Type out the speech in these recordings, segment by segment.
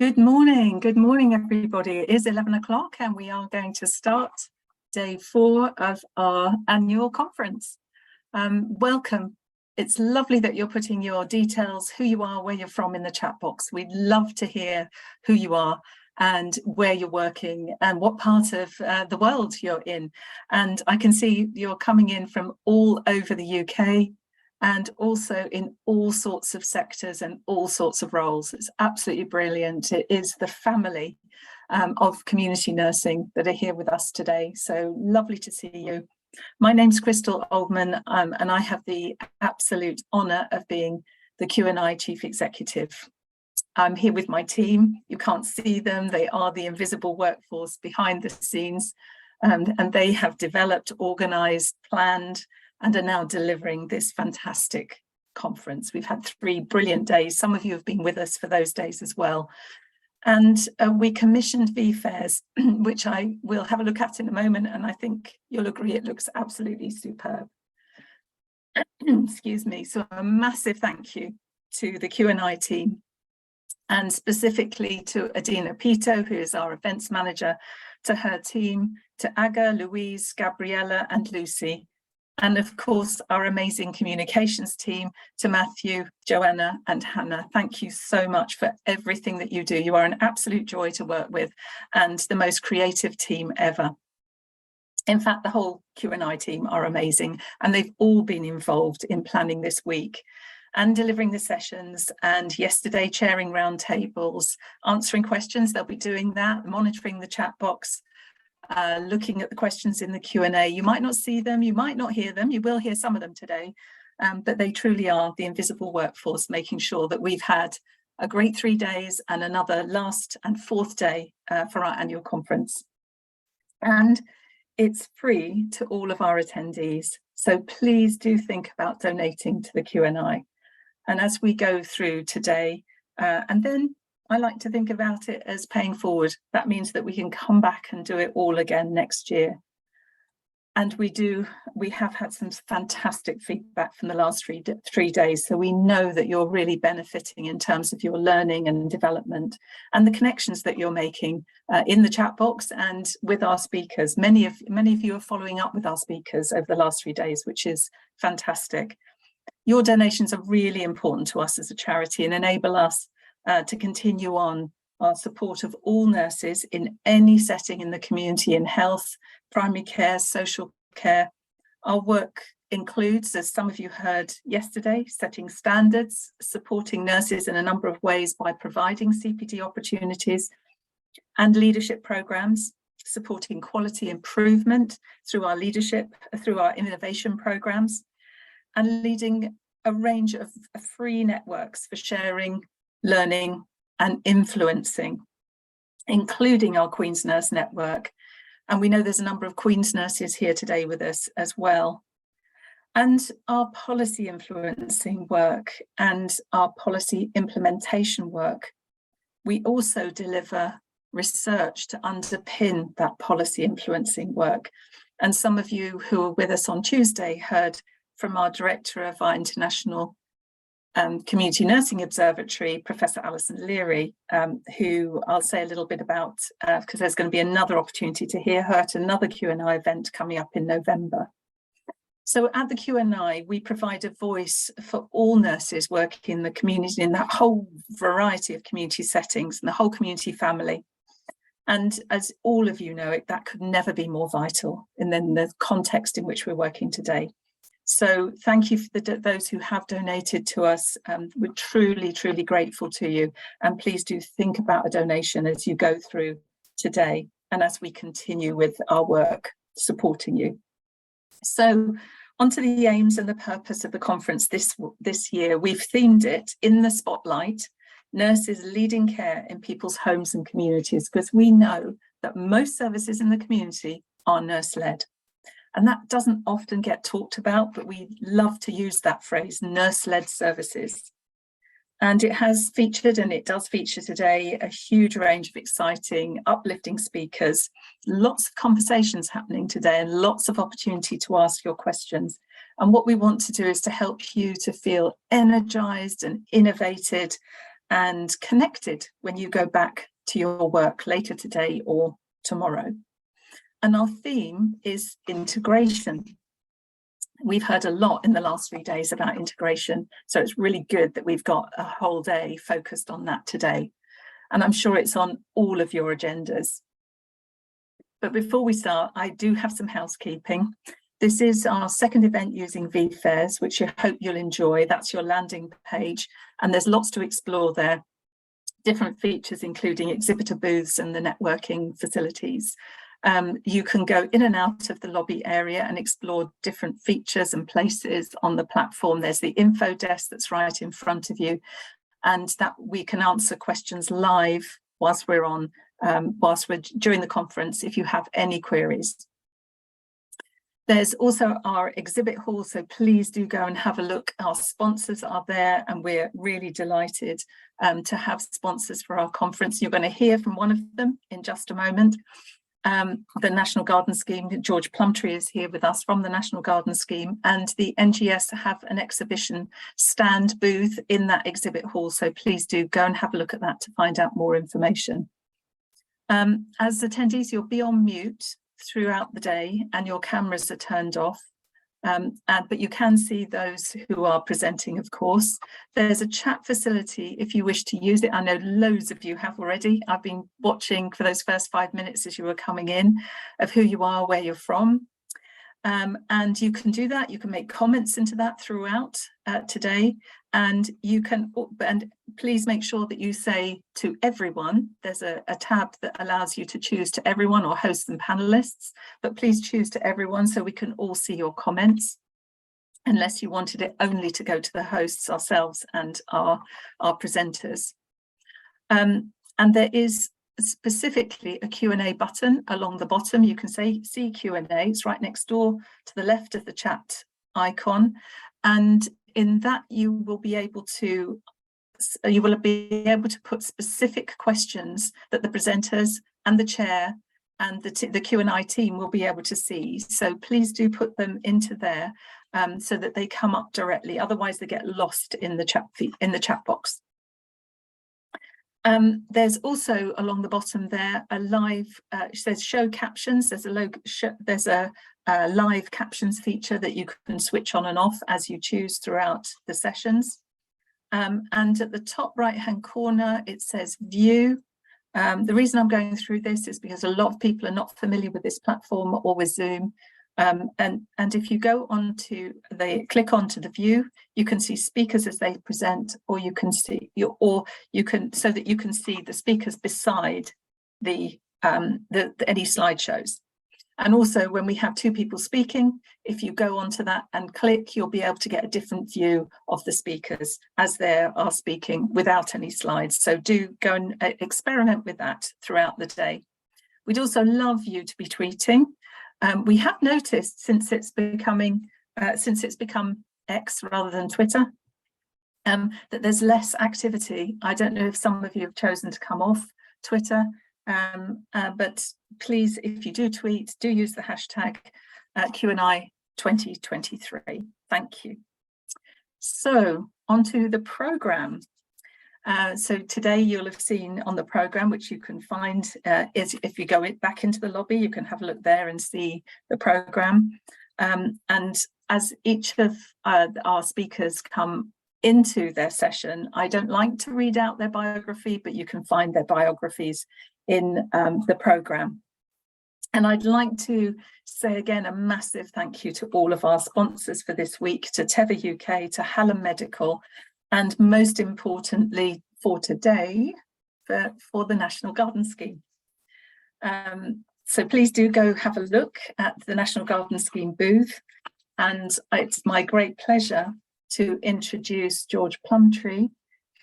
Good morning, everybody. It is 11 o'clock and we are going to start day 4 of our annual conference. Welcome. It's lovely that you're putting your details, who you are, where you're from in the chat box. We'd love to hear who you are and where you're working and what part of the world you're in. And I can see you're coming in from all over the UK, and also in all sorts of sectors and all sorts of roles. It's absolutely brilliant. It is the family of community nursing that are here with us today. So lovely to see you. My name's Crystal Oldman, and I have the absolute honour of being the QNI Chief Executive. I'm here with my team. You can't see them. They are the invisible workforce behind the scenes, and they have developed, organised, planned, and are now delivering this fantastic conference. We've had 3 brilliant days. Some of you have been with us for those days as well. And we commissioned VFairs, which I will have a look at in a moment, and I think you'll agree it looks absolutely superb. Excuse me. So a massive thank you to the QNI team, and specifically to Adina Pito, who is our events manager, to her team, to Aga, Louise, Gabriella, and Lucy. And of course, our amazing communications team, to Matthew, Joanna, and Hannah. Thank you so much for everything that you do. You are an absolute joy to work with and the most creative team ever. In fact, the whole QNI team are amazing, and they've all been involved in planning this week and delivering the sessions, and yesterday chairing roundtables, answering questions. They'll be doing that, monitoring the chat box, looking at the questions in the Q&A. You might not see them, you might not hear them, you will hear some of them today, but they truly are the invisible workforce, making sure that we've had a great 3 days and another last and 4th day for our annual conference. And it's free to all of our attendees, so please do think about donating to the QNI. And as we go through today, and then I like to think about it as paying forward. That means that we can come back and do it all again next year. And we have had some fantastic feedback from the last 3 days. So we know that you're really benefiting in terms of your learning and development and the connections that you're making in the chat box and with our speakers. Many of you are following up with our speakers over the last 3 days, which is fantastic. Your donations are really important to us as a charity and enable us to continue on our support of all nurses in any setting in the community, in health, primary care, social care. Our work includes, as some of you heard yesterday, setting standards, supporting nurses in a number of ways by providing CPD opportunities and leadership programs, supporting quality improvement through our leadership, through our innovation programs, and leading a range of free networks for sharing, learning and influencing, including our Queen's Nurse Network. And we know there's a number of Queen's nurses here today with us as well. And our policy influencing work and our policy implementation work. We also deliver research to underpin that policy influencing work. And some of you who were with us on Tuesday heard from our director of our International Community Nursing Observatory, Professor Alison Leary, who I'll say a little bit about because there's going to be another opportunity to hear her at another QNI event coming up in November. So at the QNI, we provide a voice for all nurses working in the community in that whole variety of community settings and the whole community family. And as all of you know, that could never be more vital in the context in which we're working today. So thank you for those who have donated to us. We're truly, truly grateful to you. And please do think about a donation as you go through today and as we continue with our work supporting you. So onto the aims and the purpose of the conference this year. We've themed it In the Spotlight, Nurses Leading Care in People's Homes and Communities, because we know that most services in the community are nurse-led. And that doesn't often get talked about, but we love to use that phrase, nurse-led services. And it has featured, and it does feature today, a huge range of exciting, uplifting speakers, lots of conversations happening today and lots of opportunity to ask your questions. And what we want to do is to help you to feel energized and innovated and connected when you go back to your work later today or tomorrow. And our theme is integration. We've heard a lot in the last 3 days about integration, so it's really good that we've got a whole day focused on that today. And I'm sure it's on all of your agendas. But before we start, I do have some housekeeping. This is our second event using vFairs, which I hope you'll enjoy. That's your landing page, and there's lots to explore there. Different features, including exhibitor booths and the networking facilities. You can go in and out of the lobby area and explore different features and places on the platform. There's the info desk that's right in front of you, and that we can answer questions live whilst we're during the conference if you have any queries. There's also our exhibit hall, so please do go and have a look. Our sponsors are there, and we're really delighted to have sponsors for our conference. You're going to hear from one of them in just a moment. The National Garden Scheme, George Plumtree is here with us from the National Garden Scheme, and the NGS have an exhibition stand booth in that exhibit hall, so please do go and have a look at that to find out more information. As attendees, you'll be on mute throughout the day and your cameras are turned off, but you can see those who are presenting, of course. There's a chat facility if you wish to use it. I know loads of you have already. I've been watching for those first 5 minutes as you were coming in of who you are, where you're from. And you can do that. You can make comments into that throughout today, and you can, and please make sure that you say to everyone. There's a tab that allows you to choose to everyone or hosts and panelists, but please choose to everyone so we can all see your comments, unless you wanted it only to go to the hosts, ourselves and our presenters. And there is specifically a Q&A button along the bottom. You can see Q&A. It's right next door to the left of the chat icon, and in that you will be able to put specific questions that the presenters and the chair and the QNI team will be able to see. So please do put them into there so that they come up directly. Otherwise, they get lost in the chat box. There's also along the bottom there a live, it says show captions. There's a live captions feature that you can switch on and off as you choose throughout the sessions. And at the top right hand corner, it says view. The reason I'm going through this is because a lot of people are not familiar with this platform or with Zoom. And if you go on to click onto the view, you can see speakers as they present, or you can see so that you can see the speakers beside any slideshows. And also when we have two people speaking, if you go onto that and click, you'll be able to get a different view of the speakers as they are speaking without any slides. So do go and experiment with that throughout the day. We'd also love you to be tweeting. We have noticed since it's become X rather than Twitter, that there's less activity. I don't know if some of you have chosen to come off Twitter, but please, if you do tweet, do use the hashtag QNI 2023. Thank you. So onto the programme. So today you'll have seen on the programme, which you can find is if you go back into the lobby, you can have a look there and see the programme. And as each of our speakers come into their session, I don't like to read out their biography, but you can find their biographies in the programme. And I'd like to say again a massive thank you to all of our sponsors for this week, to Tether UK, to Hallam Medical, and most importantly for today, for the National Garden Scheme. So please do go have a look at the National Garden Scheme booth. And it's my great pleasure to introduce George Plumtree,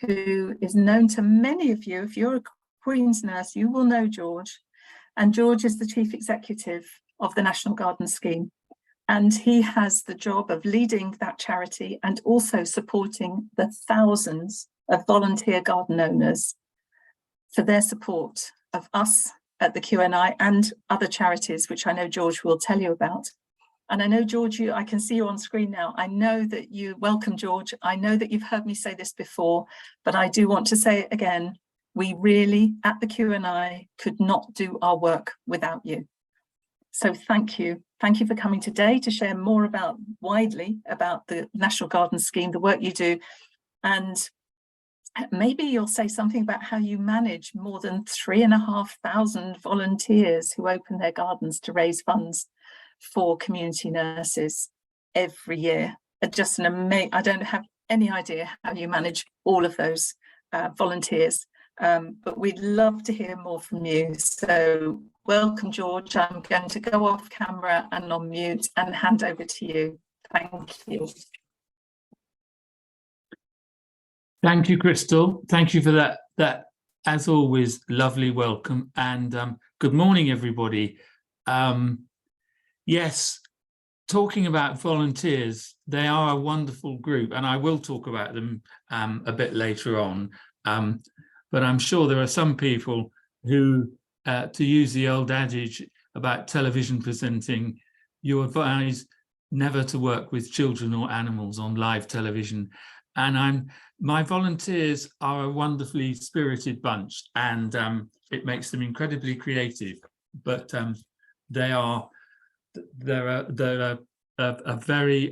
who is known to many of you. If you're a Queen's nurse, you will know George. And George is the Chief Executive of the National Garden Scheme. And he has the job of leading that charity and also supporting the thousands of volunteer garden owners for their support of us at the QNI and other charities, which I know George will tell you about. And I know, George, I can see you on screen now. I know that you, welcome, George. I know that you've heard me say this before, but I do want to say it again. We really, at the QNI, could not do our work without you. So thank you. Thank you for coming today to share more widely about the National Garden Scheme, the work you do. And maybe you'll say something about how you manage more than 3,500 volunteers who open their gardens to raise funds for community nurses every year. Just an amazing, I don't have any idea how you manage all of those volunteers, but we'd love to hear more from you. So welcome, George. I'm going to go off camera and on mute and hand over to you. Thank you. Thank you, Crystal. Thank you for that as always, lovely welcome. And good morning, everybody. Yes, talking about volunteers, they are a wonderful group, and I will talk about them a bit later on. But I'm sure there are some people who, to use the old adage about television presenting, you advise never to work with children or animals on live television. And my volunteers are a wonderfully spirited bunch, and it makes them incredibly creative. But they're a very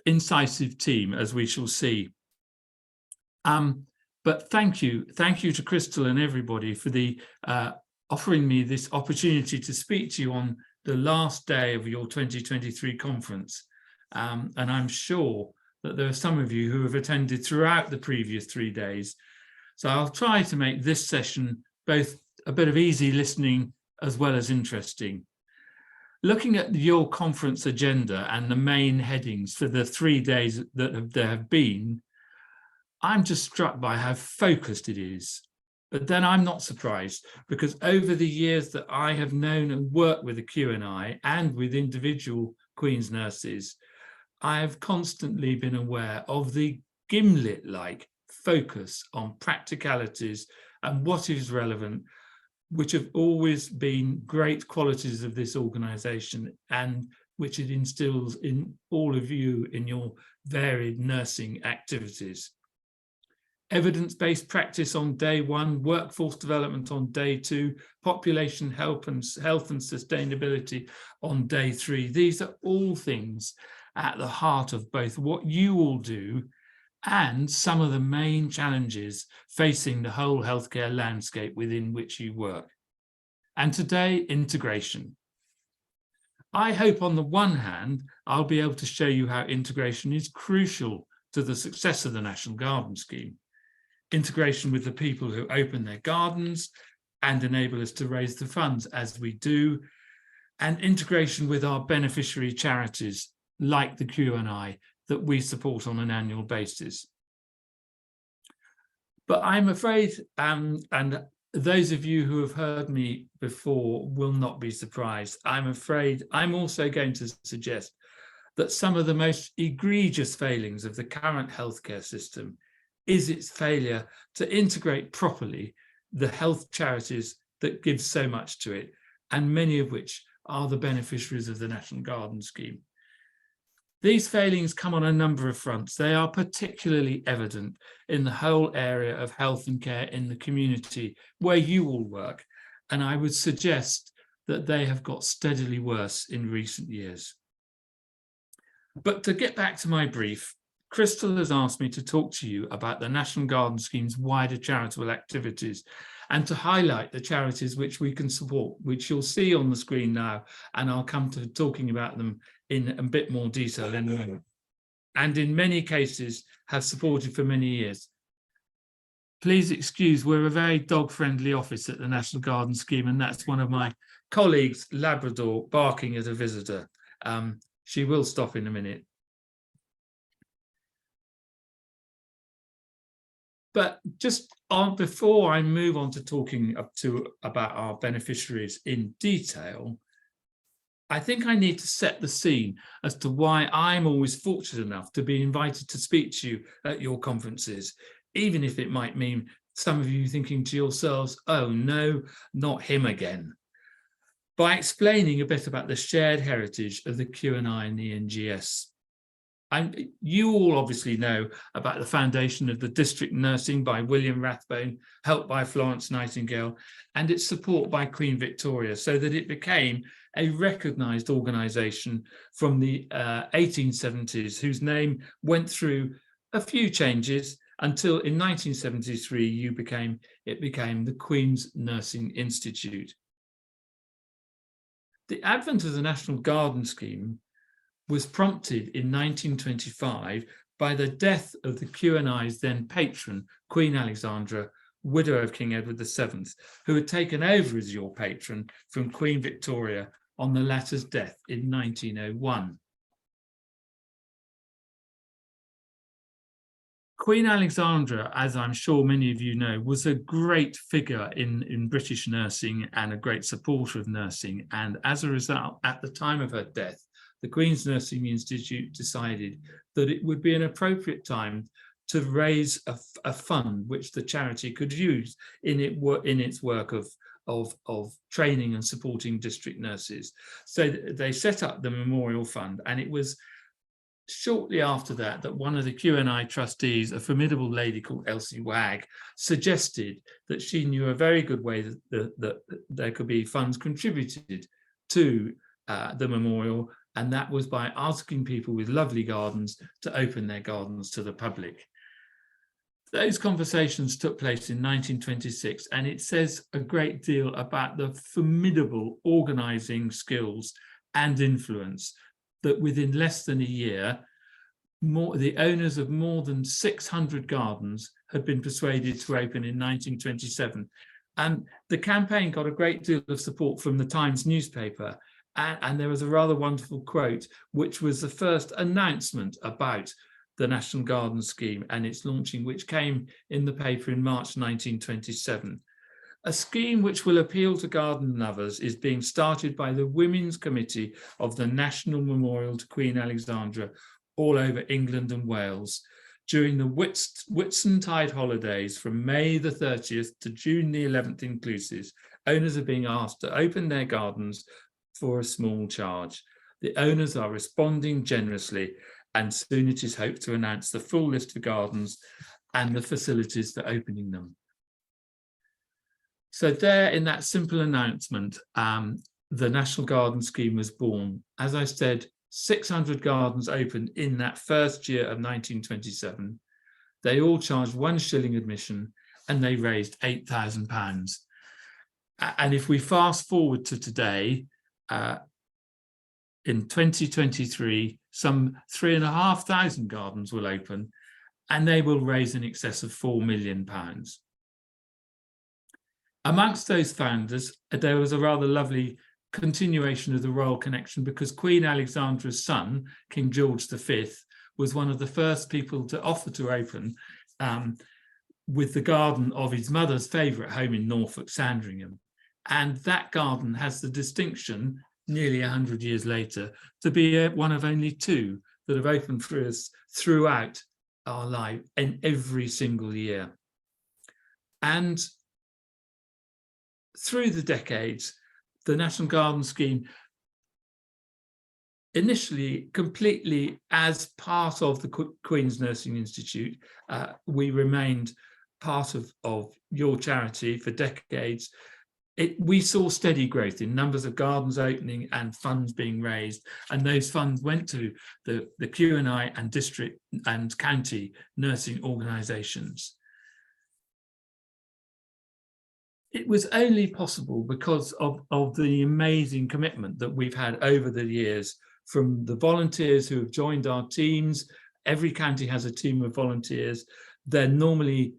incisive team, as we shall see. But thank you to Crystal and everybody for offering me this opportunity to speak to you on the last day of your 2023 conference. And I'm sure that there are some of you who have attended throughout the previous 3 days. So I'll try to make this session both a bit of easy listening as well as interesting. Looking at your conference agenda and the main headings for the 3 days that there have been, I'm just struck by how focused it is. But then I'm not surprised, because over the years that I have known and worked with the QNI and with individual Queen's nurses, I have constantly been aware of the gimlet-like focus on practicalities and what is relevant, which have always been great qualities of this organisation and which it instills in all of you in your varied nursing activities. Evidence-based practice on day 1, workforce development on day 2, population health and sustainability on day 3. These are all things at the heart of both what you all do and some of the main challenges facing the whole healthcare landscape within which you work. And today, integration. I hope on the one hand, I'll be able to show you how integration is crucial to the success of the National Garden Scheme. Integration with the people who open their gardens and enable us to raise the funds as we do, and integration with our beneficiary charities like the QNI that we support on an annual basis. But I'm afraid, and those of you who have heard me before will not be surprised, I'm afraid I'm also going to suggest that some of the most egregious failings of the current healthcare system is its failure to integrate properly the health charities that give so much to it, and many of which are the beneficiaries of the National Garden Scheme. These failings come on a number of fronts. They are particularly evident in the whole area of health and care in the community where you all work, and I would suggest that they have got steadily worse in recent years. But to get back to my brief, Crystal has asked me to talk to you about the National Garden Scheme's wider charitable activities and to highlight the charities which we can support, which you'll see on the screen now, and I'll come to talking about them in a bit more detail in a moment, and in many cases have supported for many years. Please excuse, we're a very dog-friendly office at the National Garden Scheme, and that's one of my colleagues, Labrador, barking at a visitor. She will stop in a minute. But just before I move on to talking about our beneficiaries in detail, I think I need to set the scene as to why I'm always fortunate enough to be invited to speak to you at your conferences, even if it might mean some of you thinking to yourselves, oh no, not him again. by explaining a bit about the shared heritage of the QNI and the NGS. You all obviously know about the foundation of the district nursing by William Rathbone, helped by Florence Nightingale, and its support by Queen Victoria, so that it became a recognised organisation from the 1870s, whose name went through a few changes until in 1973 it became the Queen's Nursing Institute. The advent of the National Garden Scheme was prompted in 1925 by the death of the QNI's then patron, Queen Alexandra, widow of King Edward VII, who had taken over as your patron from Queen Victoria on the latter's death in 1901. Queen Alexandra, as I'm sure many of you know, was a great figure in British nursing and a great supporter of nursing. And as a result, at the time of her death, the Queen's Nursing Institute decided that it would be an appropriate time to raise a fund which the charity could use in its work of training and supporting district nurses. So they set up the Memorial Fund, and it was shortly after that one of the QNI trustees, a formidable lady called Elsie Wagg, suggested that she knew a very good way that there could be funds contributed to the memorial, and that was by asking people with lovely gardens to open their gardens to the public. Those conversations took place in 1926, and it says a great deal about the formidable organising skills and influence that within less than a year, the owners of more than 600 gardens had been persuaded to open in 1927. And the campaign got a great deal of support from the Times newspaper. And there was a rather wonderful quote, which was the first announcement about the National Garden Scheme and its launching, which came in the paper in March 1927. A scheme which will appeal to garden lovers is being started by the Women's Committee of the National Memorial to Queen Alexandra all over England and Wales. During the Whitsuntide holidays from May the 30th to June the 11th inclusive, owners are being asked to open their gardens for a small charge. The owners are responding generously, and soon it is hoped to announce the full list of gardens and the facilities for opening them. So there, in that simple announcement, the National Garden Scheme was born. As I said, 600 gardens opened in that first year of 1927. They all charged £1 admission, and they raised £8,000. And if we fast forward to today, in 2023, some 3,500 gardens will open, and they will raise in excess of £4 million. Amongst those founders, there was a rather lovely continuation of the royal connection, because Queen Alexandra's son, King George V, was one of the first people to offer to open with the garden of his mother's favourite home in Norfolk, Sandringham. And that garden has the distinction, nearly 100 years later, to be one of only two that have opened for us throughout our life in every single year. And through the decades, the National Garden Scheme, initially completely as part of the Queen's Nursing Institute, we remained part of your charity for decades. We saw steady growth in numbers of gardens opening and funds being raised, and those funds went to the QNI and district and county nursing organisations. It was only possible because of the amazing commitment that we've had over the years from the volunteers who have joined our teams. Every county has a team of volunteers. They're normally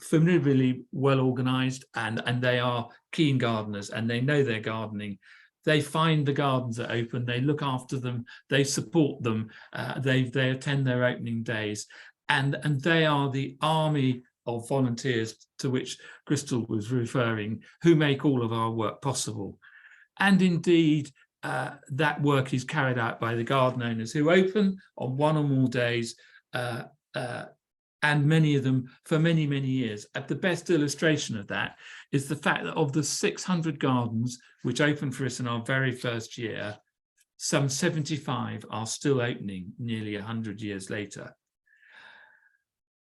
formidably well organised, and they are keen gardeners, and they know their gardening. They find the gardens that open, they look after them, they support them, they attend their opening days, and they are the army of volunteers to which Crystal was referring, who make all of our work possible. And indeed, that work is carried out by the garden owners who open on one or more days and many of them for many, many years. The best illustration of that is the fact that of the 600 gardens which opened for us in our very first year, some 75 are still opening nearly 100 years later.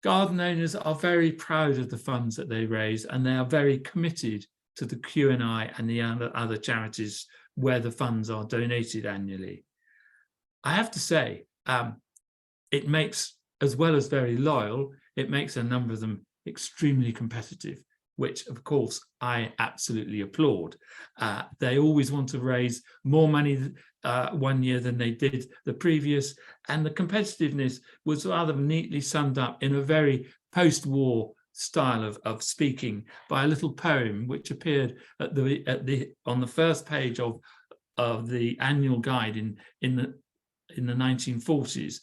Garden owners are very proud of the funds that they raise, and they are very committed to the QNI and the other charities where the funds are donated annually. I have to say, it makes, as well as very loyal, it makes a number of them extremely competitive, which of course I absolutely applaud. They always want to raise more money one year than they did the previous, and the competitiveness was rather neatly summed up in a very post-war style of speaking by a little poem which appeared on the first page of the annual guide in the 1940s,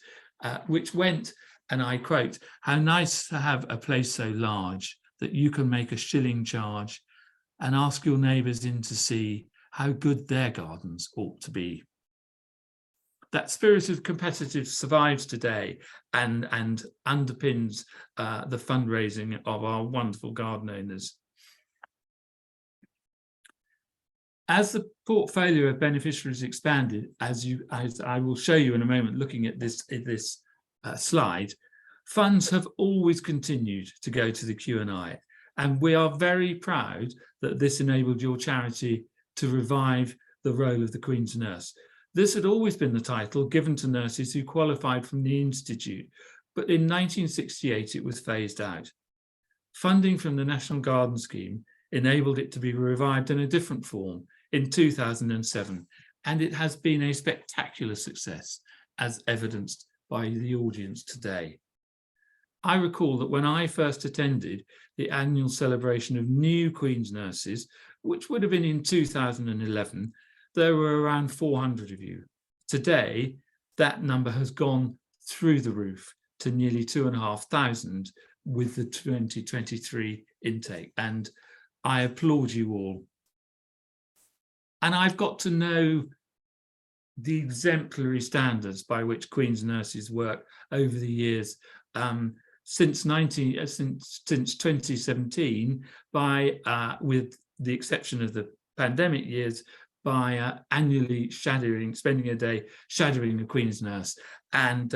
which went, and I quote, "How nice to have a place so large that you can make a shilling charge and ask your neighbours in to see how good their gardens ought to be." That spirit of competitive survives today and underpins the fundraising of our wonderful garden owners. As the portfolio of beneficiaries expanded, as I will show you in a moment, looking at this slide, funds have always continued to go to the QNI, and we are very proud that this enabled your charity to revive the role of the Queen's Nurse. This had always been the title given to nurses who qualified from the Institute, but in 1968 it was phased out. Funding from the National Garden Scheme enabled it to be revived in a different form in 2007, and it has been a spectacular success, as evidenced by the audience today. I recall that when I first attended the annual celebration of new Queen's Nurses, which would have been in 2011, there were around 400 of you. Today, that number has gone through the roof to nearly 2,500 with the 2023 intake, and I applaud you all. And I've got to know the exemplary standards by which Queen's Nurses work over the years, since 2017, with the exception of the pandemic years, by annually spending a day shadowing a Queen's Nurse. And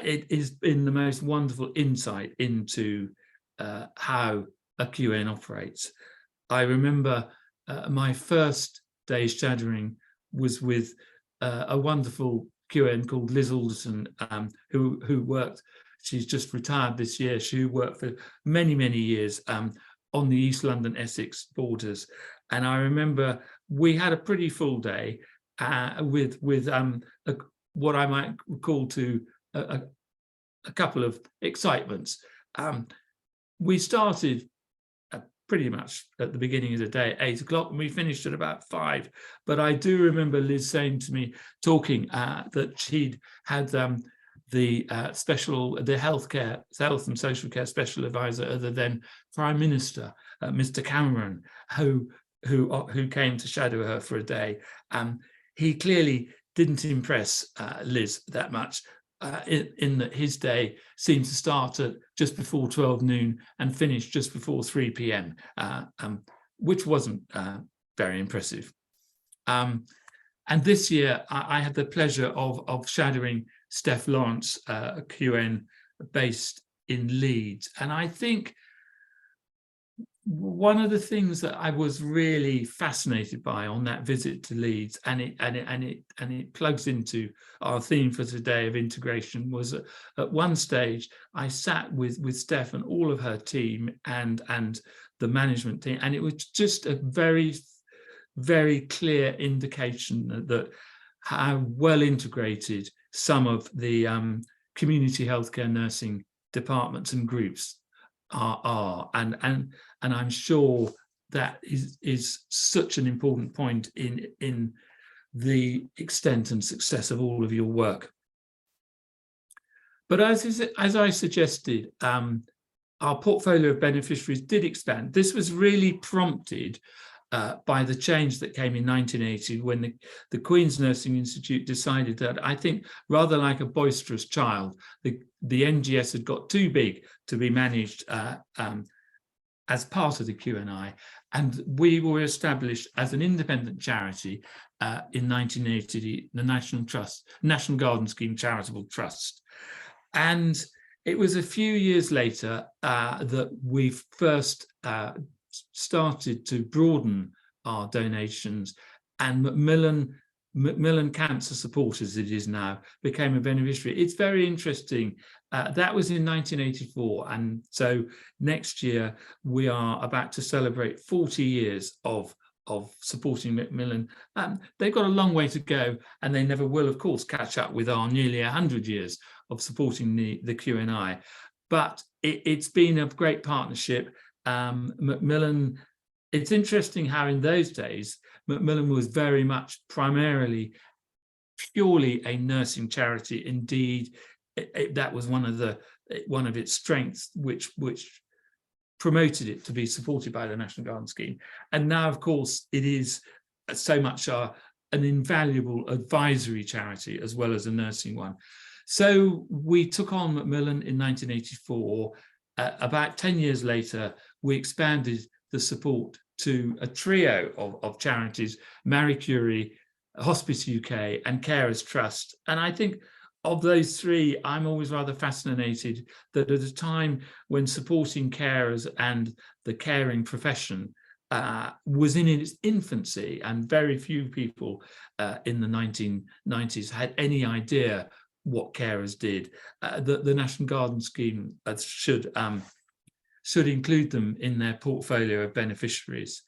it has been the most wonderful insight into how a QN operates. I remember my first day shadowing was with a wonderful QN called Liz Alderson, who worked, she's just retired this year, she worked for many, many years on the East London Essex borders. And I remember we had a pretty full day with what I might call to a couple of excitements. We started pretty much at the beginning of the day at 8 o'clock, and we finished at about 5. But I do remember Liz saying to me, talking that she'd had the health and social care special advisor of the then Prime Minister, Mr. Cameron, who came to shadow her for a day. He clearly didn't impress Liz that much, in that his day seemed to start at just before 12 noon and finish just before 3 p.m, which wasn't very impressive. And this year, I had the pleasure of shadowing Steph Lawrence, a QN based in Leeds. And I think one of the things that I was really fascinated by on that visit to Leeds, and it plugs into our theme for today of integration, was at one stage I sat with Steph and all of her team and the management team, and it was just a very, very clear indication that how well integrated some of the community healthcare nursing departments and groups are, and I'm sure that is such an important point in the extent and success of all of your work. But as I suggested, our portfolio of beneficiaries did expand. This was really prompted by the change that came in 1980 when the Queen's Nursing Institute decided that, I think, rather like a boisterous child, the NGS had got too big to be managed as part of the QNI, and we were established as an independent charity in 1980, the National Garden Scheme Charitable Trust. And it was a few years later that we first started to broaden our donations, and Macmillan Cancer Support, as it is now, became a beneficiary. It's very interesting. That was in 1984, and so next year we are about to celebrate 40 years of supporting Macmillan. They've got a long way to go, and they never will, of course, catch up with our nearly 100 years of supporting the QNI. But it's been a great partnership. Macmillan, it's interesting how in those days Macmillan was very much primarily purely a nursing charity. Indeed, that was one of its strengths, which promoted it to be supported by the National Garden Scheme. And now, of course, it is so much an invaluable advisory charity as well as a nursing one. So we took on Macmillan in 1984. About 10 years later, we expanded the support to a trio of charities: Marie Curie, Hospice UK, and Carers Trust. And I think of those three, I'm always rather fascinated that at a time when supporting carers and the caring profession was in its infancy, and very few people in the 1990s had any idea what carers did, the National Garden Scheme should include them in their portfolio of beneficiaries.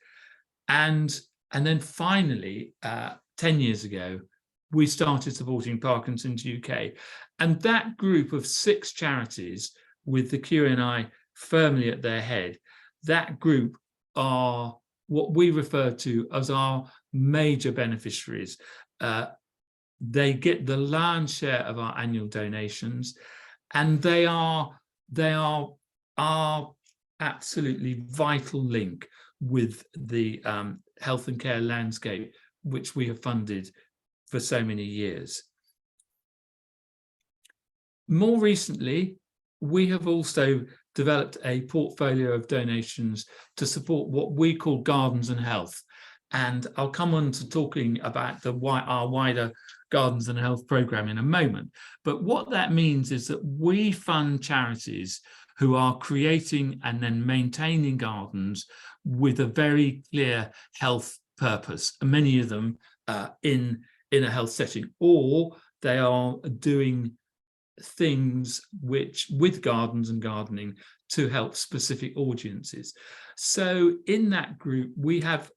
And then finally, 10 years ago, we started supporting Parkinson's UK. And that group of 6 charities with the QNI firmly at their head, that group are what we refer to as our major beneficiaries. They get the lion's share of our annual donations, and they are our absolutely vital link with the health and care landscape, which we have funded for so many years. More recently, we have also developed a portfolio of donations to support what we call Gardens and Health. And I'll come on to talking about our wider Gardens and Health programme in a moment. But what that means is that we fund charities who are creating and then maintaining gardens with a very clear health purpose, many of them in a health setting, or they are doing things with gardens and gardening to help specific audiences. So in that group, we have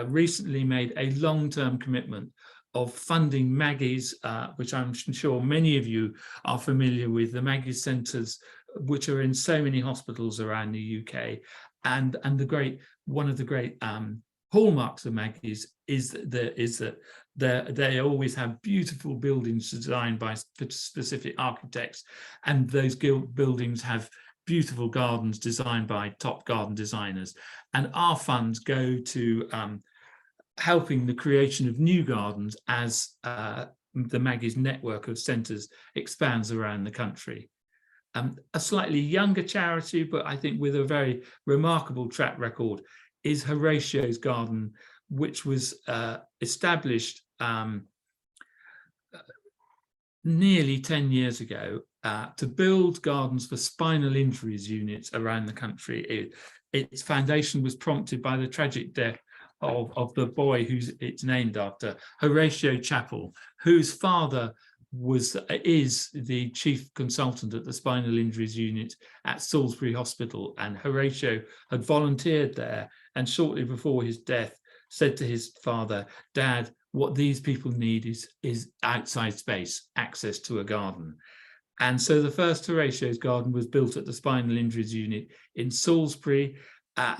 recently made a long-term commitment of funding Maggie's, which I'm sure many of you are familiar with, the Maggie's centres, which are in so many hospitals around the UK. And one of the great hallmarks of Maggie's is that they always have beautiful buildings designed by specific architects, and those buildings have beautiful gardens designed by top garden designers. And our funds go to helping the creation of new gardens as the Maggie's network of centres expands around the country. A slightly younger charity, but I think with a very remarkable track record, is Horatio's Garden, which was established nearly 10 years ago to build gardens for spinal injuries units around the country. Its foundation was prompted by the tragic death of the boy who's it's named after, Horatio Chappell, whose father is the chief consultant at the spinal injuries unit at Salisbury Hospital, and Horatio had volunteered there, and shortly before his death said to his father, "Dad, what these people need is outside space, access to a garden." And so the first Horatio's Garden was built at the spinal injuries unit in Salisbury.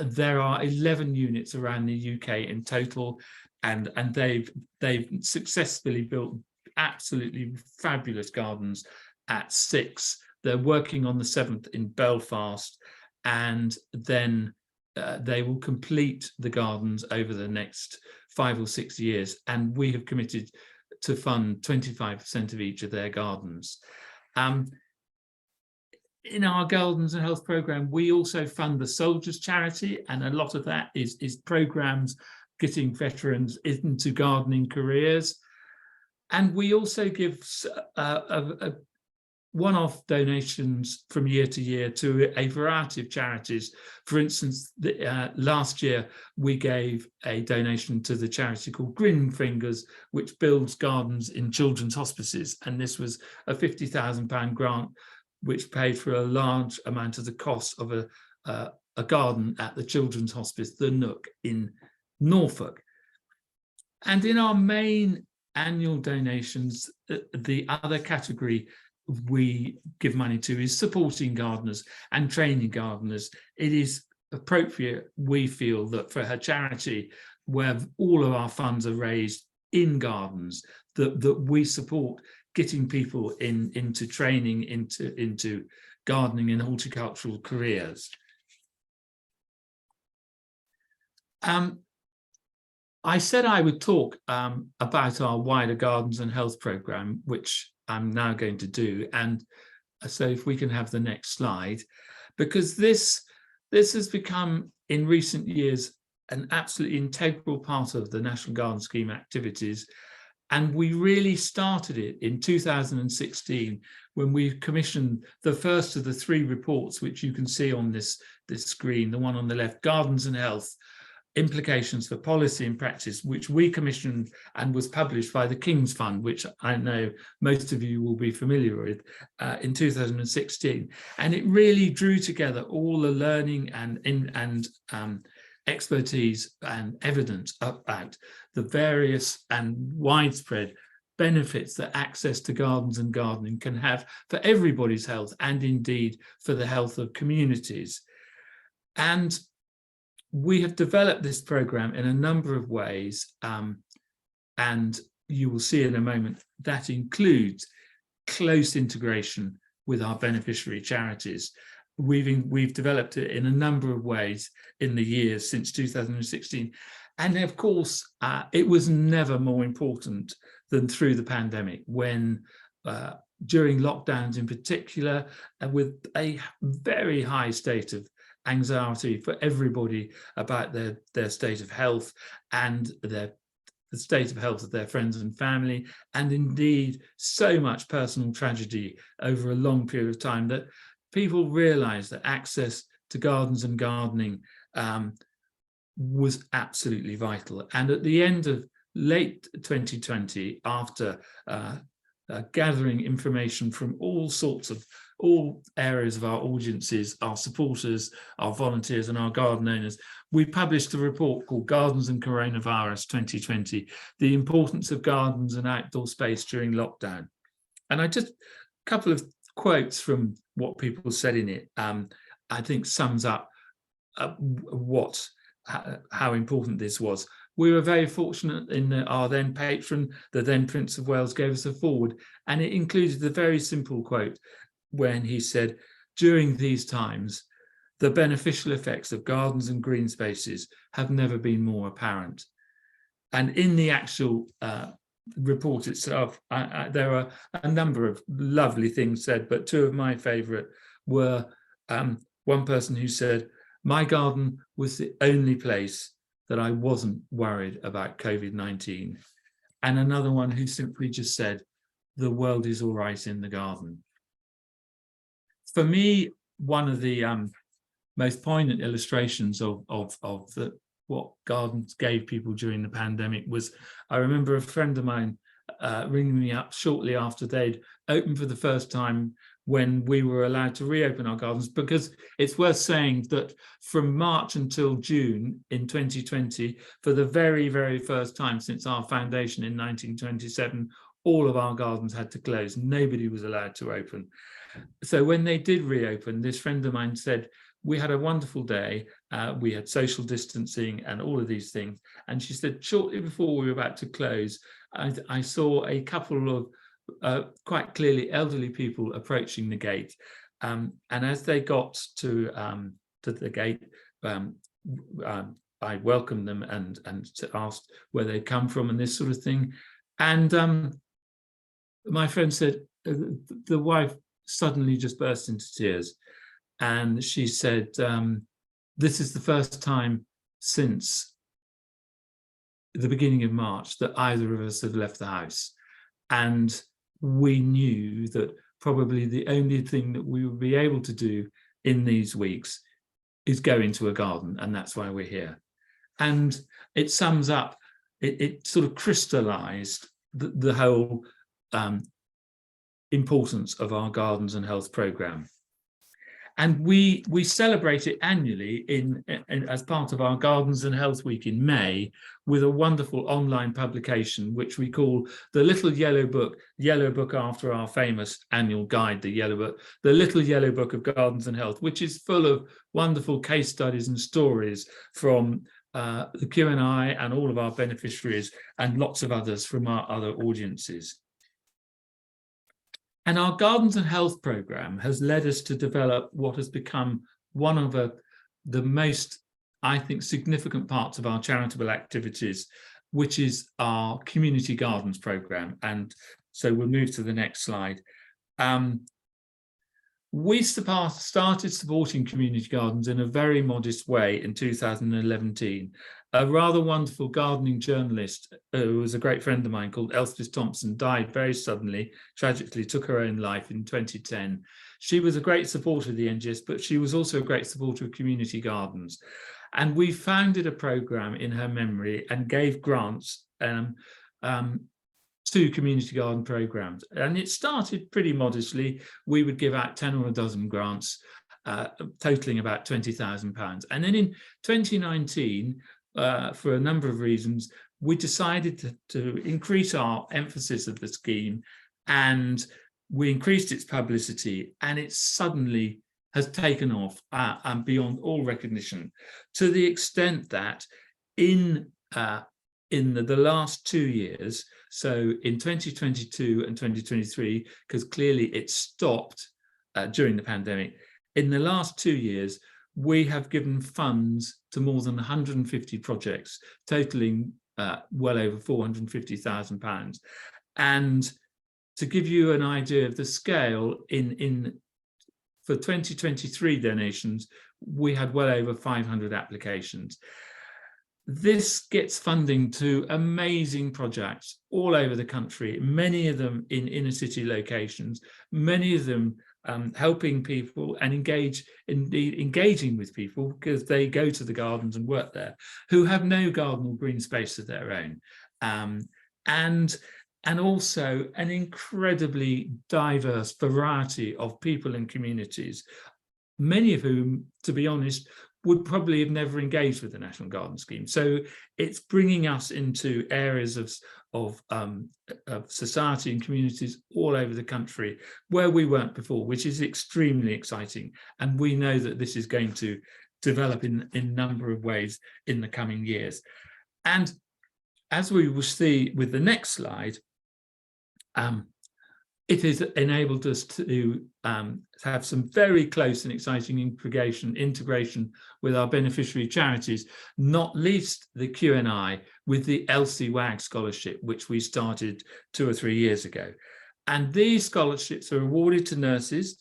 There are 11 units around the UK in total, and they've successfully built absolutely fabulous gardens at 6. They're working on the 7th in Belfast, and then they will complete the gardens over the next 5 or 6 years, and we have committed to fund 25% of each of their gardens. In our Gardens and Health programme, we also fund the Soldiers Charity, and a lot of that is programmes getting veterans into gardening careers. And we also give one-off donations from year to year to a variety of charities. For instance, last year we gave a donation to the charity called Green Fingers, which builds gardens in children's hospices, and this was a £50,000 grant which paid for a large amount of the cost of a garden at the children's hospice, the Nook in Norfolk. And in our main annual donations, the other category we give money to is supporting gardeners and training gardeners. It is appropriate, we feel, that for her charity, where all of our funds are raised in gardens, that we support getting people into training, into gardening and horticultural careers. I said I would talk about our wider Gardens and Health programme, which I'm now going to do. And so if we can have the next slide, because this has become in recent years an absolutely integral part of the National Garden Scheme activities. And we really started it in 2016 when we commissioned the first of the 3 reports, which you can see on this screen, the one on the left, Gardens and Health, Implications for Policy and Practice, which we commissioned and was published by the King's Fund, which I know most of you will be familiar with, in 2016. And it really drew together all the learning and expertise and evidence about the various and widespread benefits that access to gardens and gardening can have for everybody's health, and indeed for the health of communities. And we have developed this programme in a number of ways, and you will see in a moment that includes close integration with our beneficiary charities. We've developed it in a number of ways in the years since 2016. And of course, it was never more important than through the pandemic, when during lockdowns in particular, with a very high state of anxiety for everybody about their state of health and the state of health of their friends and family, and indeed so much personal tragedy over a long period of time, that people realised that access to gardens and gardening was absolutely vital. And at the end of late 2020, after gathering information from all areas of our audiences, our supporters, our volunteers and our garden owners, we published a report called Gardens and Coronavirus 2020, The Importance of Gardens and Outdoor Space During Lockdown. And a couple of quotes from what people said in it, I think sums up how important this was. We were very fortunate in that our then patron, the then Prince of Wales, gave us a foreword, and it included the very simple quote when he said, "During these times, the beneficial effects of gardens and green spaces have never been more apparent." And in the actual report itself, there are a number of lovely things said, but 2 of my favourite were one person who said, "My garden was the only place that I wasn't worried about COVID-19. And another one who simply just said, "The world is all right in the garden." For me, one of the most poignant illustrations of what gardens gave people during the pandemic was, I remember a friend of mine ringing me up shortly after they'd opened for the first time when we were allowed to reopen our gardens, because it's worth saying that from March until June in 2020, for the very, very first time since our foundation in 1927, all of our gardens had to close. Nobody was allowed to open. So when they did reopen, this friend of mine said, "We had a wonderful day. We had social distancing and all of these things." And she said, shortly before we were about to close, I saw a couple of quite clearly elderly people approaching the gate. And as they got to the gate, I welcomed them and asked where they come from and this sort of thing. And my friend said, the wife suddenly just burst into tears. And she said, this is the first time since the beginning of March that either of us have left the house. And we knew that probably the only thing that we would be able to do in these weeks is go into a garden, and that's why we're here. And it sums up, it sort of crystallized the whole importance of our Gardens and Health programme. And we celebrate it annually in as part of our Gardens and Health Week in May with a wonderful online publication, which we call the Little Yellow Book after our famous annual guide, the Little Yellow Book of Gardens and Health, which is full of wonderful case studies and stories from the QNI and all of our beneficiaries and lots of others from our other audiences. And our Gardens and Health programme has led us to develop what has become one of the most, I think, significant parts of our charitable activities, which is our Community Gardens programme. And so we'll move to the next slide. We started supporting community gardens in a very modest way in 2011. A rather wonderful gardening journalist who was a great friend of mine called Elspeth Thompson died very suddenly, tragically took her own life in 2010. She was a great supporter of the NGS, but she was also a great supporter of community gardens. And we founded a programme in her memory and gave grants to community garden programs. And it started pretty modestly. We would give out 10 or a dozen grants, totaling about £20,000. And then in 2019, for a number of reasons, we decided to increase our emphasis of the scheme, and we increased its publicity, and it suddenly has taken off and beyond all recognition, to the extent that in the last 2 years, so in 2022 and 2023, because clearly it stopped during the pandemic, in the last 2 years, we have given funds to more than 150 projects, totaling well over £450,000. And to give you an idea of the scale, for 2023 donations, we had well over 500 applications. This gets funding to amazing projects all over the country, many of them in inner city locations, many of them helping people and engaging with people because they go to the gardens and work there, who have no garden or green space of their own. And also an incredibly diverse variety of people and communities, many of whom, to be honest, would probably have never engaged with the National Garden Scheme. So it's bringing us into areas of society and communities all over the country where we weren't before, which is extremely exciting. And we know that this is going to develop in a number of ways in the coming years. And as we will see with the next slide, it has enabled us to have some very close and exciting integration with our beneficiary charities, not least the QNI with the Elsie Wag Scholarship, which we started 2 or 3 years ago. And these scholarships are awarded to nurses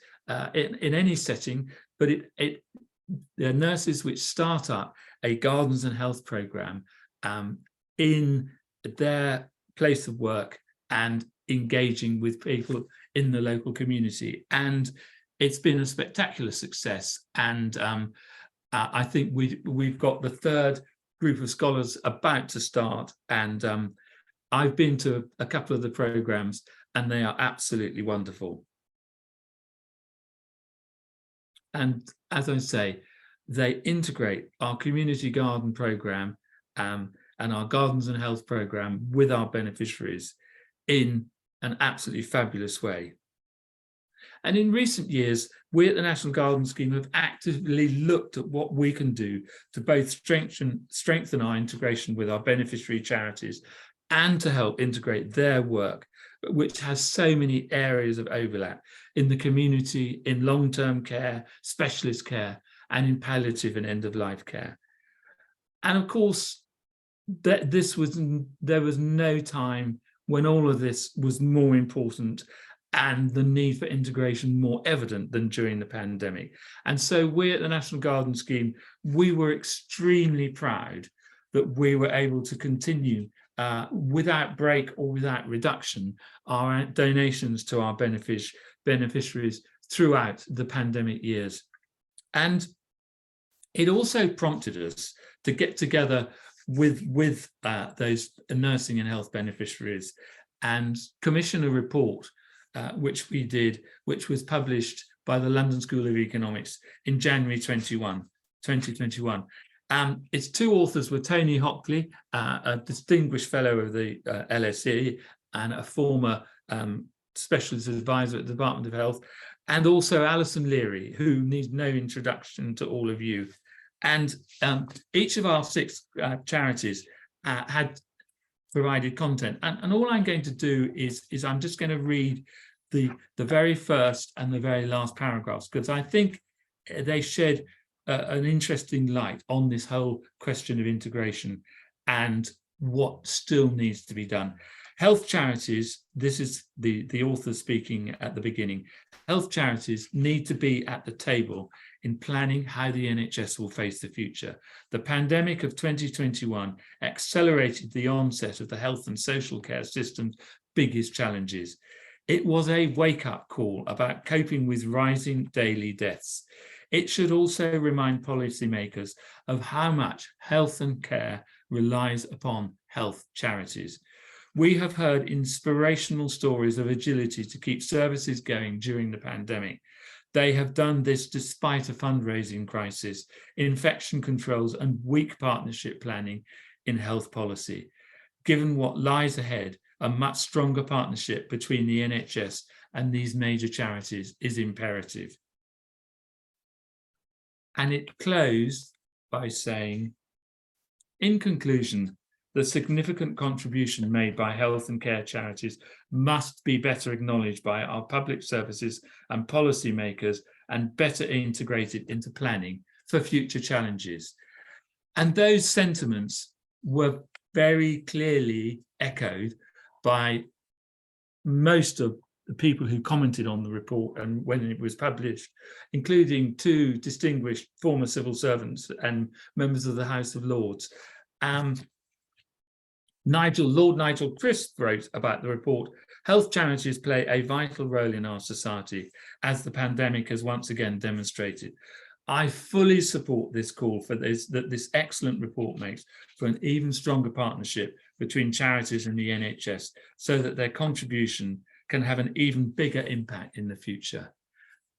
in any setting, but they're nurses which start up a Gardens and Health programme in their place of work and engaging with people in the local community. And it's been a spectacular success. And I think we've got the third group of scholars about to start. And I've been to a couple of the programs and they are absolutely wonderful. And as I say, they integrate our community garden program and our Gardens and Health program with our beneficiaries in an absolutely fabulous way. And in recent years, we at the National Garden Scheme have actively looked at what we can do to both strengthen our integration with our beneficiary charities and to help integrate their work, which has so many areas of overlap in the community, in long-term care, specialist care, and in palliative and end-of-life care. And of course, there was no time when all of this was more important and the need for integration more evident than during the pandemic. And so we at the National Garden Scheme, we were extremely proud that we were able to continue without break or without reduction our donations to our beneficiaries throughout the pandemic years. And it also prompted us to get together with those nursing and health beneficiaries and commission a report, which we did, which was published by the London School of Economics in January 2021. Its two authors were Tony Hockley, a distinguished fellow of the LSE and a former specialist advisor at the Department of Health, and also Alison Leary, who needs no introduction to all of you. And each of our 6 charities had provided content. And all I'm going to do is I'm just going to read the very first and the very last paragraphs, because I think they shed an interesting light on this whole question of integration and what still needs to be done. Health charities, this is the author speaking at the beginning, health charities need to be at the table in planning how the NHS will face the future. The pandemic of 2021 accelerated the onset of the health and social care system's biggest challenges. It was a wake-up call about coping with rising daily deaths. It should also remind policymakers of how much health and care relies upon health charities. We have heard inspirational stories of agility to keep services going during the pandemic. They have done this despite a fundraising crisis, infection controls, and weak partnership planning in health policy. Given what lies ahead, a much stronger partnership between the NHS and these major charities is imperative. And it closed by saying, in conclusion, the significant contribution made by health and care charities must be better acknowledged by our public services and policymakers and better integrated into planning for future challenges. And those sentiments were very clearly echoed by most of the people who commented on the report and when it was published, including 2 distinguished former civil servants and members of the House of Lords. Lord Nigel Crisp wrote about the report, health charities play a vital role in our society, as the pandemic has once again demonstrated. I fully support this call for that this excellent report makes for an even stronger partnership between charities and the NHS, so that their contribution can have an even bigger impact in the future.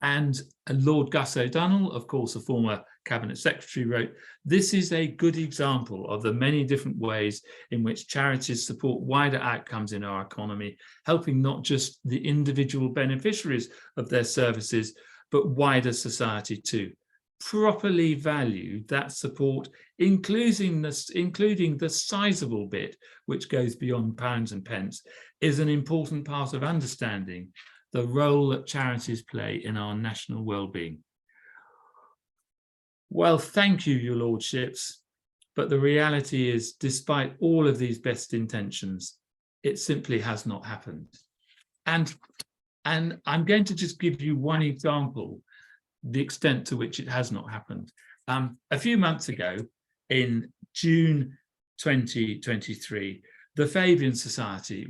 And Lord Gus O'Donnell, of course, a former Cabinet Secretary, wrote, this is a good example of the many different ways in which charities support wider outcomes in our economy, helping not just the individual beneficiaries of their services, but wider society too. Properly value that support, including the sizable bit which goes beyond pounds and pence, is an important part of understanding the role that charities play in our national well-being. Well, thank you, your lordships, but the reality is, despite all of these best intentions, it simply has not happened. And I'm going to just give you one example, the extent to which it has not happened. A few months ago, in June 2023, the Fabian Society,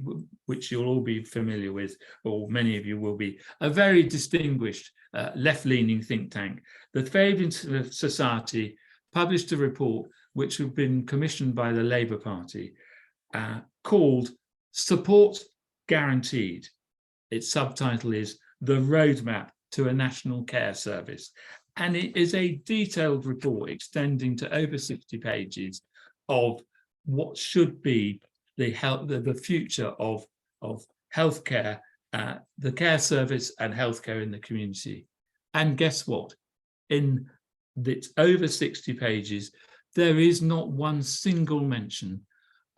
which you'll all be familiar with, or many of you will be, a very distinguished left-leaning think tank, the Fabian Society published a report which had been commissioned by the Labour Party called Support Guaranteed. Its subtitle is The Roadmap to a National Care Service. And it is a detailed report extending to over 60 pages of what should be the future of healthcare, the care service and healthcare in the community. And guess what? In its over 60 pages, there is not one single mention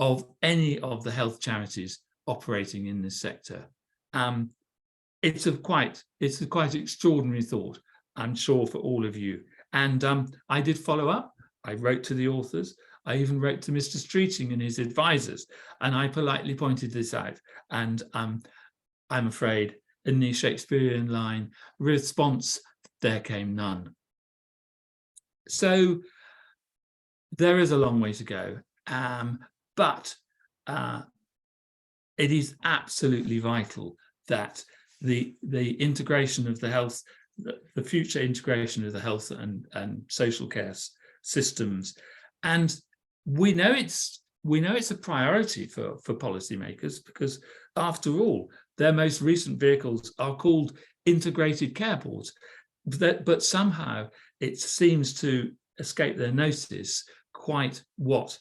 of any of the health charities operating in this sector. It's a quite extraordinary thought, I'm sure, for all of you. And I did follow up. I wrote to the authors. I even wrote to Mr. Streeting and his advisors, and I politely pointed this out. And I'm afraid in the Shakespearean line, response, there came none. So there is a long way to go, but it is absolutely vital that the integration of the health, the future integration of the health and social care systems, and we know it's a priority for policymakers, because after all, their most recent vehicles are called integrated care boards, but somehow it seems to escape their notice quite what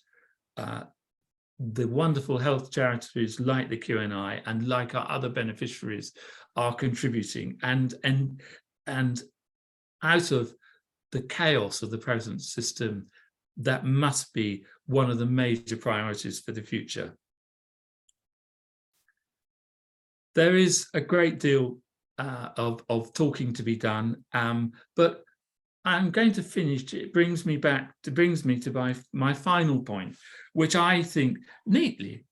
the wonderful health charities like the QNI and like our other beneficiaries are contributing, and out of the chaos of the present system, that must be one of the major priorities for the future. There is a great deal of talking to be done, but I'm going to finish. It brings me to my final point, which I think neatly,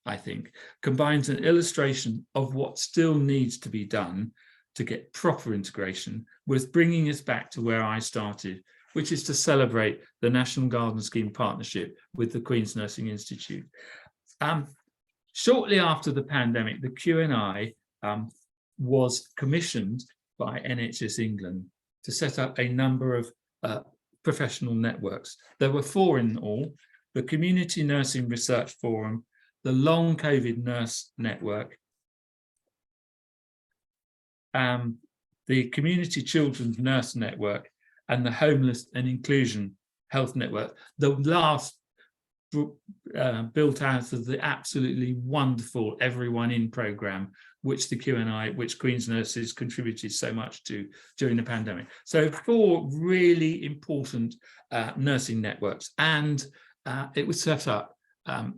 combines an illustration of what still needs to be done to get proper integration with bringing us back to where I started, which is to celebrate the National Garden Scheme partnership with the Queen's Nursing Institute. Shortly after the pandemic, the QNI was commissioned by NHS England to set up a number of professional networks. There were 4 in all: the Community Nursing Research Forum, the Long COVID Nurse Network, the Community Children's Nurse Network, and the Homeless and Inclusion Health Network, the last built out of the absolutely wonderful Everyone In programme, which the QNI, which Queen's Nurses contributed so much to during the pandemic. So 4 really important nursing networks, and it was set up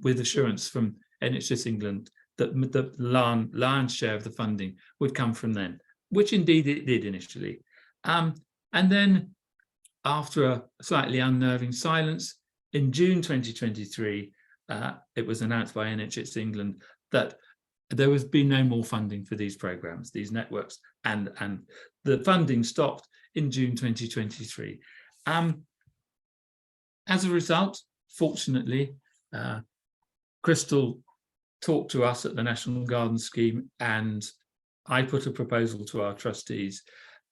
with assurance from NHS England that the lion's share of the funding would come from them, which indeed it did initially. And then, after a slightly unnerving silence, in June 2023, it was announced by NHS England that there was been no more funding for these programs, these networks, and the funding stopped in June 2023. As a result, fortunately, Crystal talked to us at the National Garden Scheme, and I put a proposal to our trustees,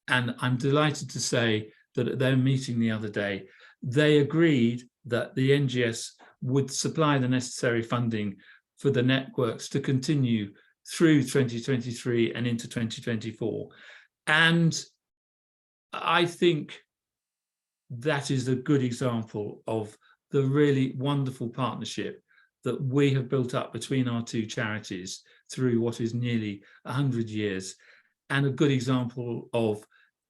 and I'm delighted to say that at their meeting the other day, they agreed that the NGS would supply the necessary funding for the networks to continue through 2023 and into 2024. And I think that is a good example of the really wonderful partnership that we have built up between our 2 charities through what is nearly 100 years, and a good example of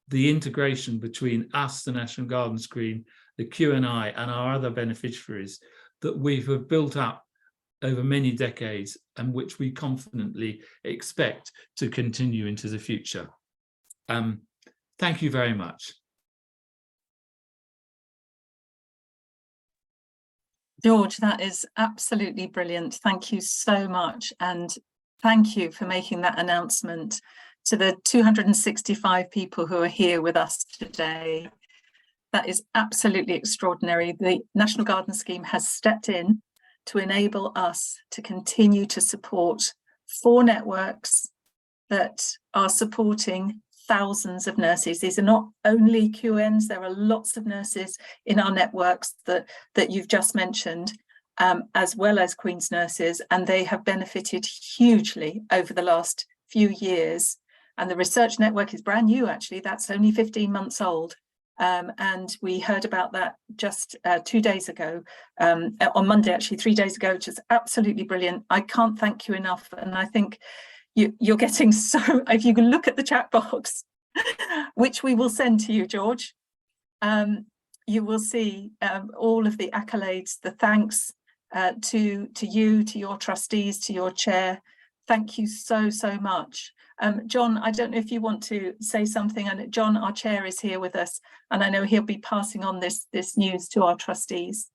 the integration between us, the National Garden Scheme, the QNI, and our other beneficiaries that we have built up over many decades, and which we confidently expect to continue into the future. Thank you very much. George, that is absolutely brilliant. Thank you so much. And thank you for making that announcement to the 265 people who are here with us today. That is absolutely extraordinary. The National Garden Scheme has stepped in to enable us to continue to support 4 networks that are supporting thousands of nurses. These are not only QNs, there are lots of nurses in our networks that you've just mentioned, as well as Queen's Nurses, and they have benefited hugely over the last few years. And the research network is brand new, actually. That's only 15 months old. And we heard about that just 2 days ago, on Monday, actually 3 days ago, which is absolutely brilliant. I can't thank you enough. And I think you're getting so, if you can look at the chat box, which we will send to you, George, you will see all of the accolades, the thanks to you, to your trustees, to your chair. Thank you so, so much. John, I don't know if you want to say something, and John, our chair, is here with us, and I know he'll be passing on this news to our trustees.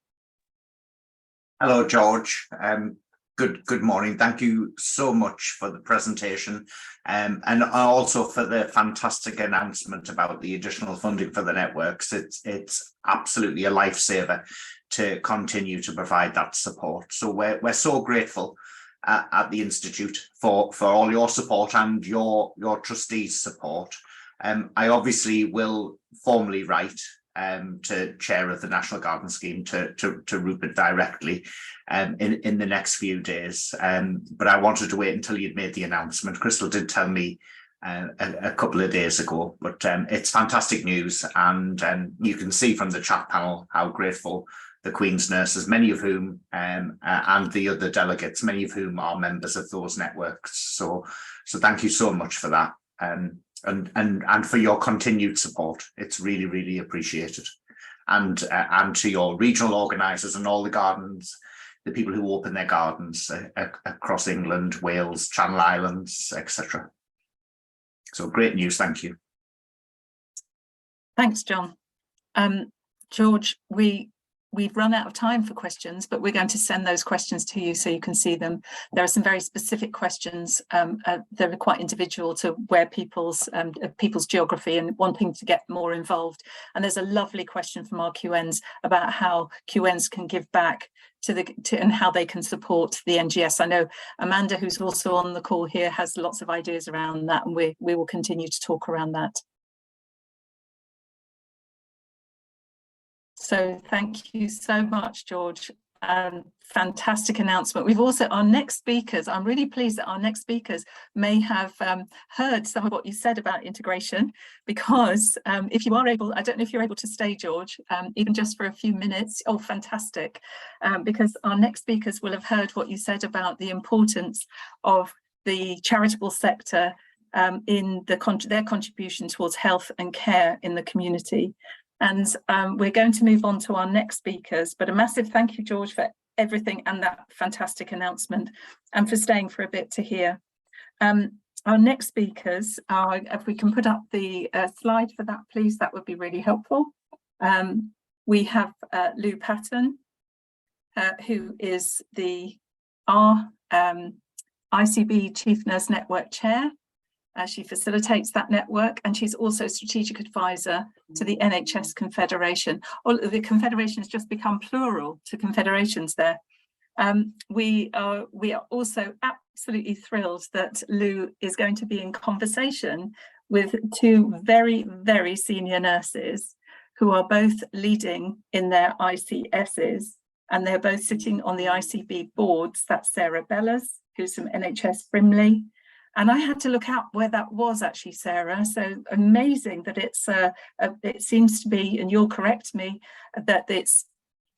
Hello, George. Good morning. Thank you so much for the presentation, and also for the fantastic announcement about the additional funding for the networks. It's absolutely a lifesaver to continue to provide that support. So we're so grateful at the Institute for all your support and your trustees' support. I obviously will formally write to chair of the National Garden Scheme to Rupert directly in the next few days, but I wanted to wait until you'd made the announcement. Crystal did tell me a couple of days ago, but it's fantastic news, and you can see from the chat panel how grateful the Queen's nurses, many of whom and the other delegates, many of whom are members of those networks. So thank you so much for that. And for your continued support. It's really, really appreciated. And to your regional organisers and all the gardens, the people who open their gardens across England, Wales, Channel Islands, etc. So great news, thank you. Thanks, John. George, we've run out of time for questions, but we're going to send those questions to you so you can see them. There are some very specific questions that are quite individual to where people's geography and wanting to get more involved. And there's a lovely question from our QNs about how QNs can give back and how they can support the NGS. I know Amanda, who's also on the call here, has lots of ideas around that, and we will continue to talk around that. So thank you so much, George. Fantastic announcement. We've also, our next speakers, I'm really pleased that our next speakers may have heard some of what you said about integration, because if you are able, I don't know if you're able to stay, George, even just for a few minutes. Oh, fantastic. Because our next speakers will have heard what you said about the importance of the charitable sector in their contribution towards health and care in the community. And we're going to move on to our next speakers, but a massive thank you, George, for everything and that fantastic announcement, and for staying for a bit to hear. Our next speakers are, if we can put up the slide for that, please, that would be really helpful. We have Lou Patton, who is our ICB Chief Nurse Network Chair. She facilitates that network, and she's also strategic advisor to the NHS Confederation. The Confederation has just become plural to confederations there. We are also absolutely thrilled that Lou is going to be in conversation with two very, very senior nurses who are both leading in their ICSs, and they're both sitting on the ICB boards. That's Sarah Bellas, who's from NHS Frimley. And I had to look out where that was actually, Sarah. So amazing that it seems to be, and you'll correct me, that it's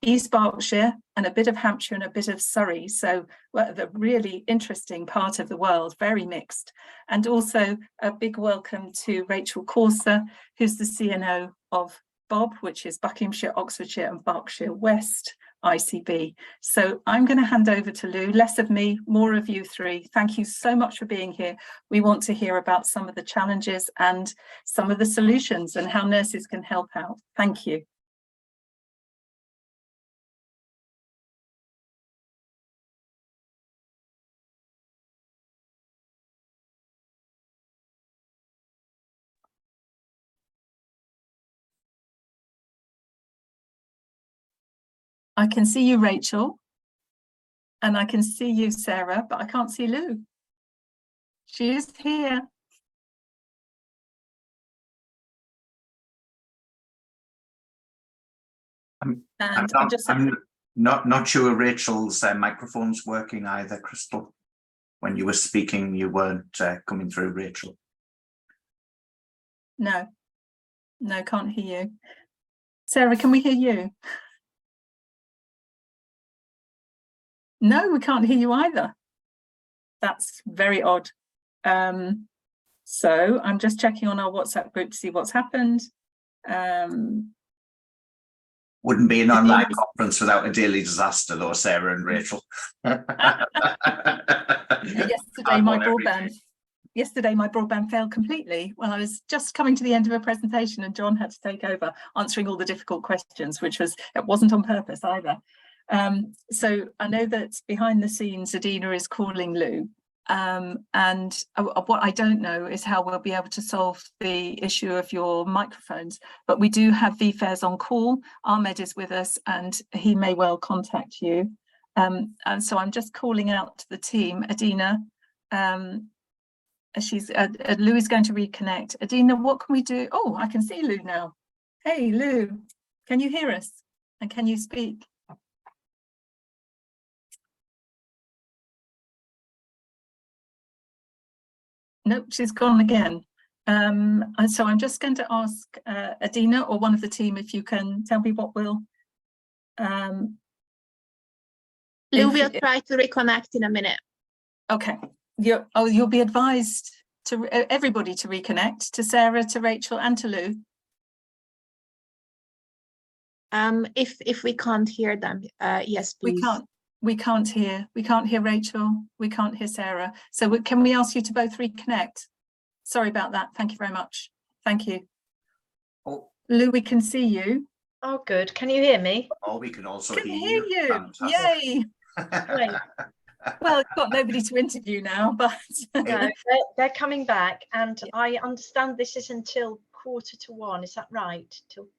East Berkshire and a bit of Hampshire and a bit of Surrey. So the really interesting part of the world, very mixed. And also a big welcome to Rachel Corser, who's the CNO of BOB, which is Buckinghamshire, Oxfordshire and Berkshire West ICB. So I'm going to hand over to Lou. Less of me, more of you three. Thank you so much for being here. We want to hear about some of the challenges and some of the solutions and how nurses can help out. Thank you. I can see you, Rachel, and I can see you, Sarah, but I can't see Lou. She is here. I'm not sure Rachel's microphone's working either, Crystal. When you were speaking, you weren't coming through, Rachel. No, can't hear you. Sarah, can we hear you? No, we can't hear you either. That's very odd. So I'm just checking on our WhatsApp group to see what's happened. Wouldn't be an online conference without a daily disaster, though, Sarah and Rachel. Yesterday, my broadband failed completely when I was just coming to the end of a presentation, and John had to take over answering all the difficult questions, it wasn't on purpose either. So I know that behind the scenes, Adina is calling Lou. And what I don't know is how we'll be able to solve the issue of your microphones, but we do have VFairs on call. Ahmed is with us and he may well contact you. And so I'm just calling out to the team. Adina, Lou is going to reconnect. Adina, what can we do? Oh, I can see Lou now. Hey, Lou, can you hear us? And can you speak? Nope, she's gone again. And so I'm just going to ask Adina or one of the team if you can tell me what will. Lou will try to reconnect in a minute. Okay. You'll be advised to everybody to reconnect, to Sarah, to Rachel, and to Lou. If we can't hear them, yes, please. We can't hear Rachel. We can't hear Sarah. So can we ask you to both reconnect? Sorry about that. Thank you very much. Thank you. Oh. Lou, we can see you. Oh, good. Can you hear me? Oh, we can also hear you. you. Fantastic. Yay. Well, I've got nobody to interview now, but no, they're coming back, and I understand this is until 1:45. Is that right? Till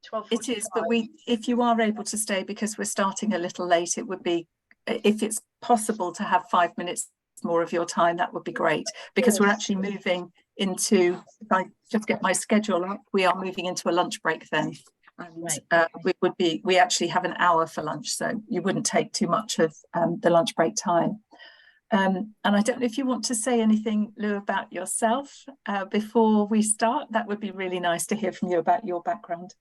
12:45. It is, but if you are able to stay, because we're starting a little late, it would be, if it's possible to have 5 minutes more of your time, that would be great, because we're actually moving into, if I just get my schedule up, we are moving into a lunch break then. And we actually have an hour for lunch, so you wouldn't take too much of the lunch break time. And I don't know if you want to say anything, Lou, about yourself before we start. That would be really nice to hear from you about your background.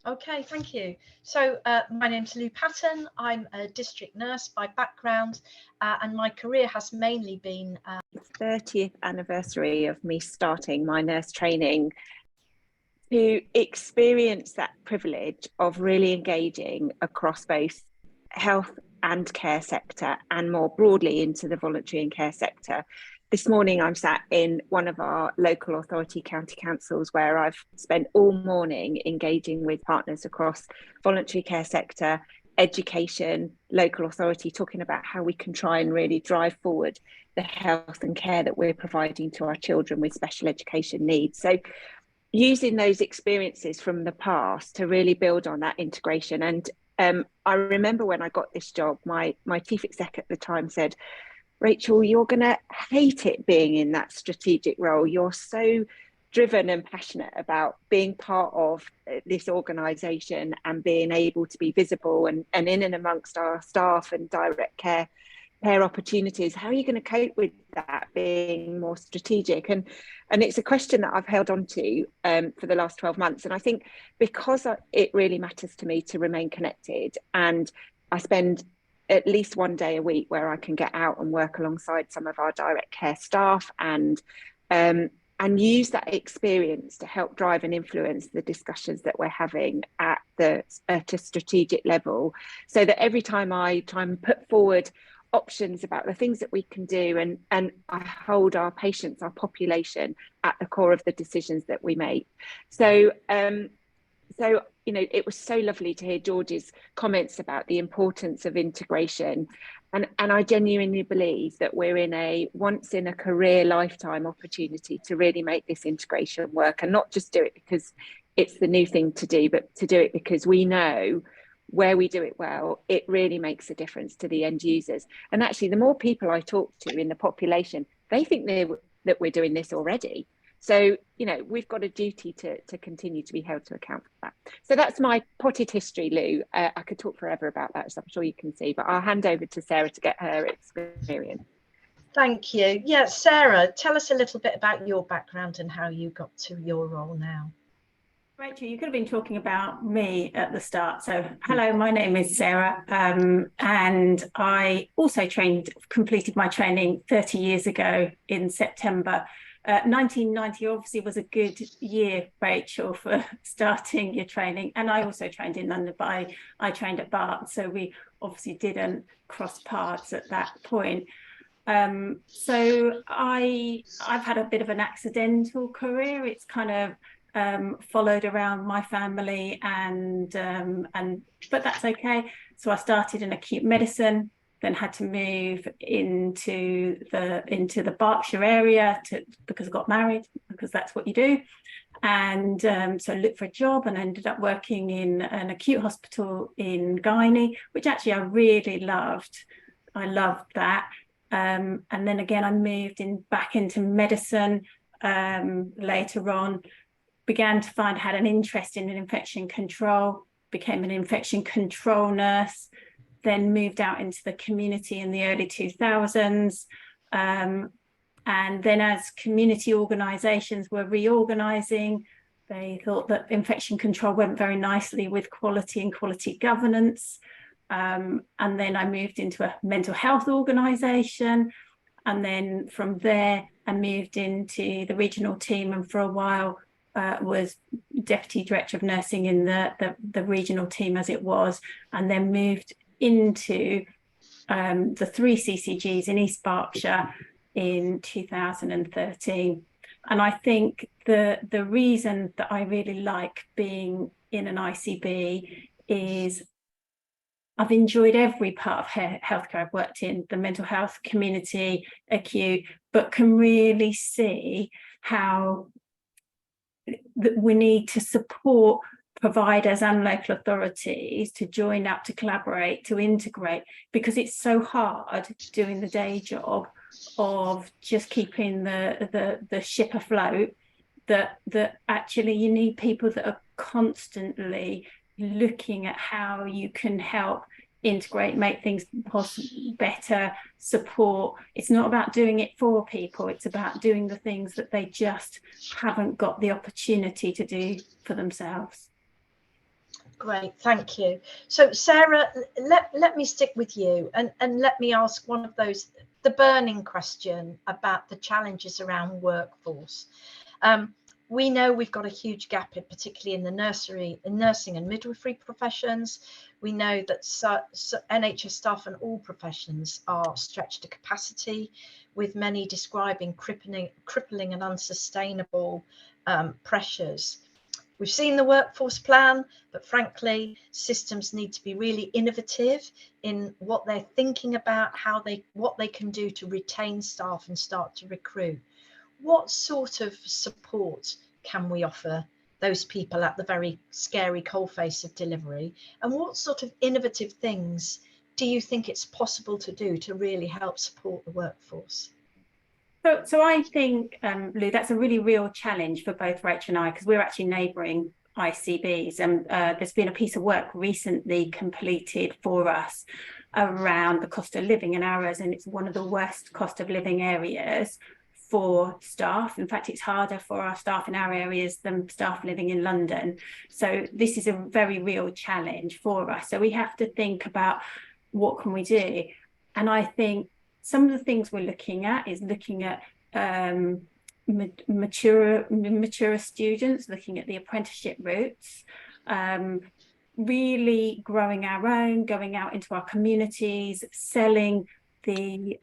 Okay, thank you. So my name's Lou Patton. I'm a district nurse by background, and my career has mainly been the 30th anniversary of me starting my nurse training, to experience that privilege of really engaging across both health and care sector and more broadly into the voluntary and care sector. This morning I'm sat in one of our local authority county councils where I've spent all morning engaging with partners across voluntary care sector, education, local authority, talking about how we can try and really drive forward the health and care that we're providing to our children with special education needs. So using those experiences from the past to really build on that integration. And I remember when I got this job, my chief exec at the time said, Rachel, you're going to hate it being in that strategic role. You're so driven and passionate about being part of this organisation and being able to be visible and in and amongst our staff and direct care opportunities. How are you going to cope with that being more strategic? And it's a question that I've held on to for the last 12 months. And I think because it really matters to me to remain connected, and I spend at least one day a week where I can get out and work alongside some of our direct care staff and use that experience to help drive and influence the discussions that we're having at a strategic level, so that every time I try and put forward options about the things that we can do, and I hold our patients, our population at the core of the decisions that we make. So you know, it was so lovely to hear George's comments about the importance of integration, and I genuinely believe that we're in a once in a career lifetime opportunity to really make this integration work, and not just do it because it's the new thing to do, but to do it because we know where we do it well, it really makes a difference to the end users. And actually, the more people I talk to in the population, they think that we're doing this already. So, you know, we've got a duty to continue to be held to account for that. So that's my potted history, Lou. I could talk forever about that, as I'm sure you can see, but I'll hand over to Sarah to get her experience. Thank you. Yeah, Sarah, tell us a little bit about your background and how you got to your role now. Rachel, you could have been talking about me at the start. So hello, my name is Sarah, and I also completed my training 30 years ago in September. 1990 obviously was a good year, Rachel, for starting your training. And I also trained in London, but I trained at Bart, so we obviously didn't cross paths at that point. So I've had a bit of an accidental career. It's kind of followed around my family, but that's okay. So I started in acute medicine, then had to move into the Berkshire area because I got married, because that's what you do. And so I looked for a job and ended up working in an acute hospital in Guinea, which actually I really loved. I loved that. And then again, I moved back into medicine later on, began to had an interest in infection control, became an infection control nurse, then moved out into the community in the early 2000s. And then as community organisations were reorganising, they thought that infection control went very nicely with quality and quality governance. And then I moved into a mental health organisation. And then from there, I moved into the regional team, and for a while was Deputy Director of Nursing in the regional team as it was, and then moved into the 3 CCGs in East Berkshire in 2013. And I think the reason that I really like being in an ICB is I've enjoyed every part of healthcare I've worked in, the mental health, community, acute, but can really see how we need to support providers and local authorities to join up, to collaborate, to integrate, because it's so hard doing the day job of just keeping the ship afloat, that actually you need people that are constantly looking at how you can help integrate, make things better, support. It's not about doing it for people, it's about doing the things that they just haven't got the opportunity to do for themselves. Great, thank you. So Sarah, let me stick with you and let me ask one of those, the burning question about the challenges around workforce. We know we've got a huge gap, particularly in the nursing and midwifery professions. We know that NHS staff and all professions are stretched to capacity, with many describing crippling and unsustainable pressures. We've seen the workforce plan, but frankly, systems need to be really innovative in what they're thinking about, what they can do to retain staff and start to recruit. What sort of support can we offer those people at the very scary coalface of delivery? And what sort of innovative things do you think it's possible to do to really help support the workforce? So I think, Lou, that's a really real challenge for both Rachel and I, because we're actually neighbouring ICBs, and there's been a piece of work recently completed for us around the cost of living in ours, and it's one of the worst cost of living areas for staff. In fact, it's harder for our staff in our areas than staff living in London. So this is a very real challenge for us. So we have to think about what can we do. And I think some of the things we're looking at is looking at mature students, looking at the apprenticeship routes, really growing our own, going out into our communities, selling the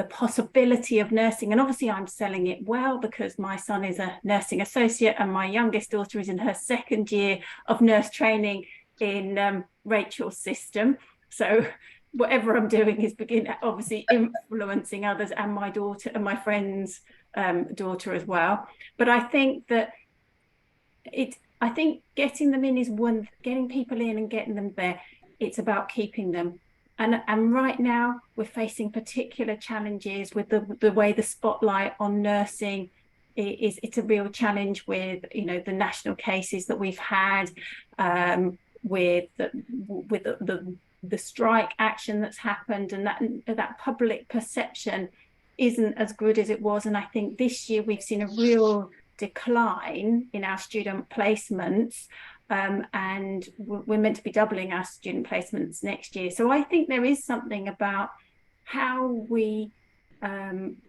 possibility of nursing. And obviously I'm selling it well, because my son is a nursing associate and my youngest daughter is in her 2nd year of nurse training in Rachel's system. So whatever I'm doing is obviously influencing others, and my daughter and my friend's daughter as well. But I think that getting them in is one, getting people in and getting them there, it's about keeping them. And right now we're facing particular challenges with the way the spotlight on nursing it's a real challenge with, you know, the national cases that we've had, with the strike action that's happened, and that public perception isn't as good as it was. And I think this year we've seen a real decline in our student placements, and we're meant to be doubling our student placements next year. So I think there is something about how we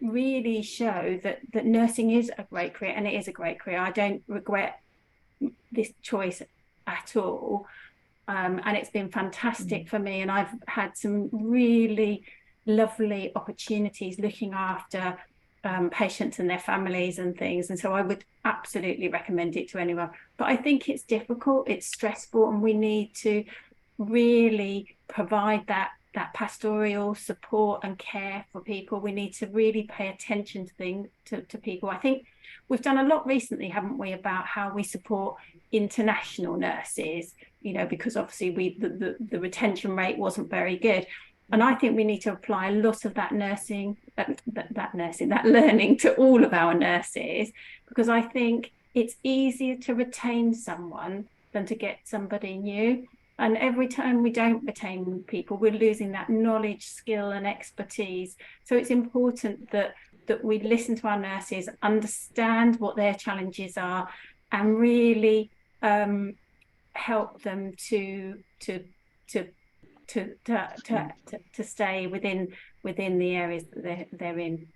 really show that nursing is a great career, and it is a great career. I don't regret this choice at all. And it's been fantastic for me, and I've had some really lovely opportunities looking after patients and their families and things, and so I would absolutely recommend it to anyone. But I think it's difficult, it's stressful, and we need to really provide that pastoral support and care for people. We need to really pay attention to people. I think we've done a lot recently, haven't we, about how we support international nurses, you know, because obviously the retention rate wasn't very good. And I think we need to apply a lot of that that learning to all of our nurses, because I think it's easier to retain someone than to get somebody new. And every time we don't retain people, we're losing that knowledge, skill and expertise. So it's important that we listen to our nurses, understand what their challenges are, and really help them to stay within the areas that they're in.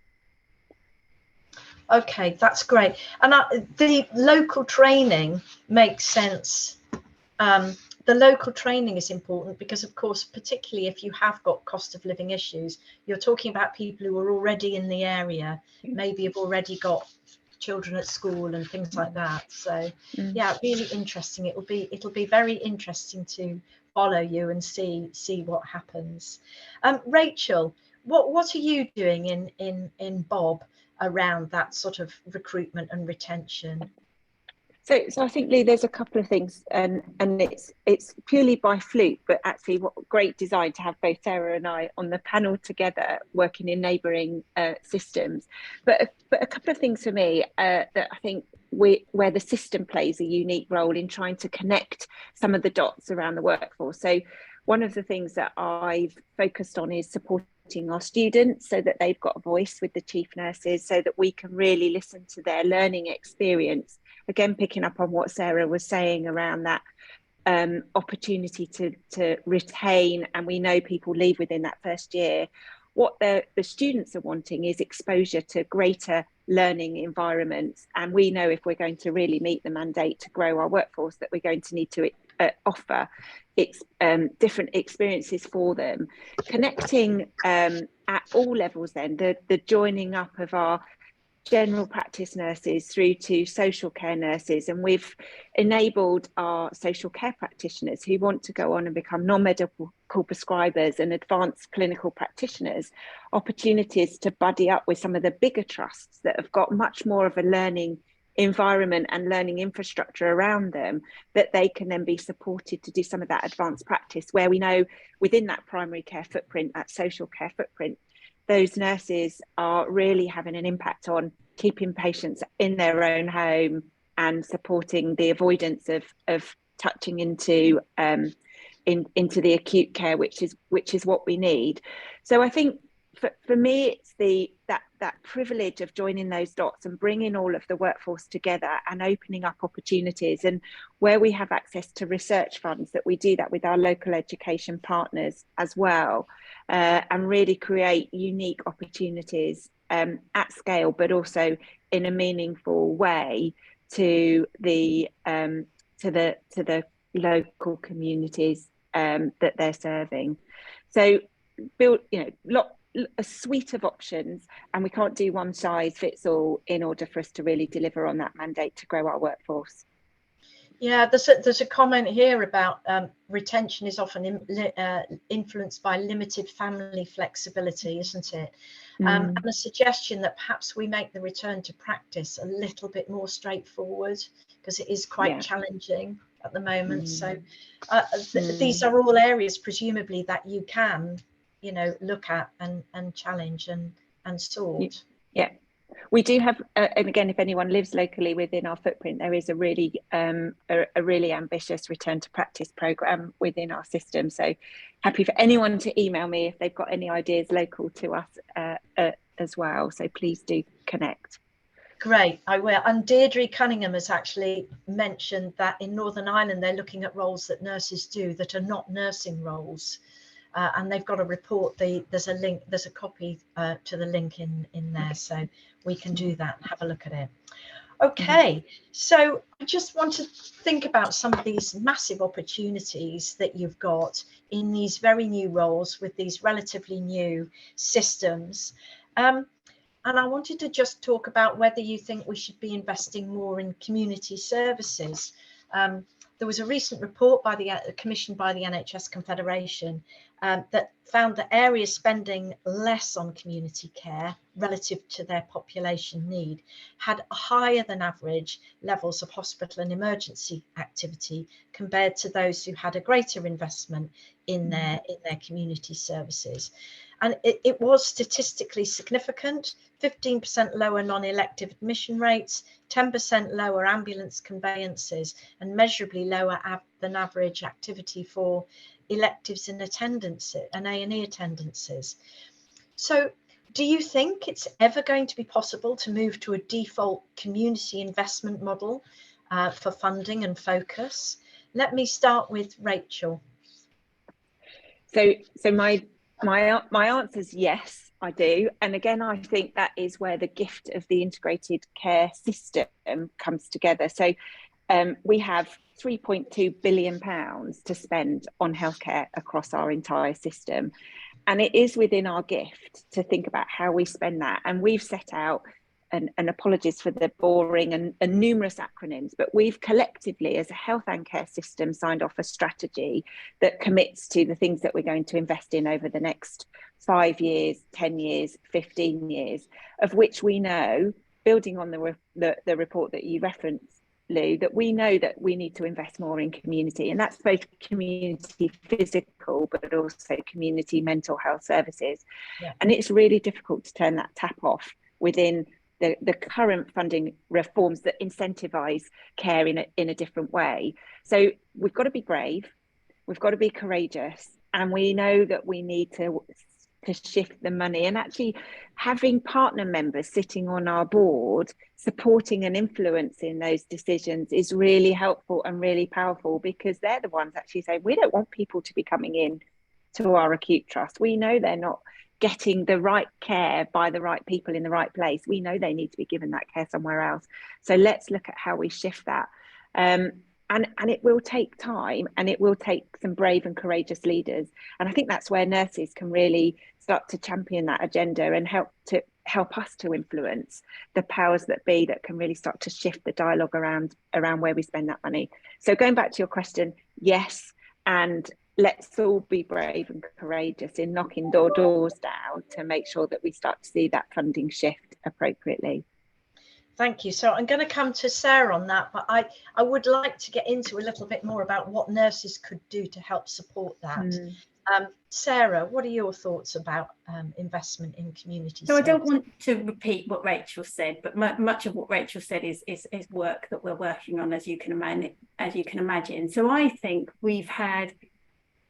Okay, that's great. And the local training makes sense. The local training is important because, of course, particularly if you have got cost of living issues, you're talking about people who are already in the area, maybe have already got children at school and things like that. So yeah, really interesting. It'll be very interesting to follow you and see what happens. Rachel, what are you doing in Bob around that sort of recruitment and retention? So I think, Lee, there's a couple of things, and it's purely by fluke, but actually what great design to have both Sarah and I on the panel together working in neighbouring systems. But a couple of things for me that I think where the system plays a unique role in trying to connect some of the dots around the workforce. So one of the things that I've focused on is supporting our students so that they've got a voice with the chief nurses, so that we can really listen to their learning experience. Again, picking up on what Sarah was saying around that opportunity to retain, and we know people leave within that first year. What the students are wanting is exposure to greater learning environments, and we know if we're going to really meet the mandate to grow our workforce that we're going to need to offer different experiences for them, connecting at all levels. Then the joining up of our general practice nurses through to social care nurses, and we've enabled our social care practitioners who want to go on and become non-medical prescribers and advanced clinical practitioners opportunities to buddy up with some of the bigger trusts that have got much more of a learning environment and learning infrastructure around them, that they can then be supported to do some of that advanced practice, where we know within that primary care footprint, that social care footprint, those nurses are really having an impact on keeping patients in their own home and supporting the avoidance of touching into the acute care, which is what we need. So I think for me, it's that privilege of joining those dots and bringing all of the workforce together and opening up opportunities, and where we have access to research funds, that we do that with our local education partners as well, and really create unique opportunities at scale, but also in a meaningful way to the local communities that they're serving. So build, a suite of options, and we can't do one size fits all in order for us to really deliver on that mandate to grow our workforce. Yeah, there's a comment here about retention is often influenced by limited family flexibility, isn't it? And a suggestion that perhaps we make the return to practice a little bit more straightforward, because it is quite challenging at the moment. So these are all areas presumably that you can look at and challenge and sort. Yeah, we do have, and again, if anyone lives locally within our footprint, there is a really ambitious return to practice program within our system. So happy for anyone to email me if they've got any ideas local to us as well. So please do connect. Great, I will. And Deirdre Cunningham has actually mentioned that in Northern Ireland, they're looking at roles that nurses do that are not nursing roles. And they've got a report. There's a link, there's a copy to the link in there, so we can do that and have a look at it. Okay, so I just want to think about some of these massive opportunities that you've got in these very new roles with these relatively new systems. And I wanted to just talk about whether you think we should be investing more in community services. there was a recent report by commissioned by the NHS Confederation that found that areas spending less on community care relative to their population need had higher than average levels of hospital and emergency activity compared to those who had a greater investment in their community services. And it was statistically significant: 15% lower non-elective admission rates, 10% lower ambulance conveyances, and measurably lower than average activity for electives in attendance and A&E attendances. So do you think it's ever going to be possible to move to a default community investment model for funding and focus? Let me start with Rachel. So my answer is yes, I do. And again, I think that is where the gift of the integrated care system comes together. So we have £3.2 billion to spend on healthcare across our entire system. And it is within our gift to think about how we spend that. And we've set out, and apologies for the boring and numerous acronyms, but we've collectively as a health and care system signed off a strategy that commits to the things that we're going to invest in over the next 5 years, 10 years, 15 years, of which we know, building on the report that you referenced, Lou, that we know that we need to invest more in community, and that's both community physical but also community mental health services. Yeah. And it's really difficult to turn that tap off within the current funding reforms that incentivize care in a different way. So we've got to be brave, we've got to be courageous, and we know that we need to shift the money. And actually having partner members sitting on our board supporting and influencing those decisions is really helpful and really powerful, because they're the ones actually saying, we don't want people to be coming in to our acute trust. We know they're not getting the right care by the right people in the right place. We know they need to be given that care somewhere else. So let's look at how we shift that. And it will take time, and it will take some brave and courageous leaders. And I think that's where nurses can really start to champion that agenda and help us to influence the powers that be that can really start to shift the dialogue around where we spend that money. So going back to your question, yes, and let's all be brave and courageous in knocking doors down to make sure that we start to see that funding shift appropriately. Thank you. So I'm going to come to Sarah on that, but I would like to get into a little bit more about what nurses could do to help support that. Sarah, what are your thoughts about investment in community So service? I don't want to repeat what Rachel said, but much of what Rachel said is work that we're working on, as you can imagine. So I think we've had,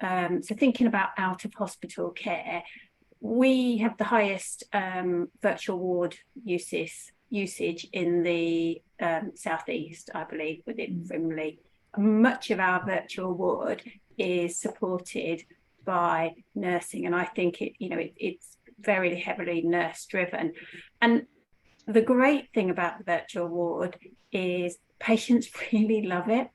so thinking about out of hospital care, we have the highest virtual ward usage in the southeast, I believe, within Frimley. Much of our virtual ward is supported by nursing, and I think it's very heavily nurse driven. And the great thing about the virtual ward is patients really love it.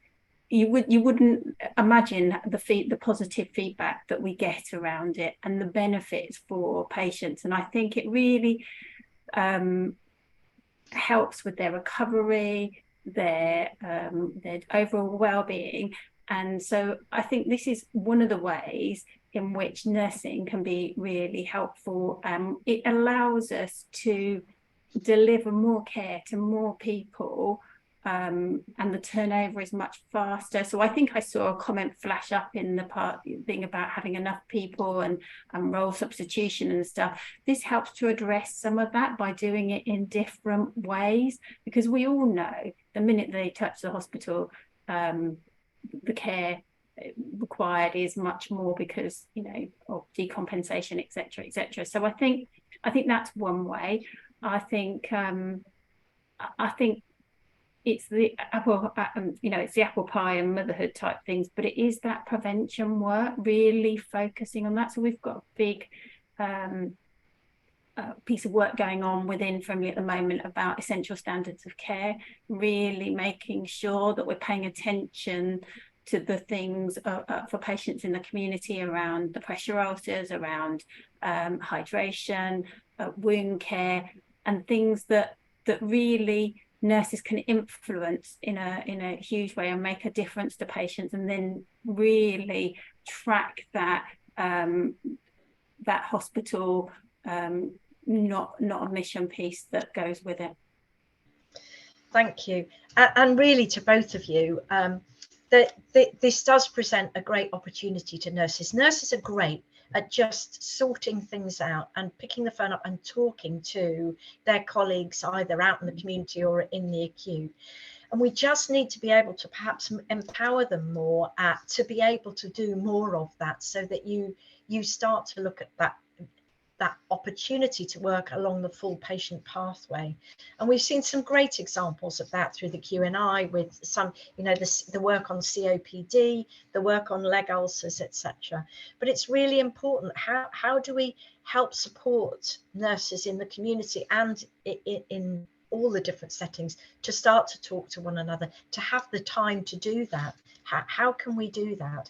You wouldn't imagine the positive feedback that we get around it and the benefits for patients, and I think it really helps with their recovery, their overall well-being. And so I think this is one of the ways in which nursing can be really helpful. It allows us to deliver more care to more people, and the turnover is much faster. So I think I saw a comment flash up in the thing about having enough people and role substitution and stuff. This helps to address some of that by doing it in different ways, because we all know the minute they touch the hospital, the care required is much more because of decompensation, etc. So I think that's one way. I think it's the apple, it's the apple pie and motherhood type things, but it is that prevention work, really focusing on that. So we've got a big piece of work going on within Frimley at the moment about essential standards of care, really making sure that we're paying attention to the things for patients in the community around the pressure ulcers, around hydration, wound care, and things that really nurses can influence in a huge way and make a difference to patients, and then really track that that hospital not admission piece that goes with it. Thank you. And really to both of you, this does present a great opportunity to nurses. Nurses are great at just sorting things out and picking the phone up and talking to their colleagues either out in the community or in the acute. And we just need to be able to perhaps empower them more to be able to do more of that, so that you start to look at that opportunity to work along the full patient pathway. And we've seen some great examples of that through the QNI, with some, you know, the work on COPD, the work on leg ulcers, etc. But it's really important, how do we help support nurses in the community and in all the different settings to start to talk to one another, to have the time to do that? How can we do that?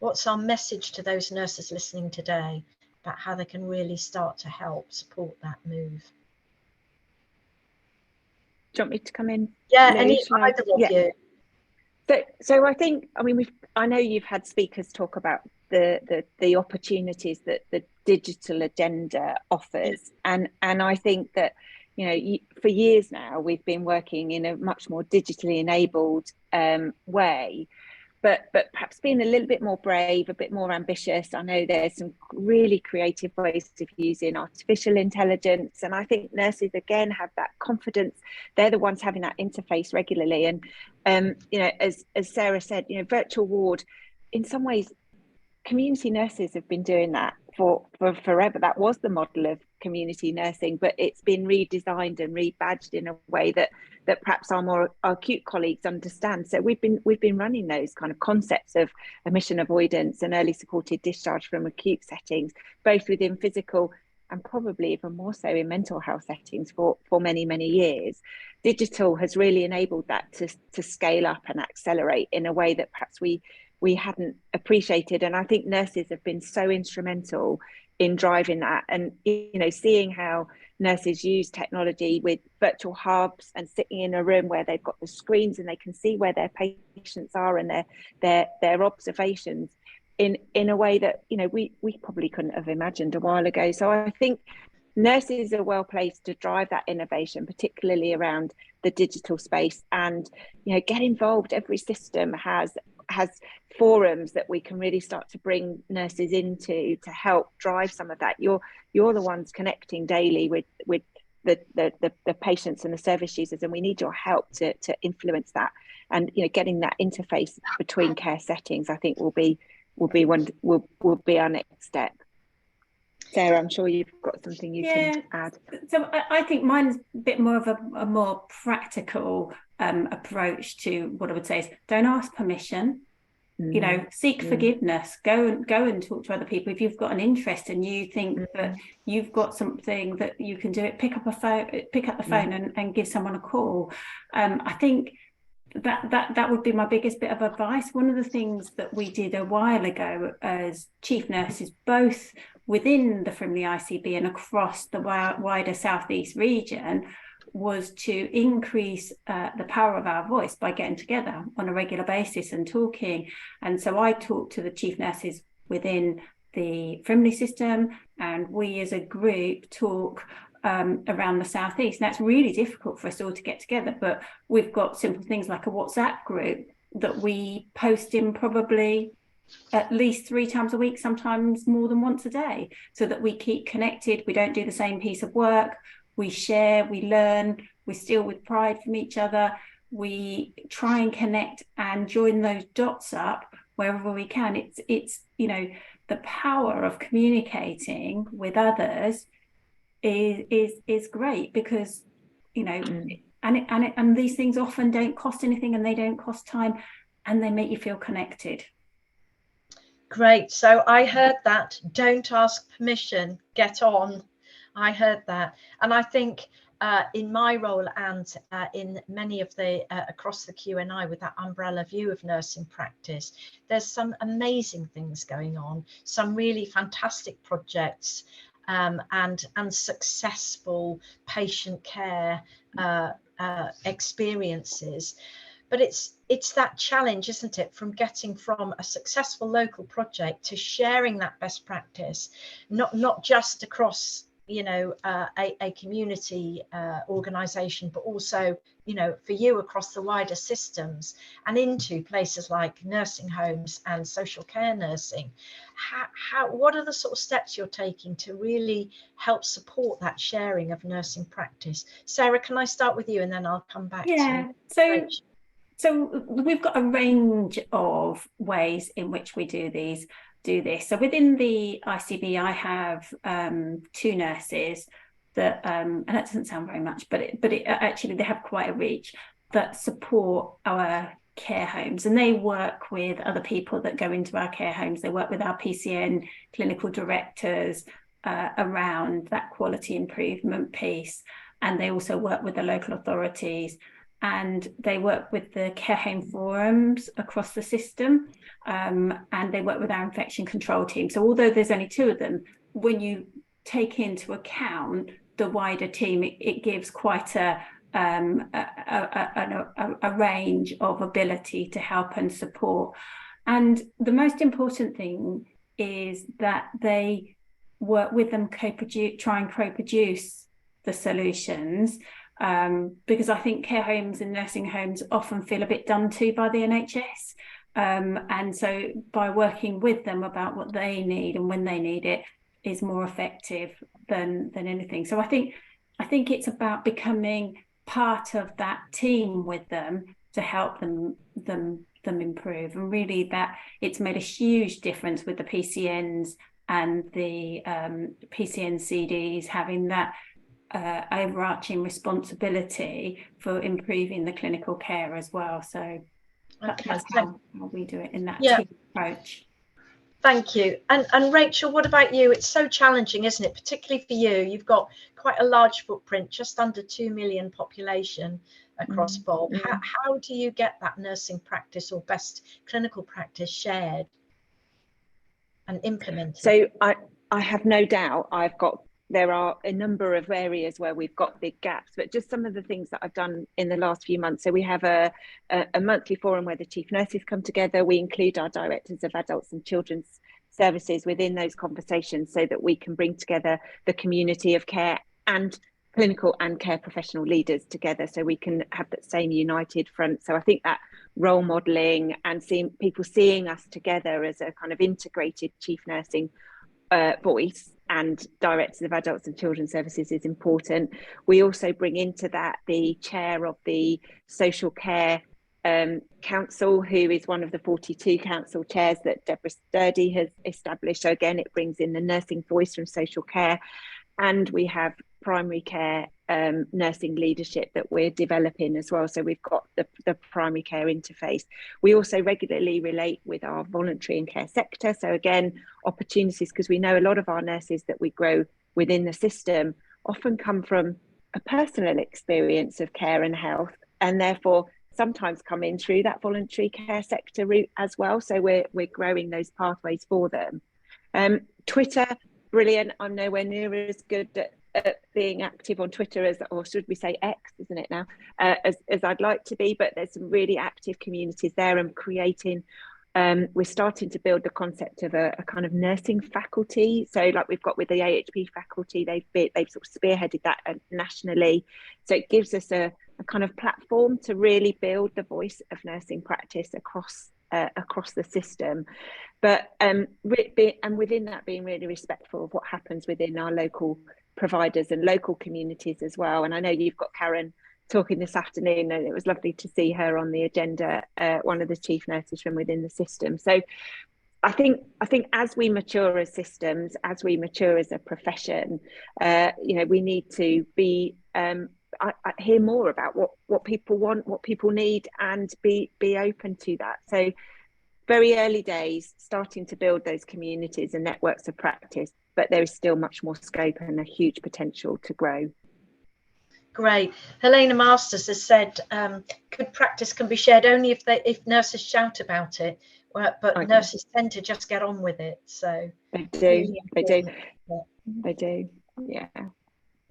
What's our message to those nurses listening today about how they can really start to help support that move? Do you want me to come in? Yeah, Lou, either of you. So I think, I mean, I know you've had speakers talk about the opportunities that the digital agenda offers, and I think that, you know, for years now we've been working in a much more digitally enabled way. But perhaps being a little bit more brave, a bit more ambitious. I know there's some really creative ways of using artificial intelligence, and I think nurses again have that confidence. They're the ones having that interface regularly, and you know, as Sarah said, you know, virtual ward, in some ways, community nurses have been doing that for forever. That was the model of community nursing, but it's been redesigned and rebadged in a way that perhaps our acute colleagues understand. So we've been running those kind of concepts of admission avoidance and early supported discharge from acute settings, both within physical and probably even more so in mental health settings for many years. Digital has really enabled that to scale up and accelerate in a way that perhaps we hadn't appreciated. And I think nurses have been so instrumental in driving that, and, you know, seeing how nurses use technology with virtual hubs and sitting in a room where they've got the screens and they can see where their patients are and their observations in a way that, you know, we probably couldn't have imagined a while ago. So I think nurses are well placed to drive that innovation, particularly around the digital space, and, you know, get involved. Every system has forums that we can really start to bring nurses into to help drive some of that. You're the ones connecting daily with the patients and the service users, and we need your help to influence that. And, you know, getting that interface between care settings, I think will be our next step. Sarah, I'm sure you've got something you can add. So I think mine's a bit more of a more practical approach to what I would say is, don't ask permission. You know, seek forgiveness. Go and talk to other people. If you've got an interest and you think that you've got something that you can do it, pick up the phone and give someone a call. I think that would be my biggest bit of advice. One of the things that we did a while ago as chief nurses, both within the Frimley ICB and across the wider Southeast region, was to increase the power of our voice by getting together on a regular basis and talking. And so I talked to the chief nurses within the Frimley system, and we as a group talk around the Southeast. Now, it's really difficult for us all to get together, but we've got simple things like a WhatsApp group that we post in probably at least 3 times a week, sometimes more than once a day, so that we keep connected. We don't do the same piece of work. We share, we learn, we steal with pride from each other. We try and connect and join those dots up wherever we can. It's you know, the power of communicating with others is great, because, you know, and these things often don't cost anything, and they don't cost time, and they make you feel connected. Great. So I heard that. Don't ask permission, get on. I heard that. And I think in my role and in many of the across the QNI, with that umbrella view of nursing practice, there's some amazing things going on, some really fantastic projects and successful patient care experiences. But it's that challenge, isn't it, from getting from a successful local project to sharing that best practice, not just across, you know, a community organisation, but also, you know, for you across the wider systems and into places like nursing homes and social care nursing. What are the sort of steps you're taking to really help support that sharing of nursing practice? Sarah, can I start with you and then I'll come back to Rachel. So we've got a range of ways in which we do this. So within the ICB, I have 2 nurses that, and that doesn't sound very much, but it actually, they have quite a reach, that support our care homes, and they work with other people that go into our care homes. They work with our PCN clinical directors around that quality improvement piece, and they also work with the local authorities. And they work with the care home forums across the system, and they work with our infection control team. So although there's only 2 of them, when you take into account the wider team, it gives quite a range of ability to help and support. And the most important thing is that they work with them, try and co-produce the solutions. Because I think care homes and nursing homes often feel a bit done to by the NHS. And so by working with them about what they need and when they need it is more effective than anything. So I think it's about becoming part of that team with them to help them improve. And really that it's made a huge difference with the PCNs and the PCN CDs having that overarching responsibility for improving the clinical care as well. So that's how we do it in that team approach. Thank you. And Rachel, what about you? It's so challenging, isn't it? Particularly for you. You've got quite a large footprint, just under 2 million population across Bulb. How do you get that nursing practice or best clinical practice shared and implemented? So I have no doubt there are a number of areas where we've got big gaps, but just some of the things that I've done in the last few months. So we have a monthly forum where the chief nurses come together. We include our directors of adults and children's services within those conversations so that we can bring together the community of care and clinical and care professional leaders together so we can have that same united front. So I think that role modelling and people seeing us together as a kind of integrated chief nursing voice and directors of adults and children's services is important. We also bring into that the chair of the social care council, who is one of the 42 council chairs that Deborah Sturdy has established. So again, it brings in the nursing voice from social care. And we have primary care nursing leadership that we're developing as well. So we've got the primary care interface. We also regularly relate with our voluntary and care sector. So again, opportunities, because we know a lot of our nurses that we grow within the system often come from a personal experience of care and health, and therefore sometimes come in through that voluntary care sector route as well. So we're growing those pathways for them. Twitter, brilliant. I'm nowhere near as good at being active on Twitter as, or should we say X, isn't it now, as I'd like to be, but there's some really active communities there and creating, we're starting to build the concept of a kind of nursing faculty. So like we've got with the AHP faculty, they've sort of spearheaded that nationally. So it gives us a kind of platform to really build the voice of nursing practice across the system, but within that being really respectful of what happens within our local providers and local communities as well. And I know you've got Karen talking this afternoon, and it was lovely to see her on the agenda, one of the chief nurses from within the system. So I think as we mature as systems, as we mature as a profession, we need to be I hear more about what people want, what people need, and be open to that. So very early days, starting to build those communities and networks of practice, but there is still much more scope and a huge potential to grow. Great. Helena Masters has said good practice can be shared only if nurses shout about it, but okay. Nurses tend to just get on with it. So they do, yeah.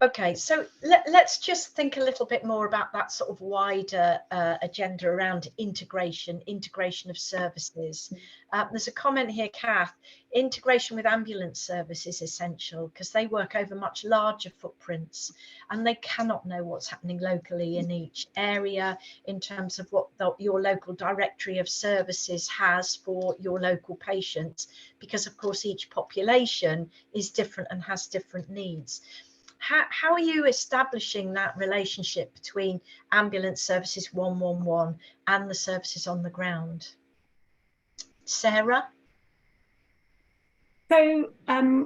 Okay, so let's just think a little bit more about that sort of wider agenda around integration of services. There's a comment here, Kath, integration with ambulance service is essential because they work over much larger footprints and they cannot know what's happening locally in each area in terms of what your local directory of services has for your local patients, because of course each population is different and has different needs. How are you establishing that relationship between ambulance services 111 and the services on the ground? Sarah? So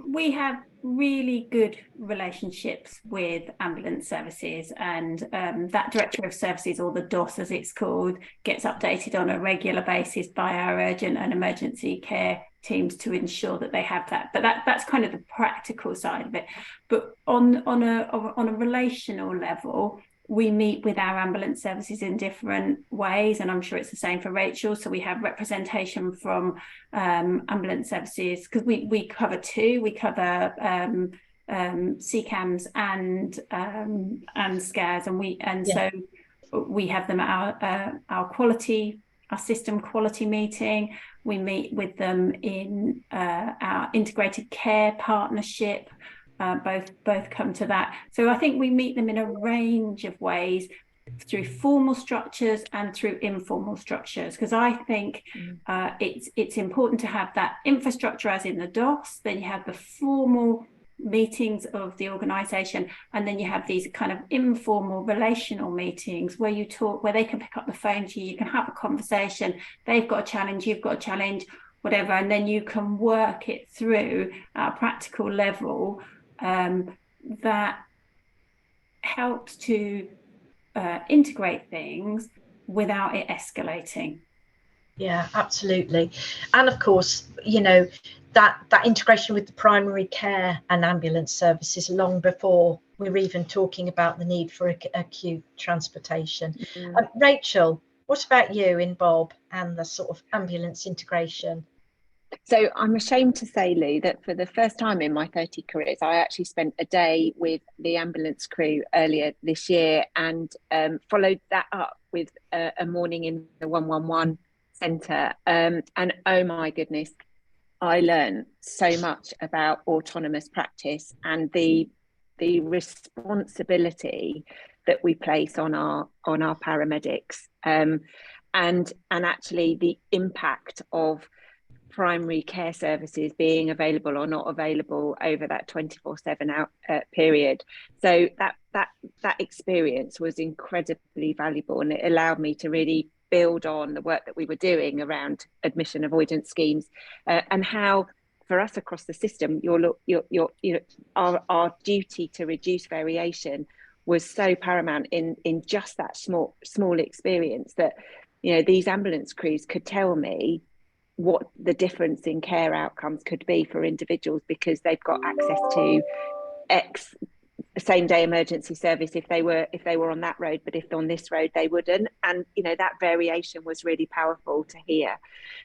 we have really good relationships with ambulance services, and that Directory of Services, or the DOS as it's called, gets updated on a regular basis by our urgent and emergency care teams to ensure that they have that. But that's kind of the practical side of it. But on a relational level, we meet with our ambulance services in different ways, and I'm sure it's the same for Rachel. So we have representation from ambulance services, because we cover two. We cover CCAMs and SCARs, and so we have them at our system quality meeting. We meet with them in our integrated care partnership. Both come to that. So I think we meet them in a range of ways, through formal structures and through informal structures, because I think it's important to have that infrastructure as in the DOS, then you have the formal meetings of the organisation, and then you have these kind of informal relational meetings where you talk, where they can pick up the phone to you, you can have a conversation, they've got a challenge, you've got a challenge, whatever, and then you can work it through at a practical level. That helps to integrate things without it escalating. Yeah, absolutely. And of course, you know, that integration with the primary care and ambulance services long before we're even talking about the need for acute transportation. Rachel, what about you in Bob and the sort of ambulance integration? So I'm ashamed to say, Lou, that for the first time in my 30 careers, I actually spent a day with the ambulance crew earlier this year, and followed that up with a morning in the 111 centre. And oh my goodness, I learned so much about autonomous practice and the responsibility that we place on our paramedics, and actually the impact of primary care services being available or not available over that 24/7 period. So that experience was incredibly valuable, and it allowed me to really build on the work that we were doing around admission avoidance schemes, and how for us across the system, our duty to reduce variation was so paramount in just that small experience, that, you know, these ambulance crews could tell me what the difference in care outcomes could be for individuals, because they've got access to X same day emergency service if they were on that road, but if on this road they wouldn't. And, you know, that variation was really powerful to hear.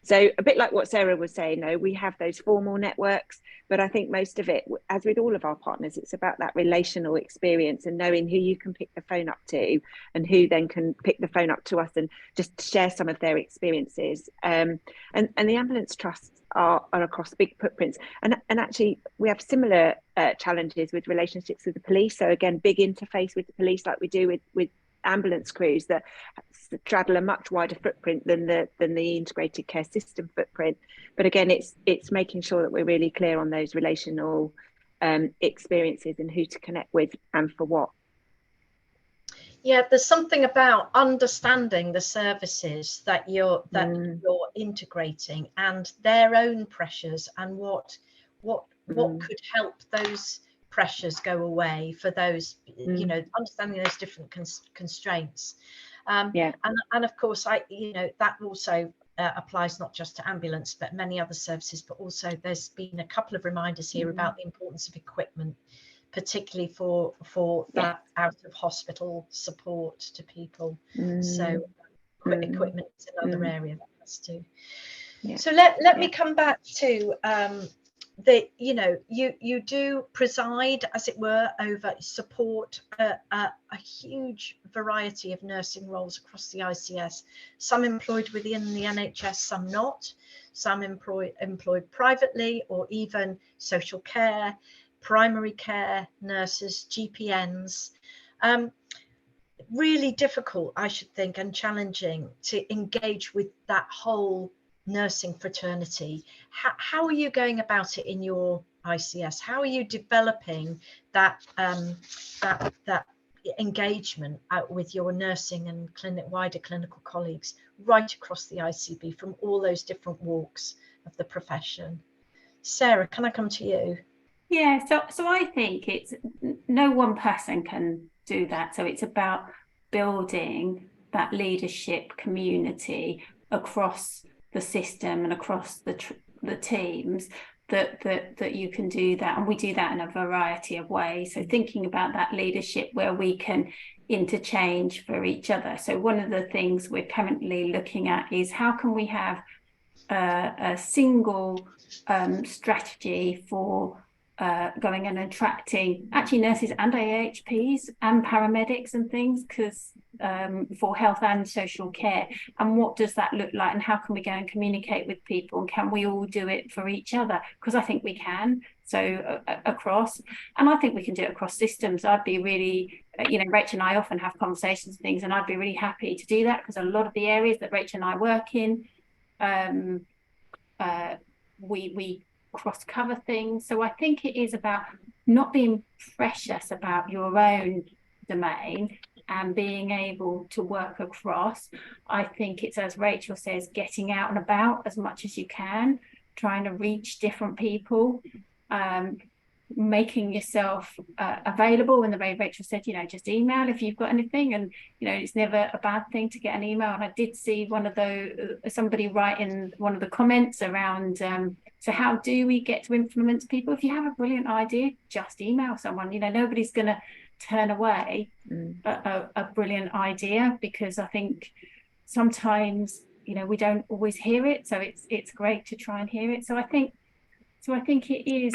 So a bit like what Sarah was saying, though, we have those formal networks, but I think most of it, as with all of our partners, it's about that relational experience and knowing who you can pick the phone up to and who then can pick the phone up to us and just share some of their experiences. And the ambulance trusts are across big footprints, and actually we have similar challenges with relationships with the police. So again, big interface with the police, like we do with ambulance crews that straddle a much wider footprint than the integrated care system footprint. But again, it's making sure that we're really clear on those relational experiences and who to connect with and for what. Yeah, there's something about understanding the services that you're integrating and their own pressures, and what could help those pressures go away for those, you know, understanding those different constraints. And of course, that also applies not just to ambulance but many other services, but also there's been a couple of reminders here about the importance of equipment, particularly for that out of hospital support to people. So equipment is another area that has to. So let me come back to you know, you do preside, as it were, over support a huge variety of nursing roles across the ICS, some employed within the NHS, some not, some employed privately, or even social care, primary care nurses, GPNs. Really difficult, I should think, and challenging to engage with that whole nursing fraternity. How are you going about it in your ICS? How are you developing that that engagement out with your nursing and wider clinical colleagues right across the ICB from all those different walks of the profession? Sarah, can I come to you? Yeah, so I think it's no one person can do that. So it's about building that leadership community across the system and across the teams that you can do that. And we do that in a variety of ways. So thinking about that leadership where we can interchange for each other. So one of the things we're currently looking at is how can we have a single strategy for going and attracting actually nurses and AHPs and paramedics and things, because for health and social care, and what does that look like, and how can we go and communicate with people, and can we all do it for each other? Because I think we can. So across, and I think we can do it across systems. I'd be really, you know, Rachel and I often have conversations and things, and I'd be really happy to do that, because a lot of the areas that Rachel and I work in, we cross cover things. So I think it is about not being precious about your own domain and being able to work across. I think it's, as Rachel says, getting out and about as much as you can, trying to reach different people, making yourself available. And the way Rachel said, you know, just email if you've got anything, and you know, it's never a bad thing to get an email. And I did see one of somebody write in one of the comments around so how do we get to influence people? If you have a brilliant idea, just email someone. You know, nobody's going to turn away a brilliant idea, because I think sometimes, you know, we don't always hear it, so it's great to try and hear it. So I think it is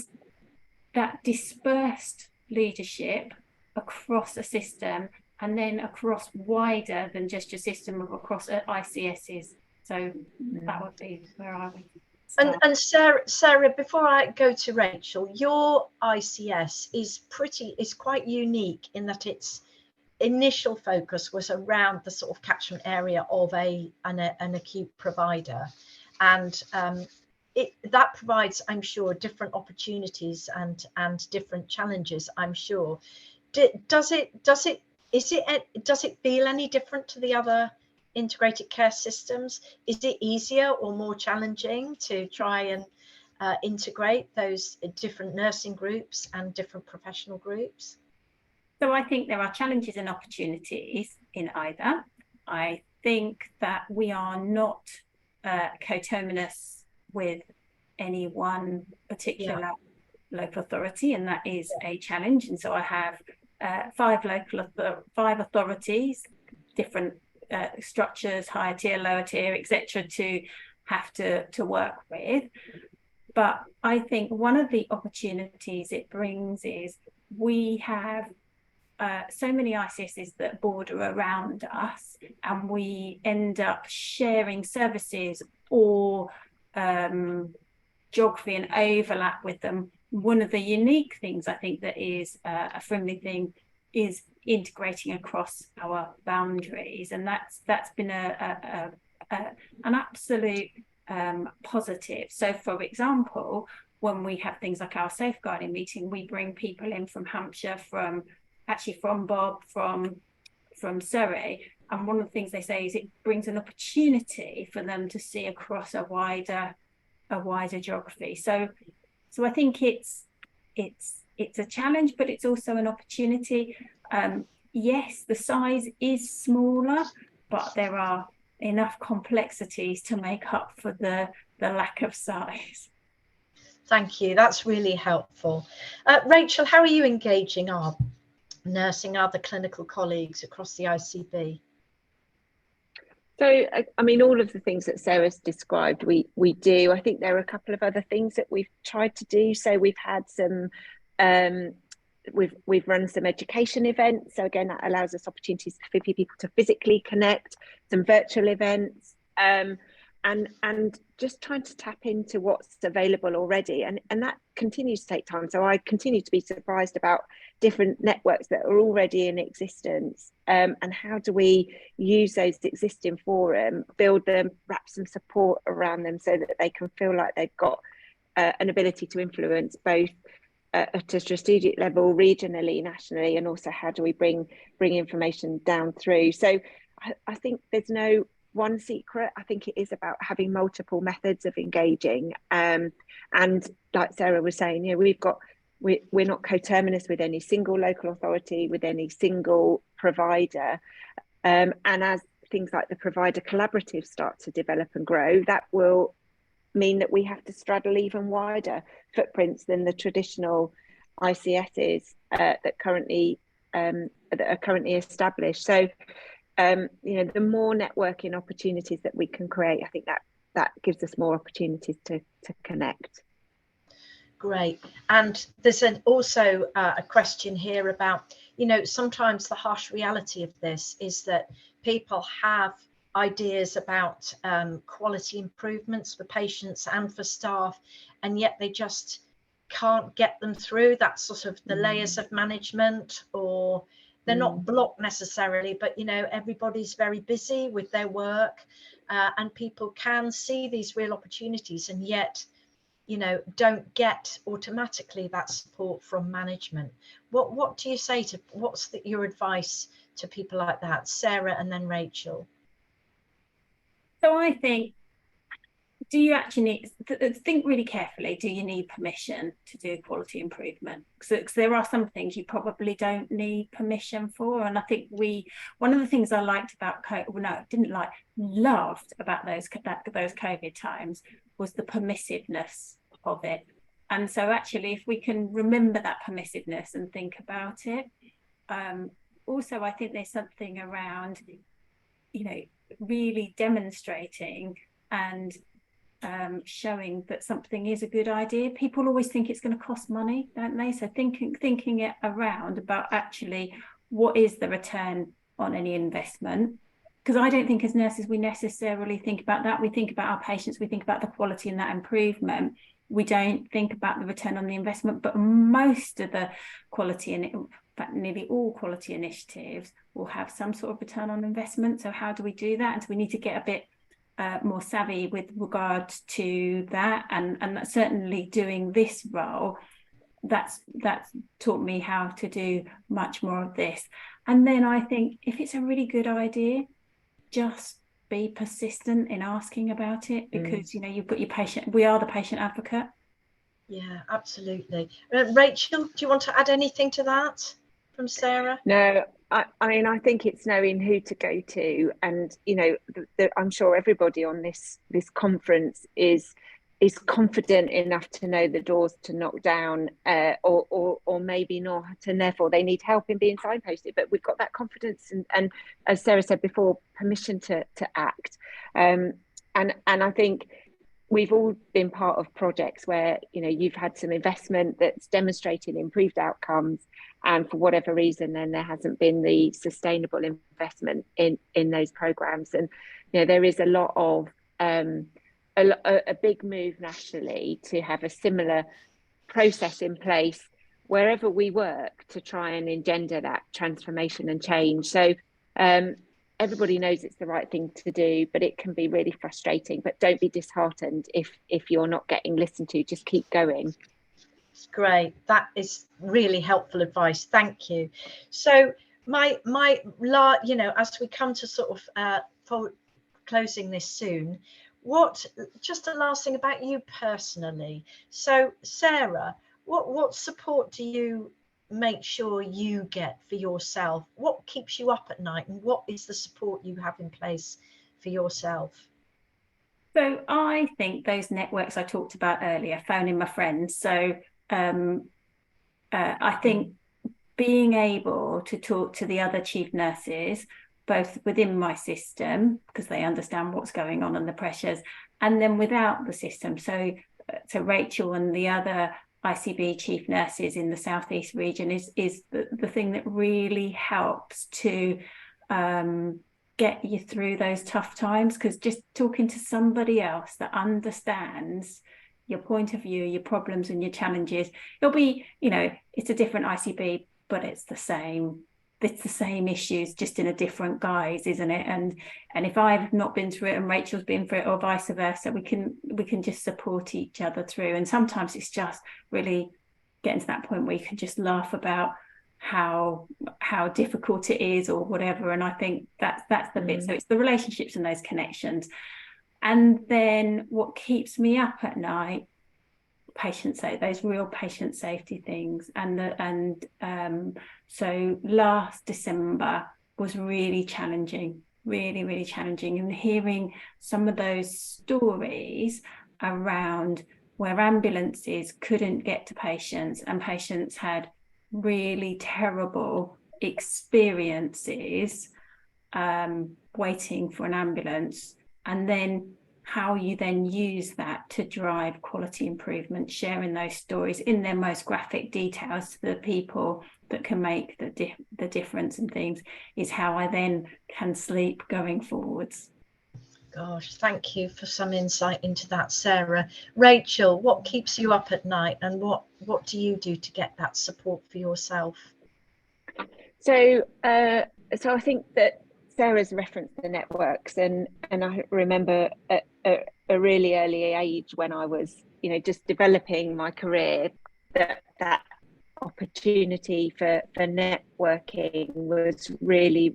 that dispersed leadership across a system, and then across wider than just your system, of across ICSs. So that would be where I would start. And Sarah, before I go to Rachel, your ICS is quite unique in that its initial focus was around the sort of catchment area of an acute provider, and that provides, I'm sure, different opportunities and different challenges, I'm sure. Does it feel any different to the other integrated care systems? Is it easier or more challenging to try and integrate those different nursing groups and different professional groups? So I think there are challenges and opportunities in either. I think that we are not coterminous with any one particular local authority, and that is a challenge. And so I have 5 authorities, different structures, higher tier, lower tier, etc., to have to work with. But I think one of the opportunities it brings is we have so many ICSs that border around us, and we end up sharing services or geography and overlap with them. One of the unique things I think that is a friendly thing is integrating across our boundaries, and that's been an absolute positive. So for example, when we have things like our safeguarding meeting, we bring people in from Hampshire, from Bob, from Surrey, and one of the things they say is it brings an opportunity for them to see across a wider geography. So I think it's a challenge, but it's also an opportunity. Yes, the size is smaller, but there are enough complexities to make up for the lack of size. Thank you. That's really helpful. Rachel, how are you engaging our nursing, other clinical colleagues across the ICB? So, I mean, all of the things that Sarah's described, we do. I think there are a couple of other things that we've tried to do. So we've had some, we've run some education events. So again, that allows us opportunities for people to physically connect, some virtual events, and just trying to tap into what's available already. And that continues to take time. So I continue to be surprised about different networks that are already in existence, and how do we use those existing forum, build them, wrap some support around them so that they can feel like they've got an ability to influence both at a strategic level, regionally, nationally, and also how do we bring information down through. So I think there's no one secret. I think it is about having multiple methods of engaging, and like Sarah was saying, you know, we're not coterminous with any single local authority, with any single provider, and as things like the provider collaborative start to develop and grow, that will mean that we have to straddle even wider footprints than the traditional ICSs that are currently established. So you know, the more networking opportunities that we can create, I think that gives us more opportunities to connect. Great. And there's also a question here about, you know, sometimes the harsh reality of this is that people have ideas about quality improvements for patients and for staff, and yet they just can't get them through that sort of the layers of management, or they're not blocked necessarily, but you know, everybody's very busy with their work, and people can see these real opportunities and yet, you know, don't get automatically that support from management. What do you say to, what's your advice to people like that? Sarah and then Rachel. So I think, do you actually need to think really carefully? Do you need permission to do quality improvement? Because there are some things you probably don't need permission for. And I think one of the things I liked about loved about those COVID times was the permissiveness of it. And so actually, if we can remember that permissiveness and think about it, also I think there's something around, you know, really demonstrating and showing that something is a good idea. People always think it's going to cost money, don't they? So thinking it around about actually what is the return on any investment, because I don't think as nurses we necessarily think about that. We think about our patients, we think about the quality and that improvement. We don't think about the return on the investment, but most of the quality, and in fact nearly all quality initiatives will have some sort of return on investment. So how do we do that? And so we need to get a bit more savvy with regard to that, and certainly doing this role, that's taught me how to do much more of this. And then I think if it's a really good idea, just be persistent in asking about it, because you know, you've got your patient, we are the patient advocate. Yeah, absolutely. Rachel, do you want to add anything to that from Sarah? No, I mean, I think it's knowing who to go to, and you know, I'm sure everybody on this conference is confident enough to know the doors to knock down, or maybe not, and therefore they need help in being signposted. But we've got that confidence, and as Sarah said before, permission to act. And I think we've all been part of projects where, you know, you've had some investment that's demonstrated improved outcomes, and for whatever reason then there hasn't been the sustainable investment in those programs. And you know, there is a lot of a big move nationally to have a similar process in place wherever we work to try and engender that transformation and change. So everybody knows it's the right thing to do, but it can be really frustrating. But don't be disheartened if you're not getting listened to. Just keep going. Great, that is really helpful advice. Thank you. So you know, as we come to sort of for closing this soon, just a last thing about you personally. So Sarah, what support do you make sure you get for yourself? What keeps you up at night, and what is the support you have in place for yourself? So I think those networks I talked about earlier, phoning my friends. So I think being able to talk to the other chief nurses both within my system, because they understand what's going on and the pressures, and then without the system. So Rachel and the other ICB chief nurses in the Southeast region is the thing that really helps to get you through those tough times, because just talking to somebody else that understands your point of view, your problems and your challenges, it'll be, you know, it's a different ICB, but it's the same issues, just in a different guise, isn't it? And if I've not been through it and Rachel's been through it, or vice versa, we can just support each other through. And sometimes it's just really getting to that point where you can just laugh about how difficult it is or whatever. And I think that's the bit. So it's the relationships and those connections. And then what keeps me up at night, those real patient safety things. So last December was really challenging, really challenging, and hearing some of those stories around where ambulances couldn't get to patients, and patients had really terrible experiences waiting for an ambulance, and then how you then use that to drive quality improvement, sharing those stories in their most graphic details to the people that can make the difference and things, is how I then can sleep going forwards. Gosh, thank you for some insight into that, Sarah. Rachel, what keeps you up at night, and what do you do to get that support for yourself? So I think that Sarah's referenced the networks, and I remember at a really early age, when I was, you know, just developing my career, that opportunity for networking was really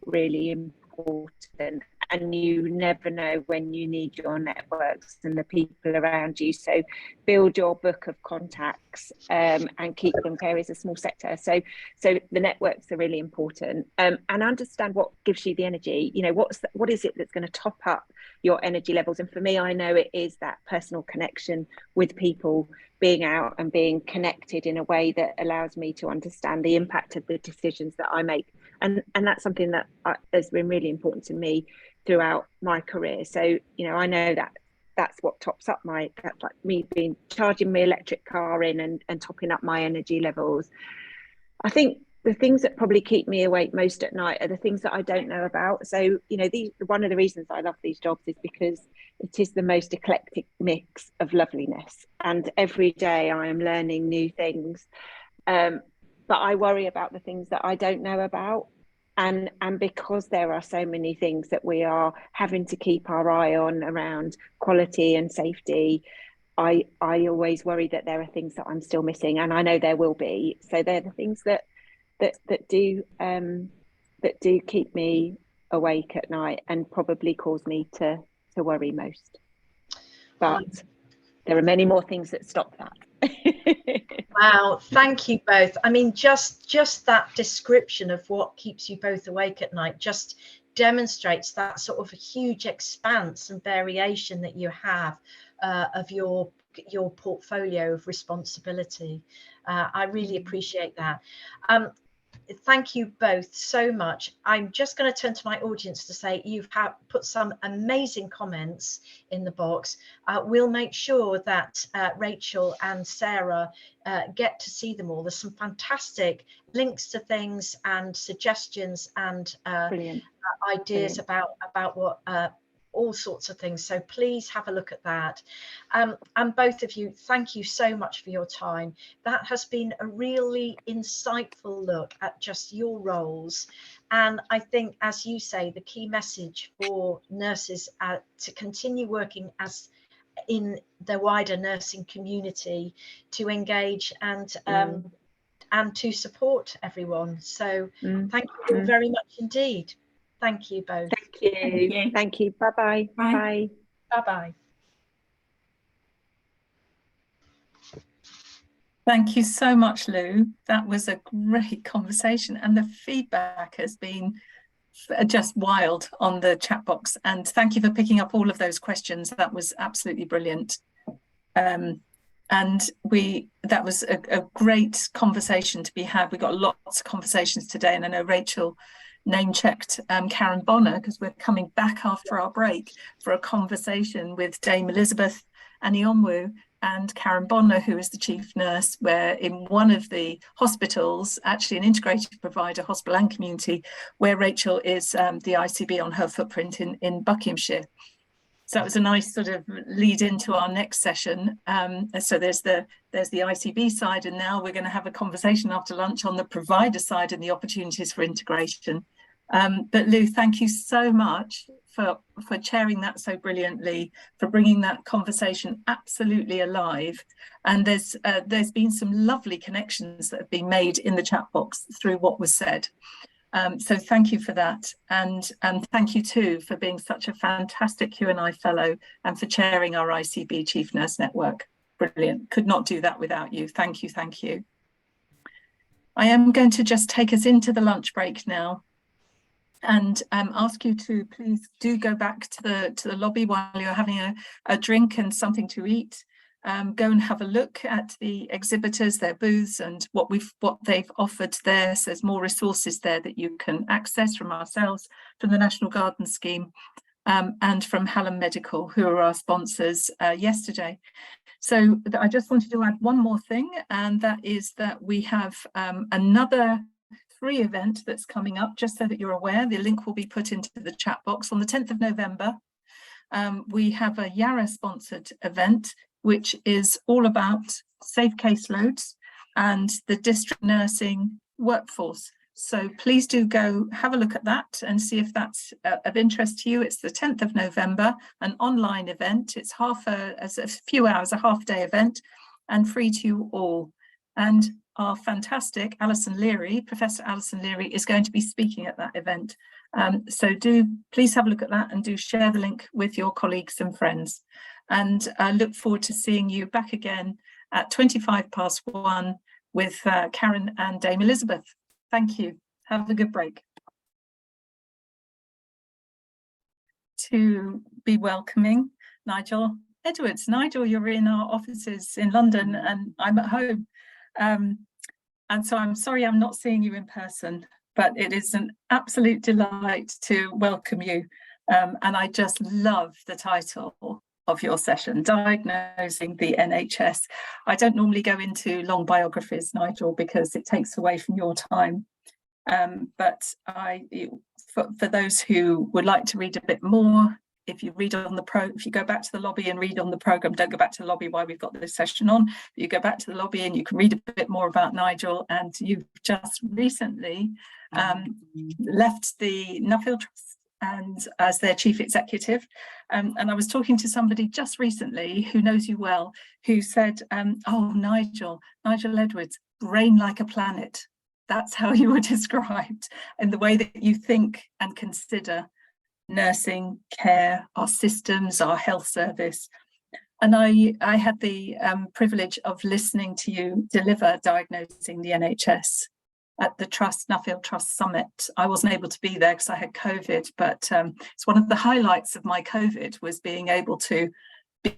important. And you never know when you need your networks and the people around you. So build your book of contacts and keep them. Care is a small sector. So the networks are really important. And understand what gives you the energy. You know, what is it that's going to top up your energy levels? And for me, I know it is that personal connection with people, being out and being connected in a way that allows me to understand the impact of the decisions that I make. And that's something that has been really important to me throughout my career. So, you know, I know that that's what tops up that's like me charging my electric car in and topping up my energy levels. I think the things that probably keep me awake most at night are the things that I don't know about. So, you know, one of the reasons I love these jobs is because it is the most eclectic mix of loveliness. And every day I am learning new things. But I worry about the things that I don't know about. And because there are so many things that we are having to keep our eye on around quality and safety, I always worry that there are things that I'm still missing, and I know there will be. So they're the things that do keep me awake at night and probably cause me to worry most. But there are many more things that stop that. Wow, thank you both. I mean, just that description of what keeps you both awake at night just demonstrates that sort of a huge expanse and variation that you have of your portfolio of responsibility. I really appreciate that. Thank you both so much. I'm just going to turn to my audience to say you've put some amazing comments in the box. We'll make sure that Rachel and Sarah get to see them all. There's some fantastic links to things and suggestions and ideas about what all sorts of things, so please have a look at that. And both of you, thank you so much for your time. That has been a really insightful look at just your roles, and I think, as you say, the key message for nurses to continue working as in the wider nursing community, to engage and to support everyone. So thank you all very much indeed. Thank you both. Thank you. Bye-bye. Bye. Bye-bye. Thank you so much, Lou. That was a great conversation, and the feedback has been just wild on the chat box. And thank you for picking up all of those questions. That was absolutely brilliant. And that was a great conversation to be had. We got lots of conversations today, and I know Rachel name-checked Karen Bonner, because we're coming back after our break for a conversation with Dame Elizabeth Anionwu and Karen Bonner, who is the chief nurse, where in one of the hospitals, actually an integrated provider, hospital and community, where Rachel is the ICB on her footprint in Buckinghamshire. So that was a nice sort of lead into our next session. So there's the ICB side, and now we're going to have a conversation after lunch on the provider side and the opportunities for integration. But Lou, thank you so much for chairing that so brilliantly, for bringing that conversation absolutely alive. And there's been some lovely connections that have been made in the chat box through what was said. So thank you for that, and thank you too for being such a fantastic QNI fellow and for chairing our ICB Chief Nurse Network. Brilliant, could not do that without you. Thank you, thank you. I am going to just take us into the lunch break now and ask you to please do go back to the lobby while you're having a drink and something to eat. Go and have a look at the exhibitors, their booths, and what they've offered there. So there's more resources there that you can access from ourselves, from the National Garden Scheme, and from Hallam Medical, who are our sponsors yesterday. So I just wanted to add one more thing, and that is that we have another free event that's coming up, just so that you're aware. The link will be put into the chat box on the 10th of November. We have a Yarra sponsored event, which is all about safe caseloads and the district nursing workforce. So please do go have a look at that and see if that's of interest to you. It's the 10th of November, an online event. It's as a few hours, a half-day event, and free to you all. And our fantastic Alison Leary, Professor Alison Leary, is going to be speaking at that event. So do please have a look at that and do share the link with your colleagues and friends. And I look forward to seeing you back again at 1:25 with Karen and Dame Elizabeth. Thank you. Have a good break. To be welcoming Nigel Edwards. Nigel, you're in our offices in London and I'm at home. And so I'm sorry I'm not seeing you in person, but it is an absolute delight to welcome you. And I just love the title of your session, Diagnosing the NHS. I don't normally go into long biographies, Nigel, because it takes away from your time. But for those who would like to read a bit more, if you go back to the lobby and read on the programme, don't go back to the lobby while we've got this session on. You go back to the lobby and you can read a bit more about Nigel. And you've just recently left the Nuffield Trust and as their chief executive. And I was talking to somebody just recently who knows you well, who said, oh, Nigel Edwards, brain like a planet. That's how you were described, in the way that you think and consider nursing, care, our systems, our health service. And I had the privilege of listening to you deliver Diagnosing the NHS at the Nuffield Trust Summit. I wasn't able to be there because I had COVID, but it's one of the highlights of my COVID was being able to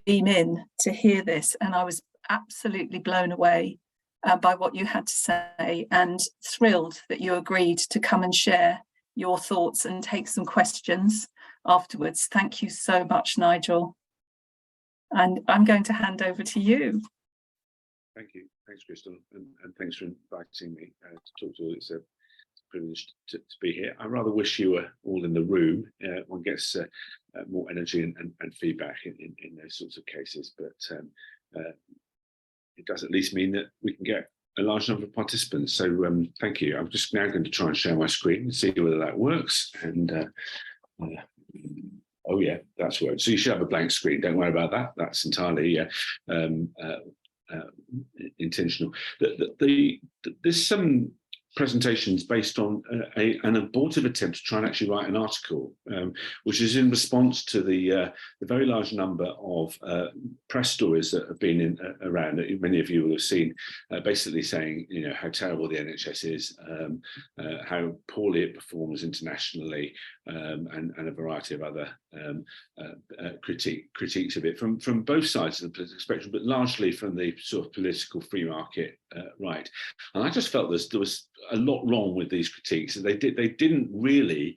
beam in to hear this. And I was absolutely blown away by what you had to say, and thrilled that you agreed to come and share your thoughts and take some questions afterwards. Thank you so much, Nigel. And I'm going to hand over to you. Thank you. Thanks, Crystal, and thanks for inviting me to talk to you. It's a privilege to be here. I rather wish you were all in the room. One gets more energy and feedback in those sorts of cases, but it does at least mean that we can get a large number of participants. So thank you. I'm just now going to try and share my screen and see whether that works. And oh yeah, that's worked. So you should have a blank screen. Don't worry about that. That's entirely intentional. There's some presentations based on an abortive attempt to try and actually write an article, which is in response to the very large number of press stories that have been around. Many of you will have seen, basically saying, you know, how terrible the NHS is, how poorly it performs internationally, and a variety of other critiques of it from both sides of the political spectrum, but largely from the sort of political free market right. And I just felt there was a lot wrong with these critiques. They didn't really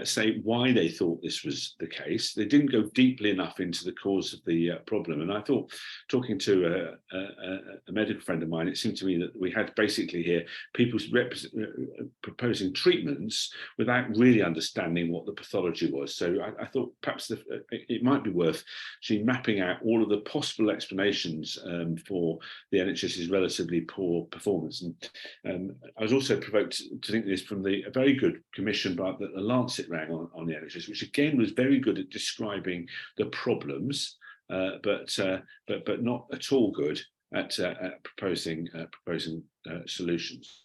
say why they thought this was the case. They didn't go deeply enough into the cause of the problem. And I thought, talking to a medical friend of mine, it seemed to me that we had basically here people proposing treatments without really understanding what the pathology was. So I thought perhaps it might be worth actually mapping out all of the possible explanations for the NHS's relatively poor performance. And I was also provoked to think this from a very good commission that the Lancet ran on the NHS, which again was very good at describing the problems, but not at all good at proposing solutions.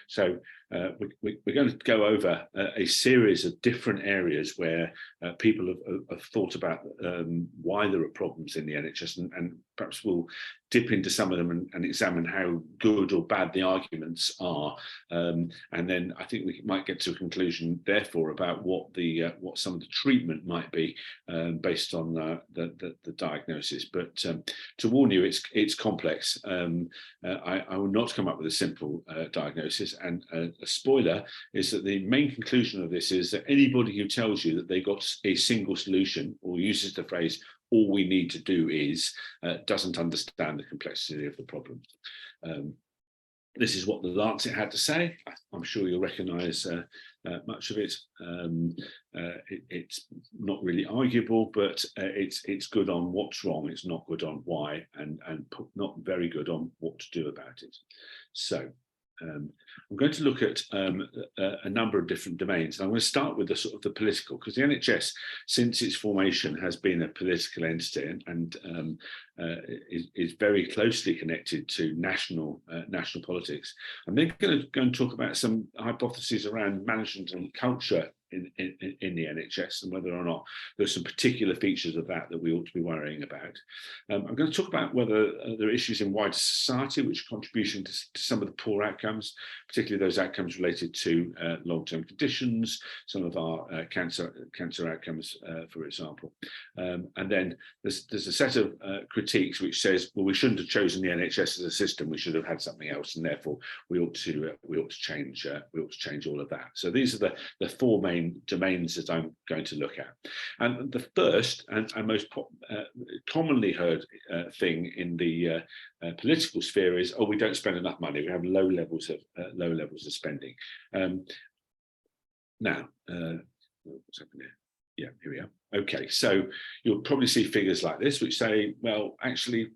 So we're going to go over a series of different areas where people have thought about why there are problems in the NHS, and perhaps we'll dip into some of them and examine how good or bad the arguments are, and then I think we might get to a conclusion, therefore, about what some of the treatment might be based on the diagnosis. But to warn you, it's complex. I will not come up with a simple diagnosis, and a spoiler is that the main conclusion of this is that anybody who tells you that they got a single solution or uses the phrase "all we need to do is" doesn't understand the complexity of the problem. This is what the Lancet had to say. I'm sure you'll recognise much of it. It's not really arguable, but it's good on what's wrong. It's not good on why, and not very good on what to do about it. So I'm going to look at a number of different domains. I'm going to start with the sort of the political, because the NHS, since its formation, has been a political entity and is very closely connected to national politics. I'm then going to go and talk about some hypotheses around management and culture in the NHS, and whether or not there's some particular features of that we ought to be worrying about. I'm going to talk about whether there are issues in wider society which are contributing to some of the poor outcomes, particularly those outcomes related to long-term conditions, some of our cancer outcomes, for example. And then there's a set of critiques which says, well, we shouldn't have chosen the NHS as a system. We should have had something else, and therefore we ought to change all of that. So these are the four main domains that I'm going to look at. And the first and most commonly heard thing in the political sphere is, oh, we don't spend enough money. We have low levels of spending. Now, what's happening here? Yeah, here we are. Okay, so you'll probably see figures like this, which say, well, actually,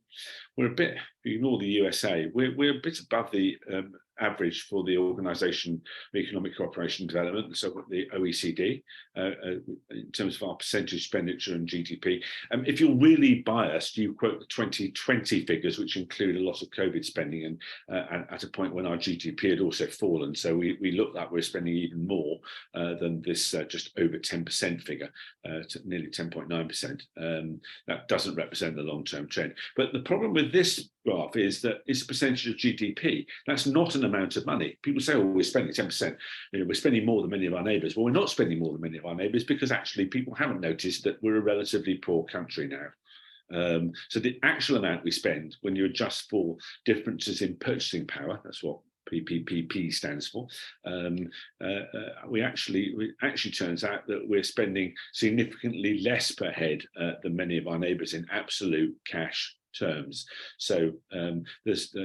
we're a bit, if you ignore the USA, we're a bit above the average for the Organisation of Economic Cooperation and Development, so the OECD, in terms of our percentage expenditure and GDP. If you're really biased, you quote the 2020 figures, which include a lot of COVID spending, and at a point when our GDP had also fallen. So we look like we're spending even more than this just over 10% figure, to nearly 10.9%. That doesn't represent the long-term trend. But the problem with this graph is that it's a percentage of GDP. That's not an amount of money. People say, oh, we're spending 10%. We're spending more than many of our neighbours. Well, we're not spending more than many of our neighbours because actually people haven't noticed that we're a relatively poor country now. So the actual amount we spend, when you adjust for differences in purchasing power, that's what PPP stands for, we actually turns out that we're spending significantly less per head than many of our neighbours in absolute cash terms. So there's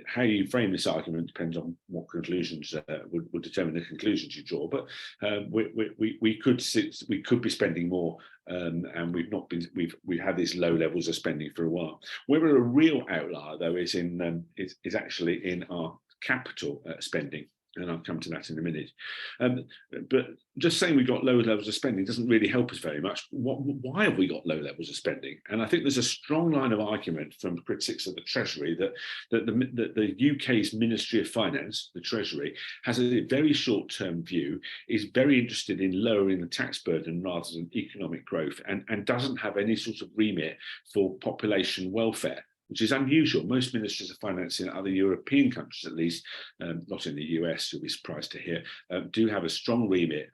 how you frame this argument depends on what conclusions would determine the conclusions you draw. But we could be spending more, and we've had these low levels of spending for a while. Where we're a real outlier, though, is actually in our capital spending, and I'll come to that in a minute. But just saying we got lower levels of spending doesn't really help us very much. Why have we got low levels of spending? And I think there's a strong line of argument from critics of the Treasury that the UK's Ministry of Finance, the Treasury, has a very short-term view, is very interested in lowering the tax burden rather than economic growth, and doesn't have any sort of remit for population welfare. which is unusual. Most ministries of finance in other European countries, at least, not in the US, you'll be surprised to hear, do have a strong remit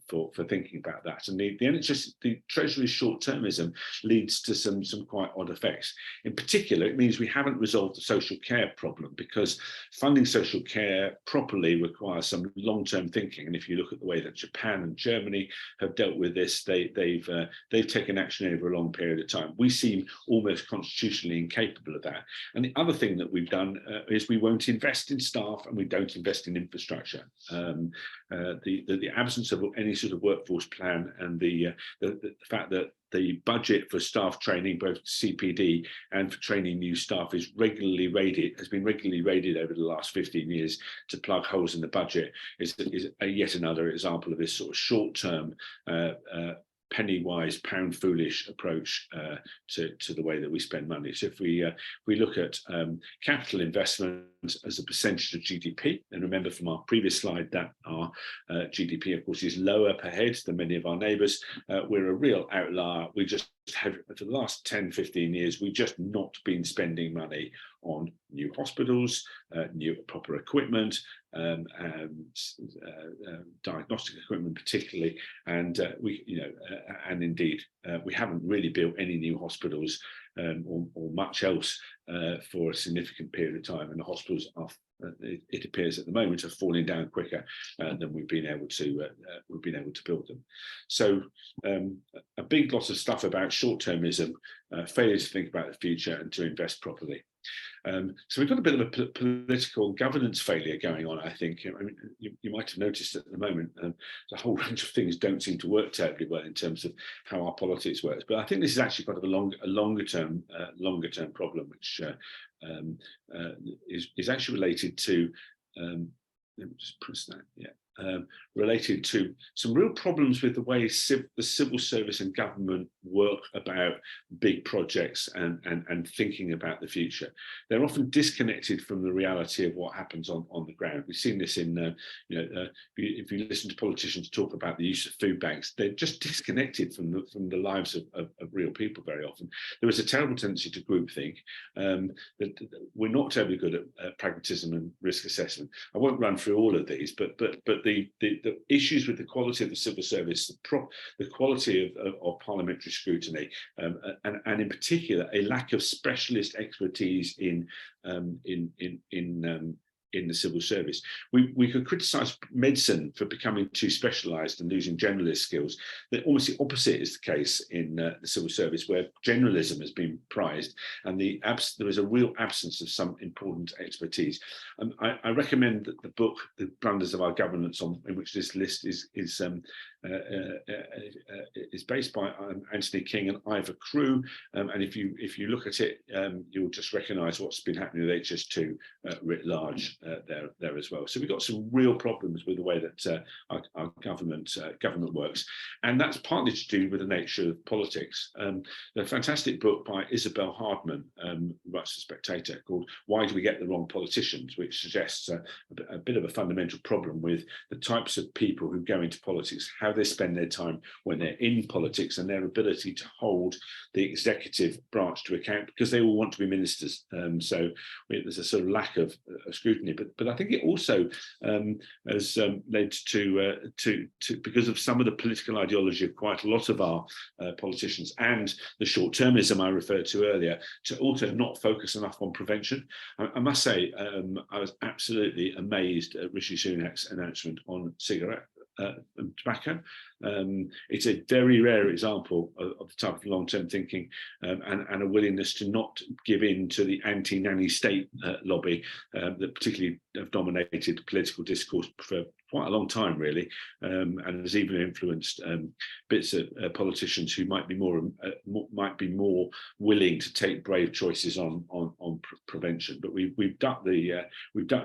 for thinking about that. And the NHS, the Treasury's short-termism leads to some quite odd effects. In particular, it means we haven't resolved the social care problem, because funding social care properly requires some long-term thinking. And if you look at the way that Japan and Germany have dealt with this, they've taken action over a long period of time. We seem almost constitutionally incapable of that. And the other thing that we've done is we won't invest in staff and we don't invest in infrastructure. The absence of any sort of workforce plan, and the fact that the budget for staff training, both CPD and for training new staff, has been regularly raided over the last 15 years to plug holes in the budget, is yet another example of this sort of short-term penny wise, pound foolish approach to the way that we spend money. So if we look at capital investment as a percentage of GDP, and remember from our previous slide that our GDP, of course, is lower per head than many of our neighbours. We're a real outlier. We just have, for the last 10, 15 years, we've just not been spending money on new hospitals, new proper equipment, diagnostic equipment particularly, and and indeed we haven't really built any new hospitals or much else for a significant period of time, and the hospitals are, it appears at the moment, are falling down quicker than we've been able to build them. So a big lot of stuff about short-termism, failure to think about the future and to invest properly. So we've got a bit of a political governance failure going on, I think. I mean, you might have noticed at the moment a whole range of things don't seem to work terribly well in terms of how our politics works. But I think this is actually part of a longer term problem, which is actually related to. Let me just press that. Yeah. Related to some real problems with the way the civil service and government work about big projects and thinking about the future. They're often disconnected from the reality of what happens on the ground. We've seen this in, if you listen to politicians talk about the use of food banks, they're just disconnected from the lives of real people very often. There is a terrible tendency to groupthink. That we're not terribly good at pragmatism and risk assessment. I won't run through all of these, but the issues with the quality of the civil service, the quality of parliamentary scrutiny, and in particular a lack of specialist expertise in the civil service. We could criticise medicine for becoming too specialised and losing generalist skills. Almost the opposite is the case in the civil service, where generalism has been prized and there is a real absence of some important expertise. I recommend that the book, The Blunders of Our Governance, in which this list is based by Anthony King and Ivor Crew, and if you look at it, you'll just recognise what's been happening with HS2 writ large there as well. So we've got some real problems with the way that our government works, and that's partly to do with the nature of politics. The fantastic book by Isabel Hardman, who writes The Spectator, called "Why Do We Get the Wrong Politicians?", which suggests a bit of a fundamental problem with the types of people who go into politics, how they spend their time when they're in politics, and their ability to hold the executive branch to account, because they all want to be ministers. So there's a sort of lack of scrutiny. But I think it also has led to because of some of the political ideology of quite a lot of our politicians and the short-termism I referred to earlier, to also not focus enough on prevention. I must say, I was absolutely amazed at Rishi Sunak's announcement on cigarette and tobacco. It's a very rare example of the type of long-term thinking and a willingness to not give in to the anti-nanny state lobby that particularly have dominated political discourse for quite a long time, really, and has even influenced bits of politicians who might be more willing to take brave choices on prevention. But we've ducked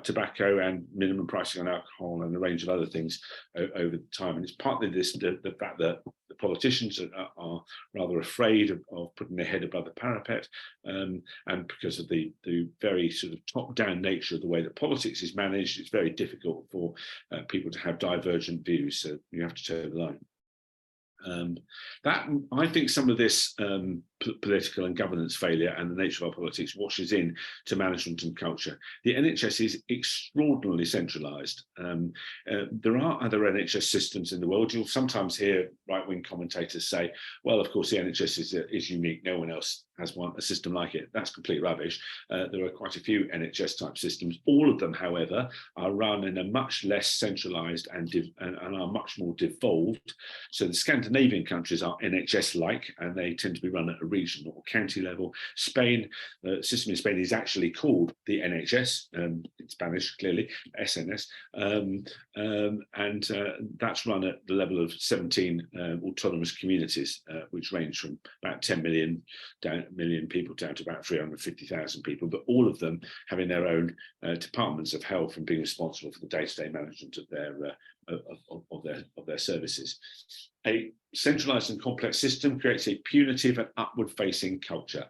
tobacco and minimum pricing on alcohol and a range of other things over time, and it's partly the fact that the politicians are rather afraid of putting their head above the parapet, and because of the very sort of top-down nature of the way that politics is managed, it's very difficult for people to have divergent views, so you have to toe the line. That I think some of this political and governance failure and the nature of our politics washes in to management and culture. The NHS is extraordinarily centralised. There are other NHS systems in the world. You'll sometimes hear right-wing commentators say, well, of course, the NHS is unique. No one else has a system like it. That's complete rubbish. There are quite a few NHS-type systems. All of them, however, are run in a much less centralised and are much more devolved. So the Scandinavian countries are NHS-like, and they tend to be run at a regional or county level. Spain, the system in Spain is actually called the NHS, in Spanish, clearly, SNS, and that's run at the level of 17 autonomous communities, which range from about 10 million people down to about 350,000 people, but all of them having their own departments of health and being responsible for the day-to-day management of their services. A centralised and complex system creates a punitive and upward-facing culture.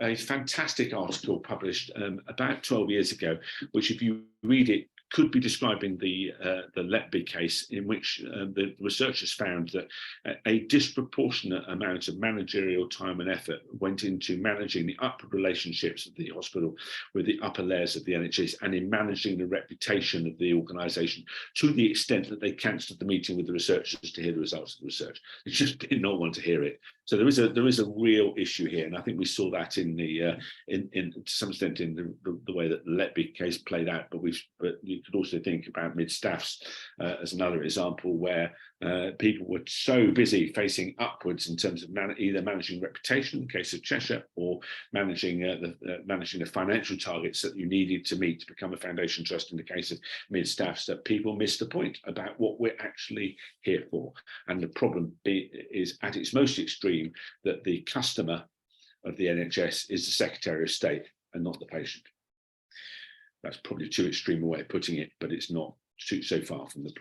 A fantastic article published about 12 years ago, which if you read it, could be describing the Letby case, in which the researchers found that a disproportionate amount of managerial time and effort went into managing the upward relationships of the hospital with the upper layers of the NHS, and in managing the reputation of the organisation, to the extent that they cancelled the meeting with the researchers to hear the results of the research. They just did not want to hear it. So there is a real issue here, and I think we saw that in the to some extent in the way that the Letby case played out. But you could also think about mid-staffs as another example, where people were so busy facing upwards in terms of either managing reputation in the case of Cheshire, or managing the financial targets that you needed to meet to become a foundation trust in the case of mid-staffs, that people missed the point about what we're actually here for. And the problem is at its most extreme, that the customer of the NHS is the Secretary of State and not the patient. That's probably too extreme a way of putting it, but it's not so far from the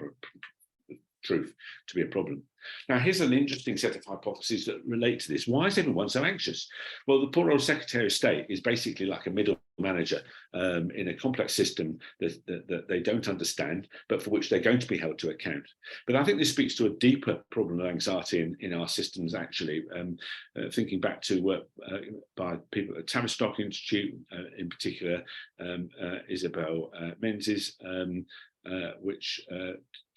truth to be a problem. Now, here's an interesting set of hypotheses that relate to this. Why is everyone so anxious? Well, the poor old Secretary of State is basically like a middle manager in a complex system that they don't understand, but for which they're going to be held to account. But I think this speaks to a deeper problem of anxiety in our systems, actually. Thinking back to work by people at Tavistock Institute, in particular, Isabel Menzies, which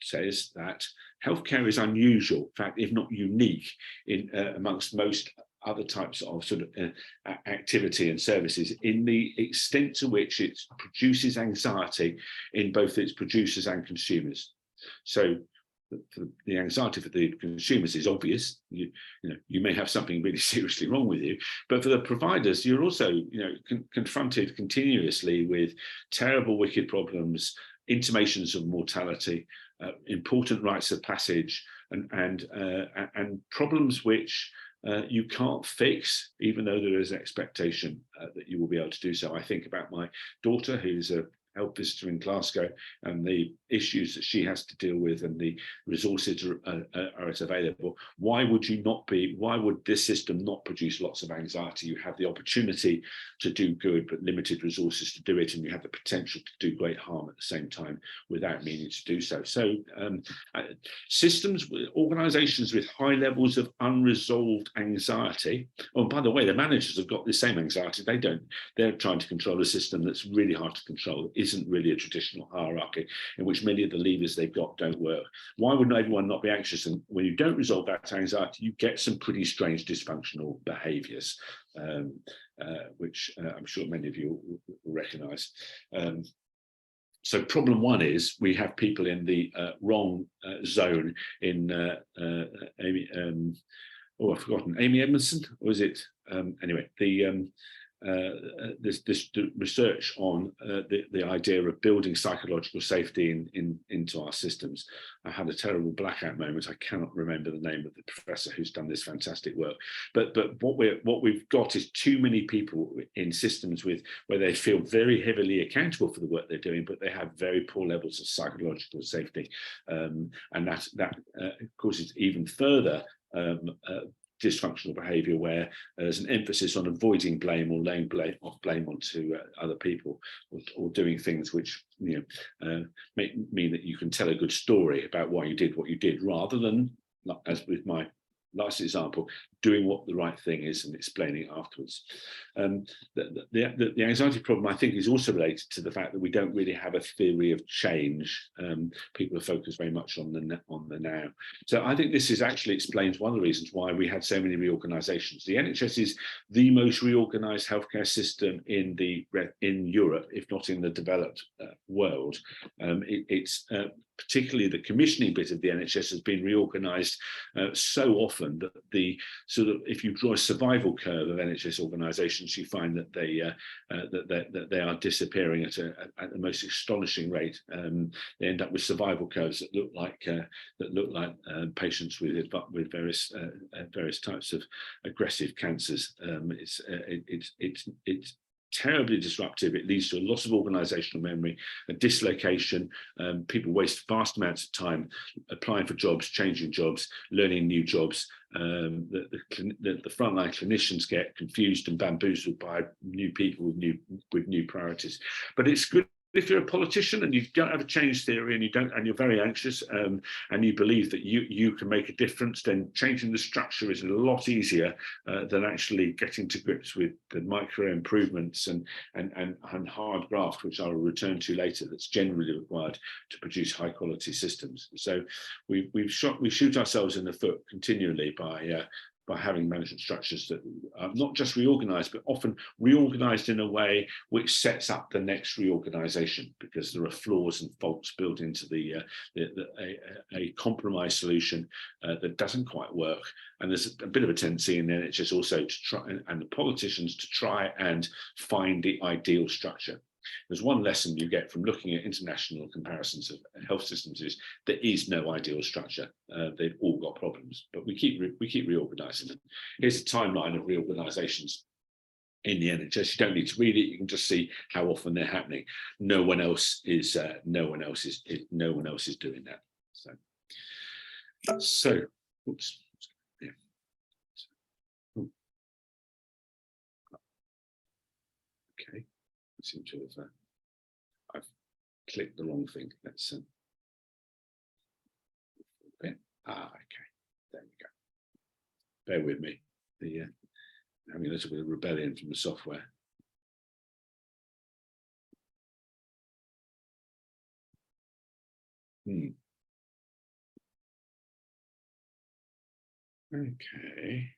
says that healthcare is unusual, in fact, if not unique, in amongst most other types of sort of activity and services, in the extent to which it produces anxiety in both its producers and consumers. So the anxiety for the consumers is obvious. You may have something really seriously wrong with you, but for the providers, you're also confronted continuously with terrible, wicked problems, intimations of mortality, important rites of passage, and problems which you can't fix, even though there is an expectation that you will be able to do so. I think about my daughter, who's a health visitor in Glasgow, and the issues that she has to deal with, and the resources are available. Why would this system not produce lots of anxiety? You have the opportunity to do good, but limited resources to do it, and you have the potential to do great harm at the same time without meaning to do so. So systems, organisations with high levels of unresolved anxiety, oh, by the way, the managers have got the same anxiety. They're trying to control a system that's really hard to control. It isn't really a traditional hierarchy in which many of the levers they've got don't work. Why would everyone not be anxious? And when you don't resolve that anxiety, you get some pretty strange dysfunctional behaviours, which I'm sure many of you will recognise. So problem one is we have people in the wrong zone in I've forgotten, Amy Edmondson, or is it? Anyway, this research on the idea of building psychological safety into our systems. I had a terrible blackout moment. I cannot remember the name of the professor who's done this fantastic work. But what we've got is too many people in systems where they feel very heavily accountable for the work they're doing, but they have very poor levels of psychological safety, and that causes even further dysfunctional behaviour, where there's an emphasis on avoiding blame or laying blame onto other people, or doing things which mean that you can tell a good story about why you did what you did, rather than, as with my last example, doing what the right thing is and explaining it afterwards. The anxiety problem, I think, is also related to the fact that we don't really have a theory of change. People are focused very much on the now. So I think this actually explains one of the reasons why we had so many reorganisations. The NHS is the most reorganised healthcare system in Europe, if not in the developed world. It's particularly the commissioning bit of the NHS has been reorganised so often that the sort of, if you draw a survival curve of NHS organisations, you find that they are disappearing at the most astonishing rate. They end up with survival curves that look like patients with various types of aggressive cancers. It's terribly disruptive. It leads to a loss of organisational memory, a dislocation. People waste vast amounts of time applying for jobs, changing jobs, learning new jobs. The frontline clinicians get confused and bamboozled by new people with new priorities. But it's good if you're a politician and you don't have a change theory and you're very anxious and you believe that you can make a difference, then changing the structure is a lot easier than actually getting to grips with the micro improvements and hard graft, which I will return to later, that's generally required to produce high quality systems. So we shoot ourselves in the foot continually by having management structures that are not just reorganised, but often reorganised in a way which sets up the next reorganisation, because there are flaws and faults built into a compromise solution that doesn't quite work. And there's a bit of a tendency in the NHS also to try, and the politicians to try and find the ideal structure. There's one lesson you get from looking at international comparisons of health systems is there is no ideal structure. They've all got problems, but we keep reorganising them. Here's a timeline of reorganisations in the NHS. You don't need to read it. You can just see how often they're happening. No one else is doing that. So, oops. Yeah. Okay. Seem to have I've clicked the wrong thing. Let's okay, there we go. Bear with me. Having a little bit of rebellion from the software. Okay.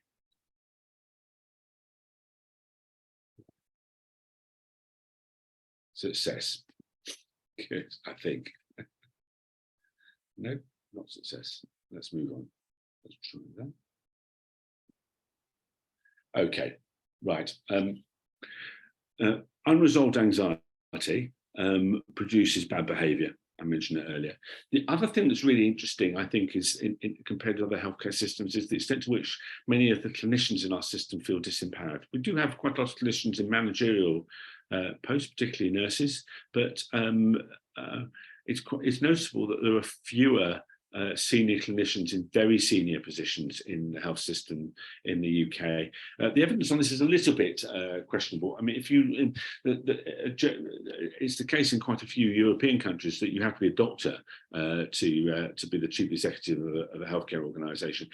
Success. Good, I think. No, not success. Let's move on. Let's try that. Okay, right. Unresolved anxiety produces bad behaviour. I mentioned it earlier. The other thing that's really interesting, I think, is compared to other healthcare systems, is the extent to which many of the clinicians in our system feel disempowered. We do have quite a lot of clinicians in managerial posts, particularly nurses, but it's noticeable that there are fewer senior clinicians in very senior positions in the health system in the UK. The evidence on this is a little bit questionable. I mean, it's the case in quite a few European countries that you have to be a doctor to be the chief executive of a healthcare organisation.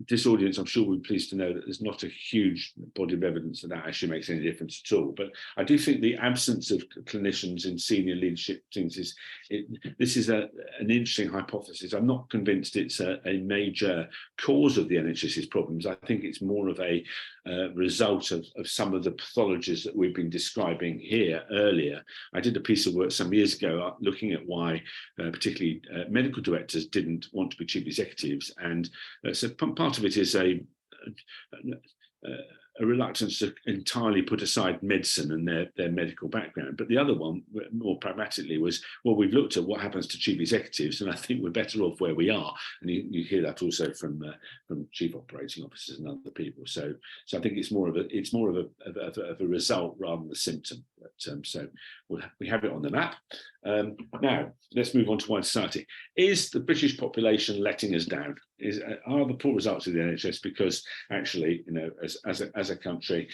This audience, I'm sure, will be pleased to know that there's not a huge body of evidence that actually makes any difference at all. But I do think the absence of clinicians in senior leadership things this is an interesting hypothesis. I'm not convinced it's a major cause of the NHS's problems. I think it's more of a result of some of the pathologies that we've been describing here earlier. I did a piece of work some years ago looking at why particularly medical directors didn't want to be chief executives, and so part of it is a reluctance to entirely put aside medicine and their medical background. But the other one, more pragmatically, was, well, we've looked at what happens to chief executives, and I think we're better off where we are. And you hear that also from chief operating officers and other people. So I think it's more of a result rather than a symptom. But, so we have it on the map. Now, let's move on to wider society. Is the British population letting us down? Are the poor results of the NHS because actually, as a country,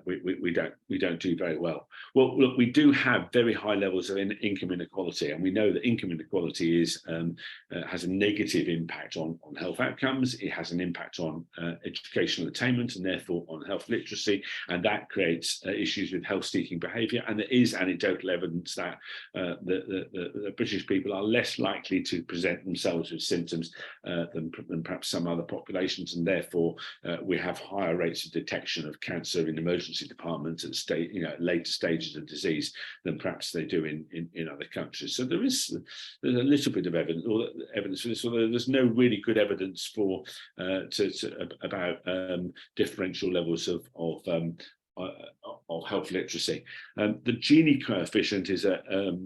we don't do very well? Well, look, we do have very high levels of income inequality, and we know that income inequality has a negative impact on health outcomes. It has an impact on educational attainment and therefore on health literacy, and that creates issues with health-seeking behaviour. And there is anecdotal evidence that the British people are less likely to present themselves with symptoms than perhaps some other populations, and therefore we have higher rates of detection of cancer in emergency departments at later stages of disease than perhaps they do in other countries. So there's a little bit of evidence for this, although there's no really good evidence about differential levels of health literacy. The Gini coefficient is a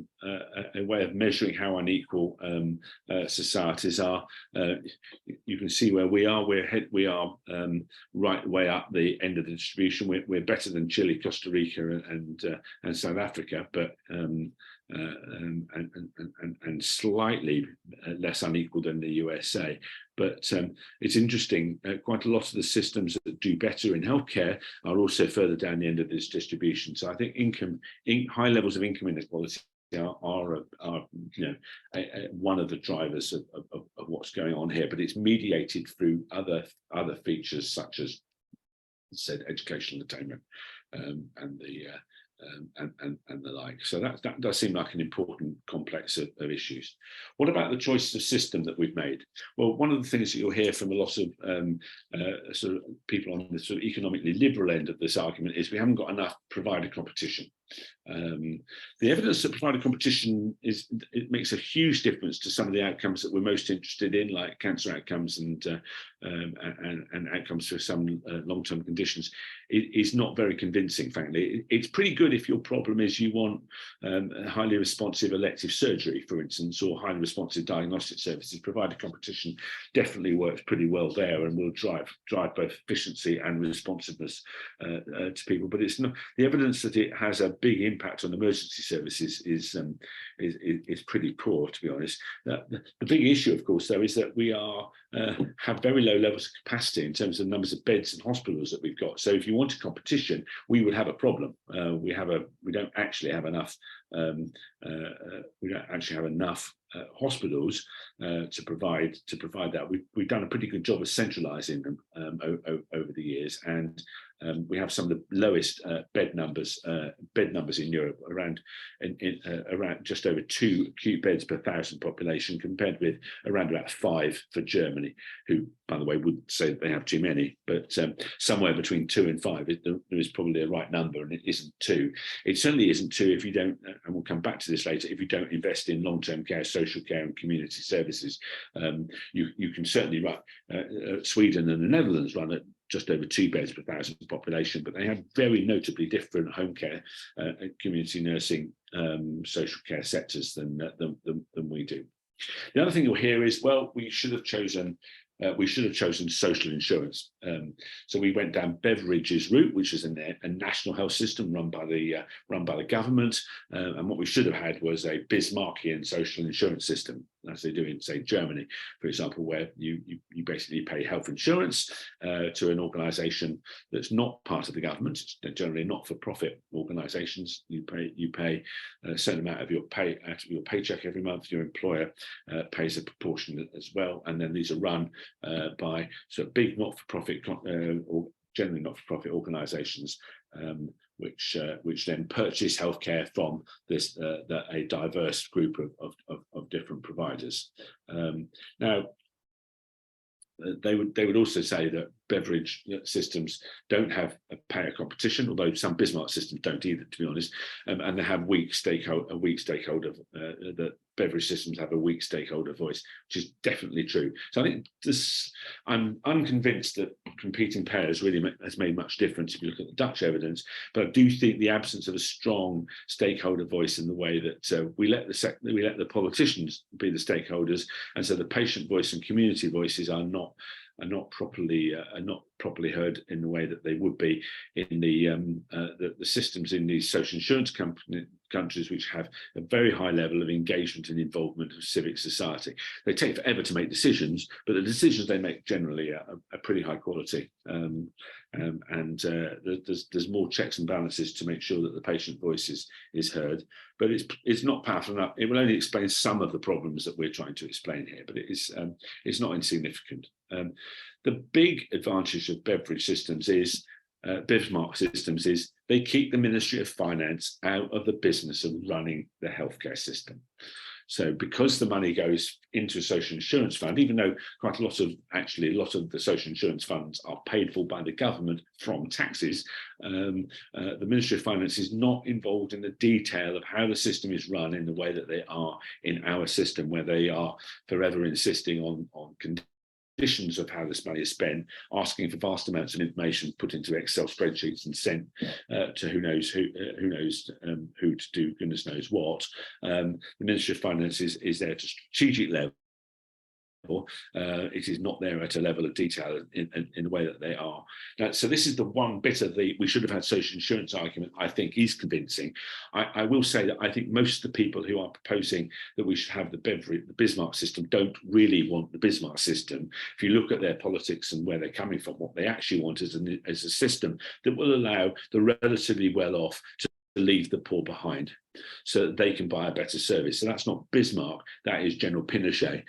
way of measuring how unequal societies are. You can see where we are. We are right way up the end of the distribution. We're better than Chile, Costa Rica, and South Africa, but and slightly less unequal than the USA. But it's interesting, quite a lot of the systems that do better in healthcare are also further down the end of this distribution. So I think high levels of income inequality are one of the drivers of what's going on here, but it's mediated through other features such as, said, educational attainment and the like. So that does seem like an important complex of issues. What about the choices of system that we've made? Well, one of the things that you'll hear from a lot of sort of people on the sort of economically liberal end of this argument is we haven't got enough provider competition. The evidence that provider competition it makes a huge difference to some of the outcomes that we're most interested in, like cancer outcomes and outcomes for some long-term conditions. It is not very convincing, frankly. It's pretty good if your problem is you want a highly responsive elective surgery, for instance, or highly responsive diagnostic services. Provider competition definitely works pretty well there and will drive both efficiency and responsiveness to people. But it's not the evidence that it has a big impact on emergency services is pretty poor, to be honest. The big issue, of course, though, is that we have very low levels of capacity in terms of numbers of beds and hospitals that we've got. So if you wanted competition, we would have a problem. We don't actually have enough. We don't actually have enough hospitals to provide that. We've done a pretty good job of centralising them over the years, and we have some of the lowest bed numbers in Europe, around just over 2 acute beds per 1,000 population, compared with around about 5 for Germany, who, by the way, would say that they have too many, but somewhere between 2 and 5 there is probably a right number, and it isn't 2. It certainly isn't 2 if you don't, and we'll come back to this later, if you don't invest in long-term care, social care and community services. You can certainly run, Sweden and the Netherlands run at just over 2 beds per 1,000 population, but they have very notably different home care, community nursing, social care sectors than we do. The other thing you'll hear is, well, we should have chosen social insurance. So we went down Beveridge's route, which is a national health system run by the government, and what we should have had was a Bismarckian social insurance system, as they do in, say, Germany, for example, where you basically pay health insurance to an organisation that's not part of the government. It's generally not-for-profit organisations. You pay a certain amount of your pay out of your paycheck every month. Your employer pays a proportion as well, and then these are run by sort of big not-for-profit or generally not-for-profit organisations, which then purchase healthcare from a diverse group of different providers. Now, they would also say that Beveridge systems don't have a payer competition, although some Bismarck systems don't either, to be honest, and they have a weak stakeholder. The Beveridge systems have a weak stakeholder voice, which is definitely true. So I think I'm unconvinced that competing payers really has made much difference if you look at the Dutch evidence, but I do think the absence of a strong stakeholder voice in the way that we let the politicians be the stakeholders, and so the patient voice and community voices are not not properly heard in the way that they would be in the systems in these social insurance countries, which have a very high level of engagement and involvement of civic society. They take forever to make decisions, but the decisions they make generally are pretty high quality. There's more checks and balances to make sure that the patient voice is heard, but it's not powerful enough. It will only explain some of the problems that we're trying to explain here, but it's not insignificant. The big advantage of beverage systems is Bismarck systems is they keep the Ministry of Finance out of the business of running the healthcare system. So because the money goes into a social insurance fund, even though quite a lot of the social insurance funds are paid for by the government from taxes, the Ministry of Finance is not involved in the detail of how the system is run in the way that they are in our system, where they are forever insisting on conditions of how this money is spent, asking for vast amounts of information put into Excel spreadsheets and sent to who knows who to do goodness knows what. The Ministry of Finance is there at a strategic level. It is not there at a level of detail in the way that they are. Now, so this is the one bit of the we should have had social insurance argument I think is convincing. I will say that I think most of the people who are proposing that we should have the Bismarck system don't really want the Bismarck system. If you look at their politics and where they're coming from, what they actually want is a system that will allow the relatively well-off to leave the poor behind so that they can buy a better service. So that's not Bismarck, that is General Pinochet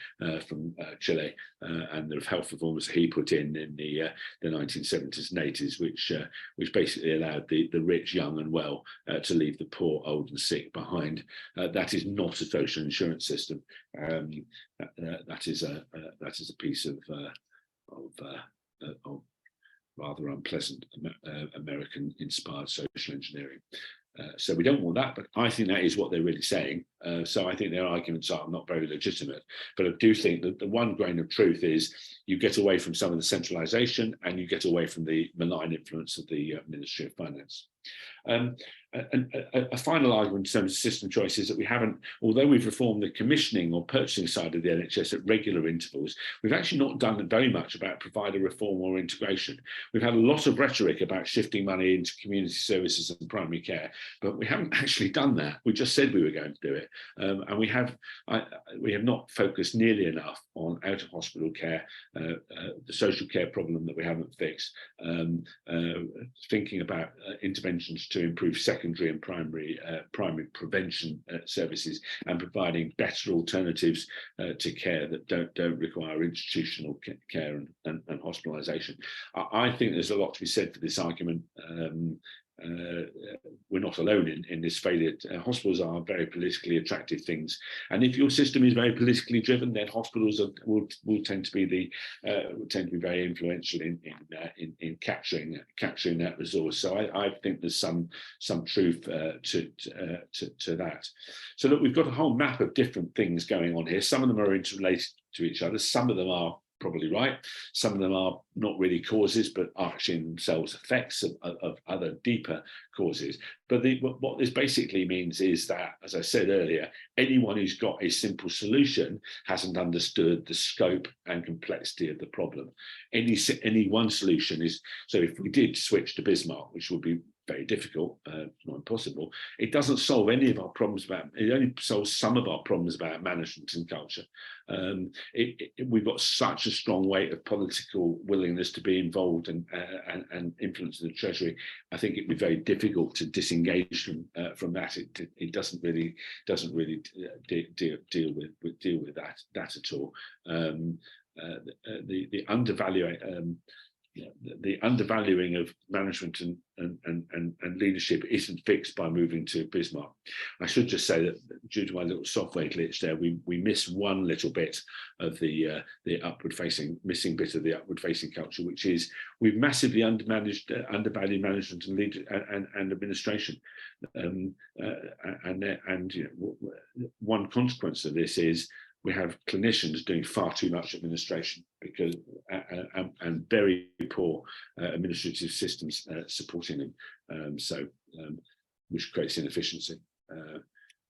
from Chile and the health reforms he put in the 1970s and 80s, which basically allowed the rich, young and well to leave the poor, old and sick behind. That is not a social insurance system. That is a piece of rather unpleasant American-inspired social engineering. So we don't want that, but I think that is what they're really saying. So I think their arguments are not very legitimate. But I do think that the one grain of truth is you get away from some of the centralisation and you get away from the malign influence of the Ministry of Finance. And a final argument in terms of system choice is that we haven't, although we've reformed the commissioning or purchasing side of the NHS at regular intervals, we've actually not done very much about provider reform or integration. We've had a lot of rhetoric about shifting money into community services and primary care, but we haven't actually done that. We just said we were going to do it. And we have not focused nearly enough on out-of-hospital care, the social care problem that we haven't fixed, thinking about interventions to improve secondary and primary prevention services and providing better alternatives to care that don't require institutional care and hospitalisation. I think there's a lot to be said for this argument. We're not alone in this failure. Hospitals are very politically attractive things, and if your system is very politically driven, then hospitals will tend to be very influential in capturing that resource. So I think there's some truth to that. So look, we've got a whole map of different things going on here. Some of them are interrelated to each other. Some of them are probably right. Some of them are not really causes, but are actually in themselves effects of other deeper causes. But what this basically means is that, as I said earlier, anyone who's got a simple solution hasn't understood the scope and complexity of the problem. Any one solution is, so if we did switch to Bismarck, which would be very difficult, not impossible, it doesn't solve any of our problems it only solves some of our problems about management and culture. We've got such a strong weight of political willingness to be involved and influence the Treasury. I think it'd be very difficult to disengage from that. It doesn't really deal with that at all. The undervaluing of management and leadership isn't fixed by moving to Bismarck. I should just say that due to my little software glitch there, we miss one little bit of the missing bit of the upward facing culture, which is we've massively undervalued management and administration. One consequence of this is we have clinicians doing far too much administration because and very poor administrative systems supporting them. Which creates inefficiency,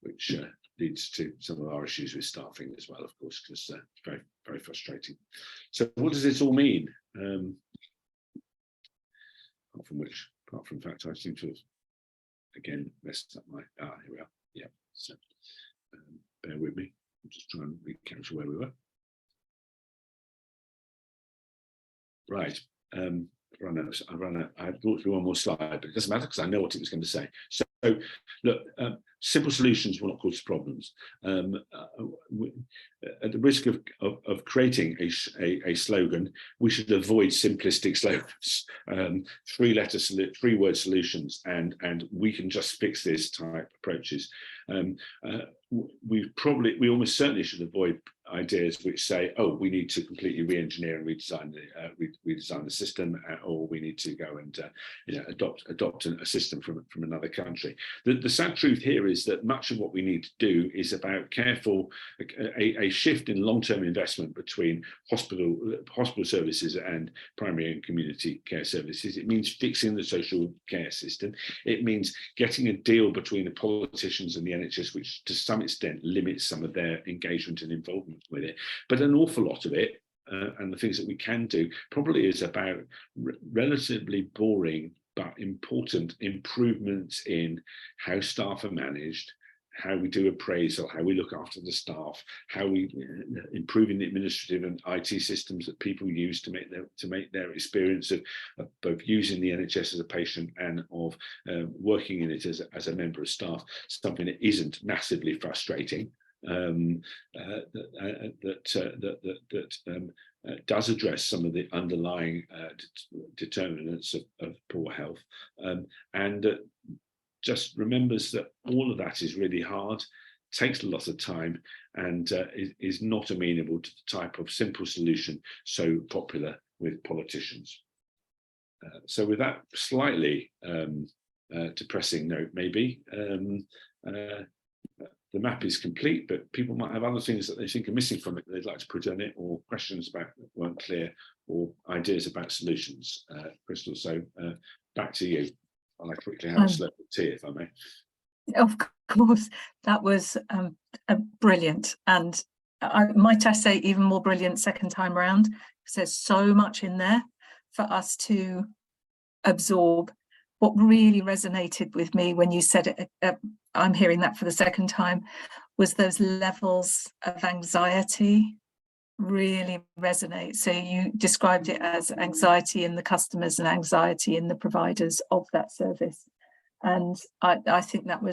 which leads to some of our issues with staffing as well, of course, because it's very, very very frustrating. So what does this all mean? Apart from the fact I seem to have again messed up my, here we are. Yeah, so bear with me. I'm just trying to recapture where we were. Right. I brought through one more slide, but it doesn't matter because I know what it was going to say. So look, simple solutions will not cause problems. At the risk of creating a slogan, we should avoid simplistic slogans, three-word solutions, and we can just fix this type approaches. We almost certainly should avoid ideas which say, oh, we need to completely re-engineer and redesign the system, or we need to go and adopt a system from another country. The sad truth here is that much of what we need to do is about a shift in long-term investment between hospital services and primary and community care services. It means fixing the social care system. It means getting a deal between the politicians and the NHS, which to some extent limits some of their engagement and involvement with it. But an awful lot of it, and the things that we can do, probably is about relatively boring but important improvements in how staff are managed, how we do appraisal, how we look after the staff, how we improving the administrative and IT systems that people use to make their experience of both using the NHS as a patient and of working in it as a member of staff something that isn't massively frustrating. Does address some of the underlying determinants of poor health, and just remembers that all of that is really hard, takes a lot of time, and is not amenable to the type of simple solution so popular with politicians. So with that slightly depressing note, maybe, the map is complete, but people might have other things that they think are missing from it that they'd like to put on it, or questions about that weren't clear, or ideas about solutions. Crystal, so back to you. I'll quickly have a slurp of tea, if I may. Of course, that was brilliant, and might I say even more brilliant second time around, because there's so much in there for us to absorb. What really resonated with me when you said it, I'm hearing that for the second time, was those levels of anxiety really resonate. So you described it as anxiety in the customers and anxiety in the providers of that service. And I think that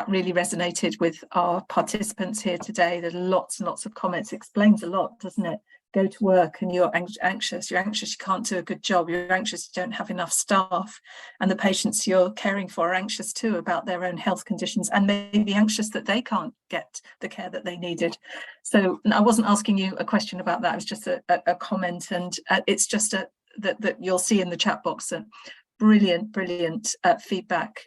really resonated with our participants here today. There's lots and lots of comments. It explains a lot, doesn't it? Go to work and you're anxious, you can't do a good job, you're anxious, you don't have enough staff, and the patients you're caring for are anxious too about their own health conditions, and maybe anxious that they can't get the care that they needed. So I wasn't asking you a question about that, it was just a comment, and it's just that you'll see in the chat box that brilliant feedback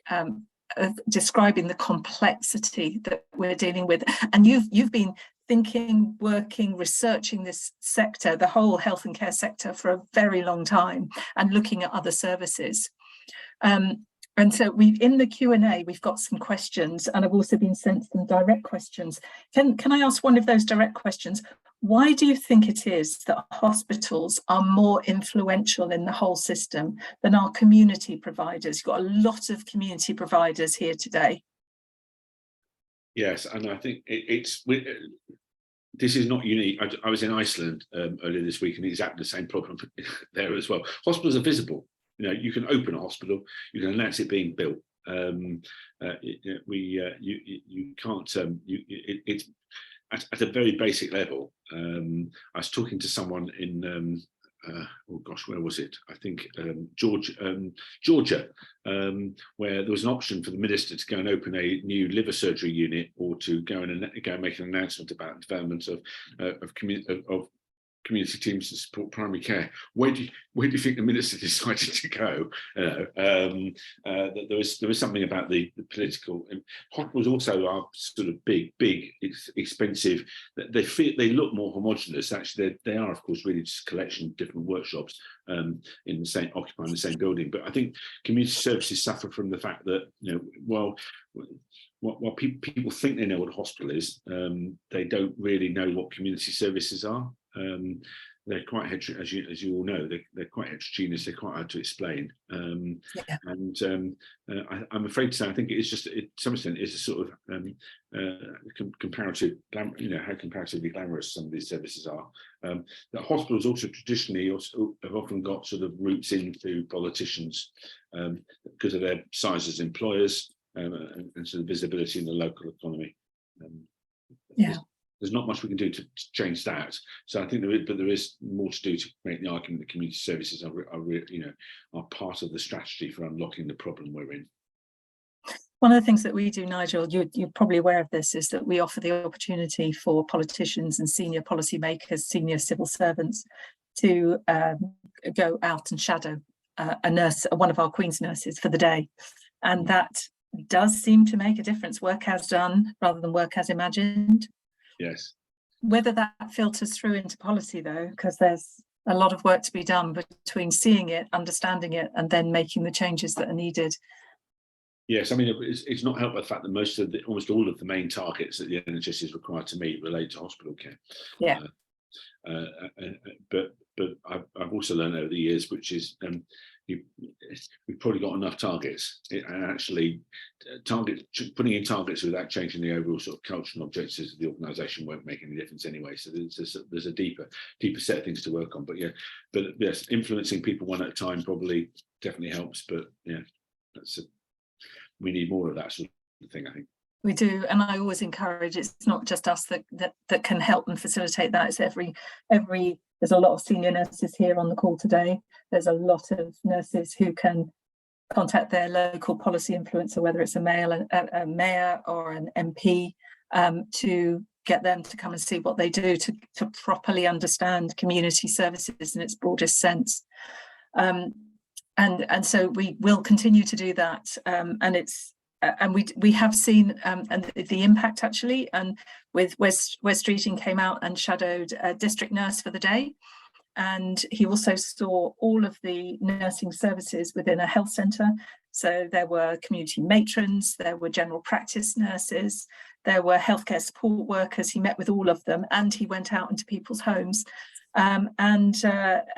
describing the complexity that we're dealing with. And you've been thinking, working, researching this sector, the whole health and care sector, for a very long time, and looking at other services. And so in the Q&A, we've got some questions, and I've also been sent some direct questions. Can I ask one of those direct questions? Why do you think it is that hospitals are more influential in the whole system than our community providers? You've got a lot of community providers here today. Yes, and I think this is not unique. I was in Iceland earlier this week, and exactly the same problem there as well. Hospitals are visible. You know, you can open a hospital, you can announce it being built. You can't. It's at a very basic level. I was talking to someone in. Oh gosh, where was it? I think Georgia, where there was an option for the minister to go and open a new liver surgery unit, or to go and make an announcement about the development of community teams to support primary care. Where do you think the minister decided to go? There was something about the political. Hospitals also are sort of big, expensive. They look more homogenous. Actually, they are, of course, really just a collection of different workshops occupying the same building. But I think community services suffer from the fact that, well, while people think they know what a hospital is, they don't really know what community services are. They're quite as you all know, they're quite heterogeneous. They're quite hard to explain. I'm afraid to say, I think it is just, to some extent, it's a sort of comparative, how comparatively glamorous some of these services are. The hospitals also traditionally have often got sort of roots into politicians because of their size as employers and sort of visibility in the local economy. There's not much we can do to change that. So I think there is more to do to make the argument that community services are part of the strategy for unlocking the problem we're in. One of the things that we do, Nigel, you're probably aware of this, is that we offer the opportunity for politicians and senior policymakers, senior civil servants, to go out and shadow a nurse, one of our Queen's nurses, for the day, and that does seem to make a difference. Work as done rather than work as imagined. Yes. Whether that filters through into policy, though, because there's a lot of work to be done between seeing it, understanding it, and then making the changes that are needed. Yes, I mean, it's not helped by the fact that almost all of the main targets that the NHS is required to meet relate to hospital care. Yeah. But I've also learned over the years, which is we've probably got enough targets, and actually putting in targets without changing the overall sort of culture and objectives of the organisation won't make any difference anyway. So there's a deeper set of things to work on. But yes, influencing people one at a time probably definitely helps. But yeah, we need more of that sort of thing, I think. We do, and I always encourage, it's not just us that can help and facilitate that. It's every. There's a lot of senior nurses here on the call today. There's a lot of nurses who can contact their local policy influencer, whether it's a mayor or an MP, to get them to come and see what they do to properly understand community services in its broadest sense. And so we will continue to do that, and we have seen and the impact, actually, and with Wes Streeting came out and shadowed a district nurse for the day, and he also saw all of the nursing services within a health centre. So there were community matrons, there were general practice nurses, there were healthcare support workers. He met with all of them, and he went out into people's homes, and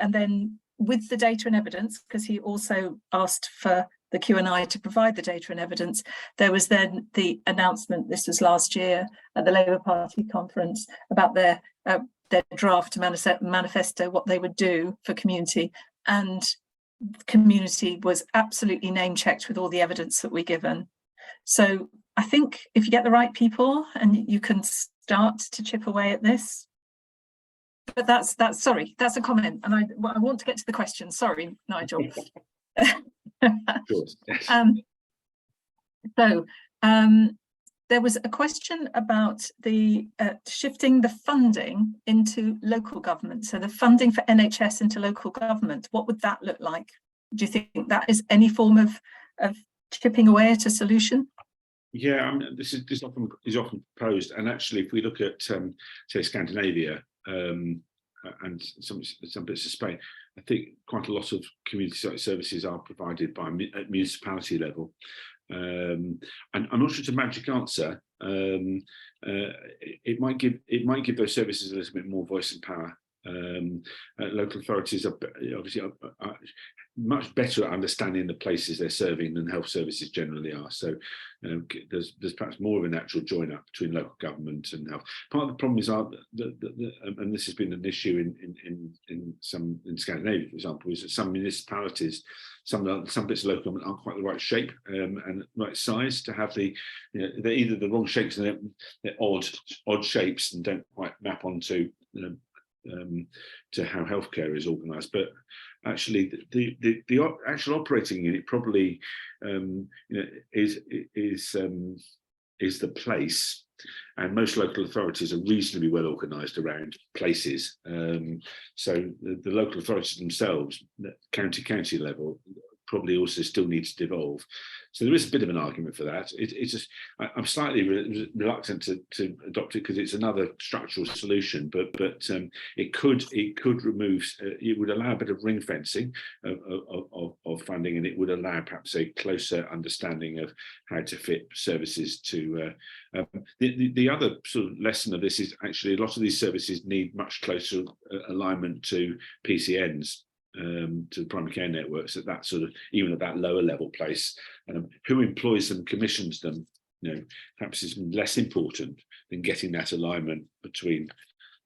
then with the data and evidence, because he also asked for the QNI to provide the data and evidence, there was then the announcement, this was last year at the Labour Party conference, about their draft manifesto, what they would do for community. And community was absolutely name-checked with all the evidence that we're given. So I think if you get the right people and you can start to chip away at this. But that's sorry, that's a comment, and I want to get to the question. Sorry, Nigel. There was a question about the shifting the funding into local government. So the funding for NHS into local government, what would that look like? Do you think that is any form of chipping away at a solution? Yeah, I mean, this is often proposed, and actually, if we look at say Scandinavia and some bits of Spain, I think quite a lot of community services are provided at municipality level. And I'm not sure it's a magic answer. It might give those services a little bit more voice and power. Local authorities are obviously much better at understanding the places they're serving than health services generally are. So there's perhaps more of a natural join up between local government and health. Part of the problem is and this has been an issue in Scandinavia, for example, is that some municipalities, some bits of local government aren't quite the right shape and right size to have they're either the wrong shapes and they're odd shapes and don't quite map onto to how healthcare is organised. But actually, the actual operating unit probably is the place, and most local authorities are reasonably well organised around places. So the local authorities themselves, county level, probably also still needs to evolve. So there is a bit of an argument for that. It's just, I'm slightly reluctant to adopt it because it's another structural solution, but it could remove, it would allow a bit of ring fencing of funding, and it would allow perhaps a closer understanding of how to fit services to. The other sort of lesson of this is actually a lot of these services need much closer alignment to PCNs. To the primary care networks at that sort of, even at that lower level place, who employs them, commissions them, perhaps is less important than getting that alignment between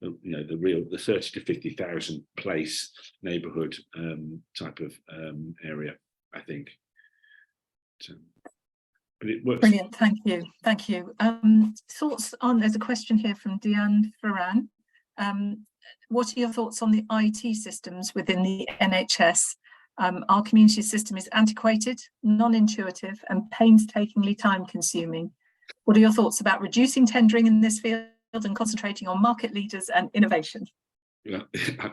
the 30 to 50,000 place neighborhood type of area, I think. So, but it works. Brilliant, thank you. Thoughts on, there's a question here from Diane Ferran. What are your thoughts on the IT systems within the NHS? Our community system is antiquated, non-intuitive, and painstakingly time-consuming. What are your thoughts about reducing tendering in this field and concentrating on market leaders and innovation? Yeah,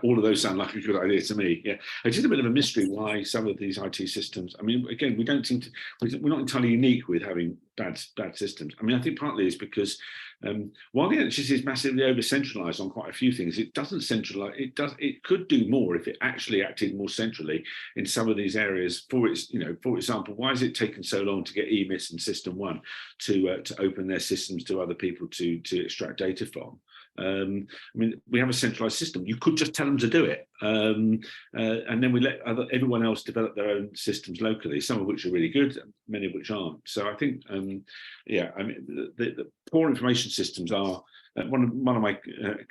all of those sound like a good idea to me. Yeah, it's just a bit of a mystery why some of these IT systems. I mean, again, we don't seem to. We're not entirely unique with having bad systems. I mean, I think partly is because while the NHS is massively over-centralised on quite a few things, it doesn't centralise. It could do more if it actually acted more centrally in some of these areas. For example, why has it taken so long to get EMIS and System 1 to open their systems to other people to extract data from? I mean, we have a centralized system. You could just tell them to do it, and then we let everyone else develop their own systems locally, some of which are really good, many of which aren't. So I think, yeah, I mean, the poor information systems are. One of my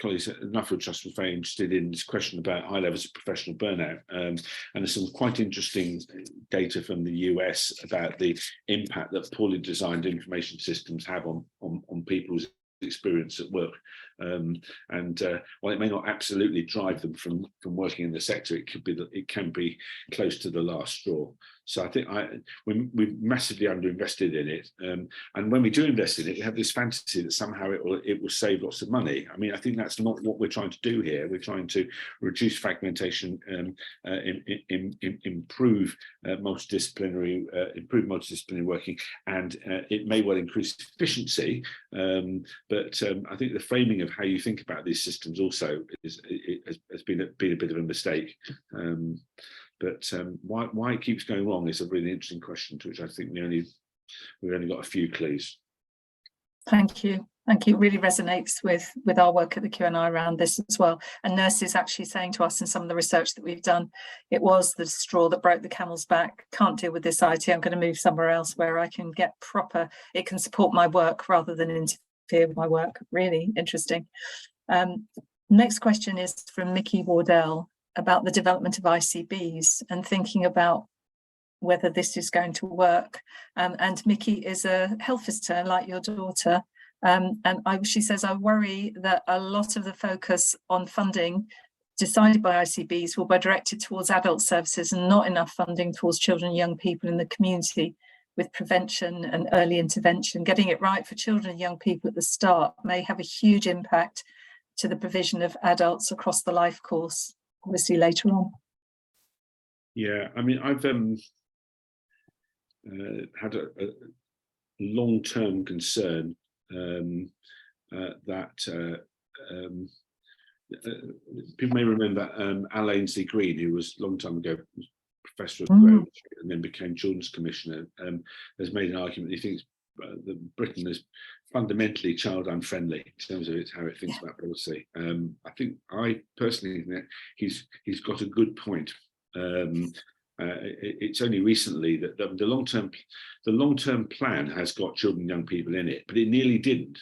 colleagues at Nuffield Trust was very interested in this question about high levels of professional burnout, and there's some quite interesting data from the US about the impact that poorly designed information systems have on people's experience at work, and while it may not absolutely drive them from working in the sector, it can be close to the last straw. So I think we've massively underinvested in it, and when we do invest in it, we have this fantasy that somehow it will save lots of money. I mean, I think that's not what we're trying to do here. We're trying to reduce fragmentation, improve multidisciplinary working, and it may well increase efficiency. But I think the framing of how you think about these systems also has been a bit of a mistake. But why it keeps going wrong is a really interesting question, to which I think we've only got a few clues. Thank you. Thank you. It really resonates with our work at the QNI around this as well. And nurses actually saying to us in some of the research that we've done, it was the straw that broke the camel's back. Can't deal with this IT. I'm going to move somewhere else where I can get it can support my work rather than interfere with my work. Really interesting. Next question is from Mickey Wardell about the development of ICBs and thinking about whether this is going to work. And Mickey is a health visitor like your daughter. She says, I worry that a lot of the focus on funding decided by ICBs will be directed towards adult services and not enough funding towards children and young people in the community with prevention and early intervention. Getting it right for children and young people at the start may have a huge impact to the provision of adults across the life course, obviously later on. Yeah, I mean, I've had a long-term concern that people may remember Al Ainsley Green, who was a long time ago Professor of Growth and then became Children's Commissioner, has made an argument. He thinks that Britain is fundamentally child unfriendly in terms of how it thinks about policy. I personally think that he's got a good point. It's only recently that the long-term plan has got children and young people in it, but it nearly didn't.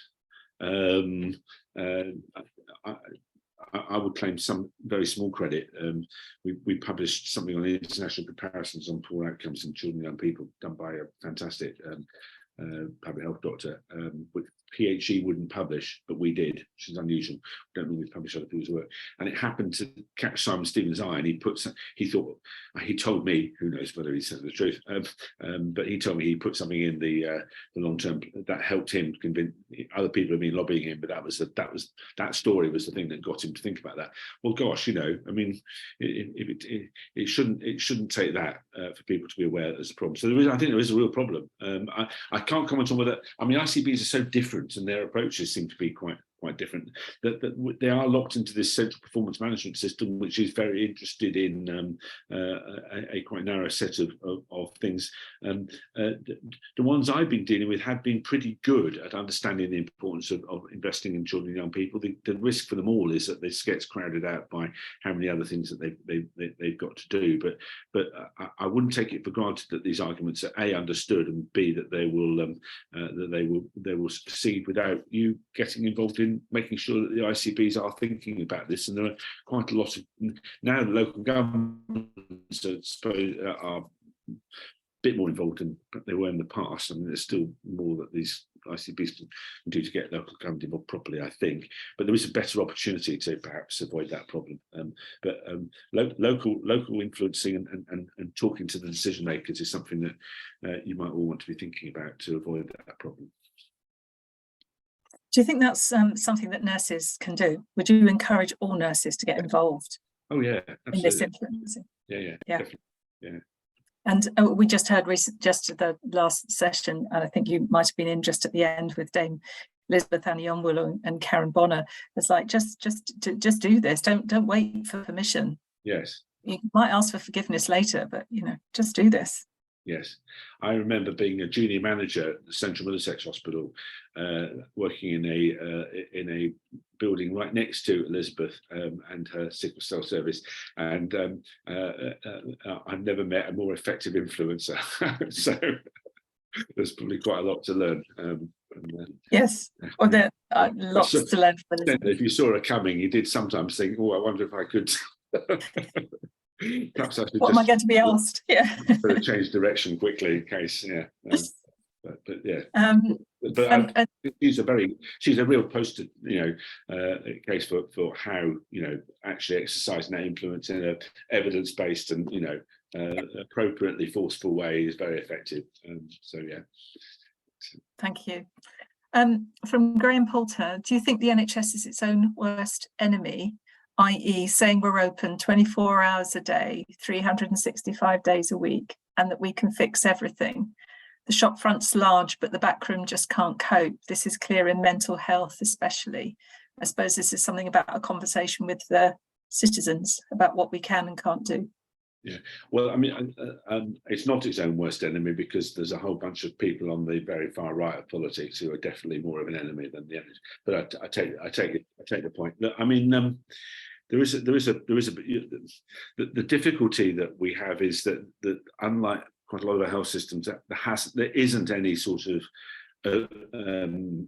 I would claim some very small credit. We published something on the international comparisons on poor outcomes in children and young people, done by a fantastic public health doctor, which PHE wouldn't publish, but we did, which is unusual. We don't normally publish other people's work. And it happened to catch Simon Stevens' eye, and he told me, who knows whether he said the truth, but he told me he put something in the long-term that helped him convince other people have been lobbying him, but that story was the thing that got him to think about that. Well, gosh, you know, I mean, it shouldn't take that for people to be aware that there's a problem. So I think there is a real problem. I can't comment on whether, I mean, ICBs are so different, and their approaches seem to be quite different, that they are locked into this central performance management system, which is very interested in a quite narrow set of things. The ones I've been dealing with have been pretty good at understanding the importance of investing in children and young people. The risk for them all is that this gets crowded out by how many other things that they've got to do. But I wouldn't take it for granted that these arguments are A, understood, and B, that they will succeed without you getting involved in making sure that the ICBs are thinking about this. And there are quite a lot of, now the local governments are a bit more involved than they were in the past. I mean, there's still more that these ICBs can do to get local government involved properly, I think. But there is a better opportunity to perhaps avoid that problem. Local influencing and talking to the decision makers is something that you might all want to be thinking about to avoid that problem. Do you think that's something that nurses can do? Would you encourage all nurses to get involved? Oh yeah, absolutely. In this influencing? Yeah, definitely. Yeah. And we just heard just the last session, and I think you might have been in just at the end with Dame Elizabeth Anyonwulu and Karen Bonner. It's like just do this. Don't wait for permission. Yes. You might ask for forgiveness later, but you know, just do this. Yes, I remember being a junior manager at the Central Middlesex Hospital, working in a building right next to Elizabeth and her sickle cell service, and I've never met a more effective influencer. So there's probably quite a lot to learn. Yes, or there are lots to learn from Elizabeth. If you saw her coming, you did sometimes think, "Oh, I wonder if I could." Perhaps I should what am I going to be asked? Yeah. Change direction quickly in case, yeah. But yeah. She's a real poster, you know, case for how, you know, actually exercising that influence in an evidence-based and, you know, appropriately forceful way is very effective. So yeah. Thank you. From Graham Poulter, do you think the NHS is its own worst enemy? I.e. saying we're open 24 hours a day, 365 days a week, and that we can fix everything. The shop front's large, but the back room just can't cope. This is clear in mental health, especially. I suppose this is something about a conversation with the citizens about what we can and can't do. Yeah, well, I mean, it's not its own worst enemy, because there's a whole bunch of people on the very far right of politics who are definitely more of an enemy than the others. But I take the point. Look, I mean, there is the difficulty that we have is that unlike quite a lot of the health systems, there isn't any sort of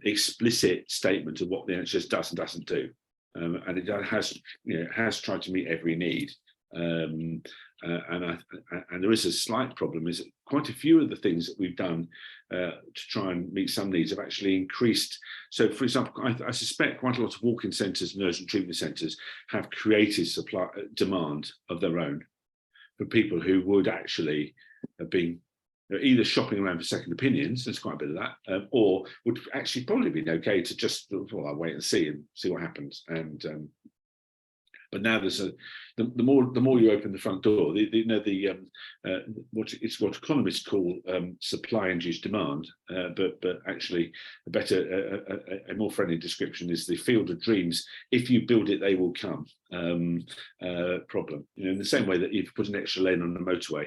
explicit statement of what the NHS does and doesn't do, and it has tried to meet every need. And there is a slight problem, is that quite a few of the things that we've done to try and meet some needs have actually increased. So, for example, I suspect quite a lot of walk-in centres and urgent treatment centres have created demand of their own for people who would actually have been either shopping around for second opinions, there's quite a bit of that, or would actually probably be okay to just, well, I'll wait and see what happens. And but now there's the more you open the front door, what economists call supply-induced demand, but actually a more friendly description is the field of dreams. If you build it, they will come. Problem. You know, in the same way that if you put an extra lane on the motorway,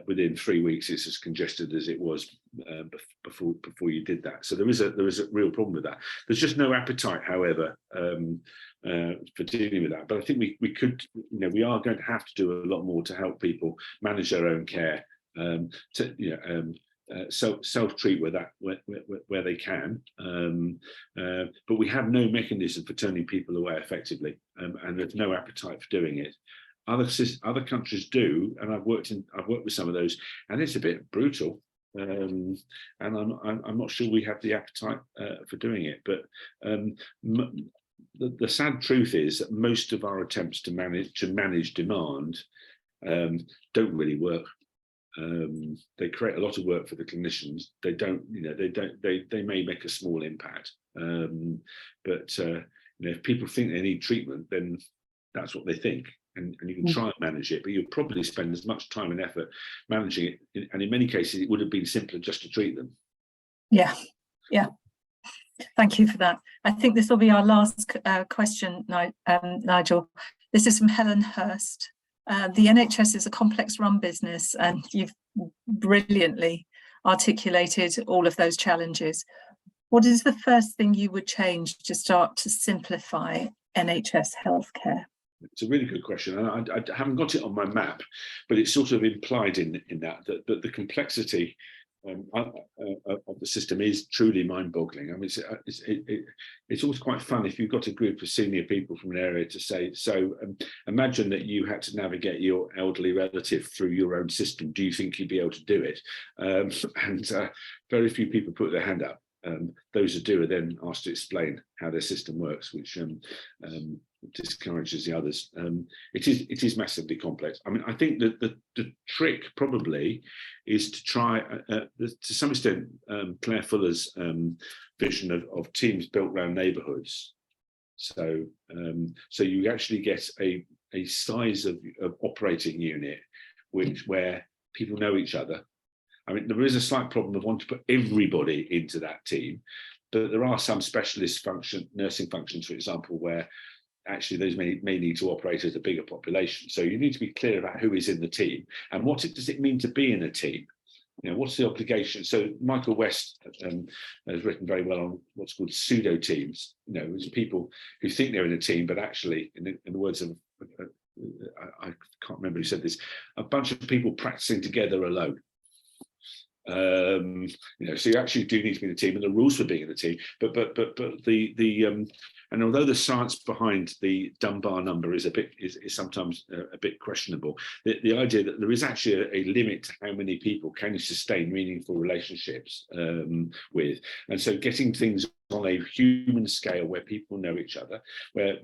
within 3 weeks it's as congested as it was before you did that. So there is a real problem with that. There's just no appetite, however, for dealing with that. But I think we could, you know, we are going to have to do a lot more to help people manage their own care, self-treat where they can, but we have no mechanism for turning people away effectively, and there's no appetite for doing it. Other countries do, and I've worked with some of those, and it's a bit brutal. and I'm not sure we have the appetite for doing it. But the sad truth is that most of our attempts to manage demand don't really work. They create a lot of work for the clinicians. They don't, they may make a small impact, but if people think they need treatment, then that's what they think, and you can try and manage it, but you'll probably spend as much time and effort managing it, and in many cases it would have been simpler just to treat them. Yeah. Thank you for that. I think this will be our last question, Nigel. This is from Helen Hurst. The NHS is a complex run business, and you've brilliantly articulated all of those challenges. What is the first thing you would change to start to simplify NHS healthcare? It's a really good question, and I haven't got it on my map, but it's sort of implied in that the complexity of the system is truly mind-boggling. I mean, it's always quite fun if you've got a group of senior people from an area to say, so imagine that you had to navigate your elderly relative through your own system. Do you think you'd be able to do it? And very few people put their hand up. Those who do are then asked to explain how their system works, which discourages the others. It is massively complex. I mean, I think that the trick probably is to try, to some extent, Claire Fuller's vision of teams built around neighbourhoods. So you actually get a size of operating unit where people know each other. I mean, there is a slight problem of wanting to put everybody into that team, but there are some specialist nursing functions, for example, where actually those may need to operate as a bigger population. So you need to be clear about who is in the team and what does it mean to be in a team. What's the obligation? So Michael West has written very well on what's called pseudo teams. It's people who think they're in a team, but actually, in the words of I can't remember who said this, a bunch of people practicing together alone. So you actually do need to be in a team, and the rules for being in a team. But and although the science behind the Dunbar number is sometimes a bit questionable, the idea that there is actually a limit to how many people can you sustain meaningful relationships with, and so getting things on a human scale where people know each other, where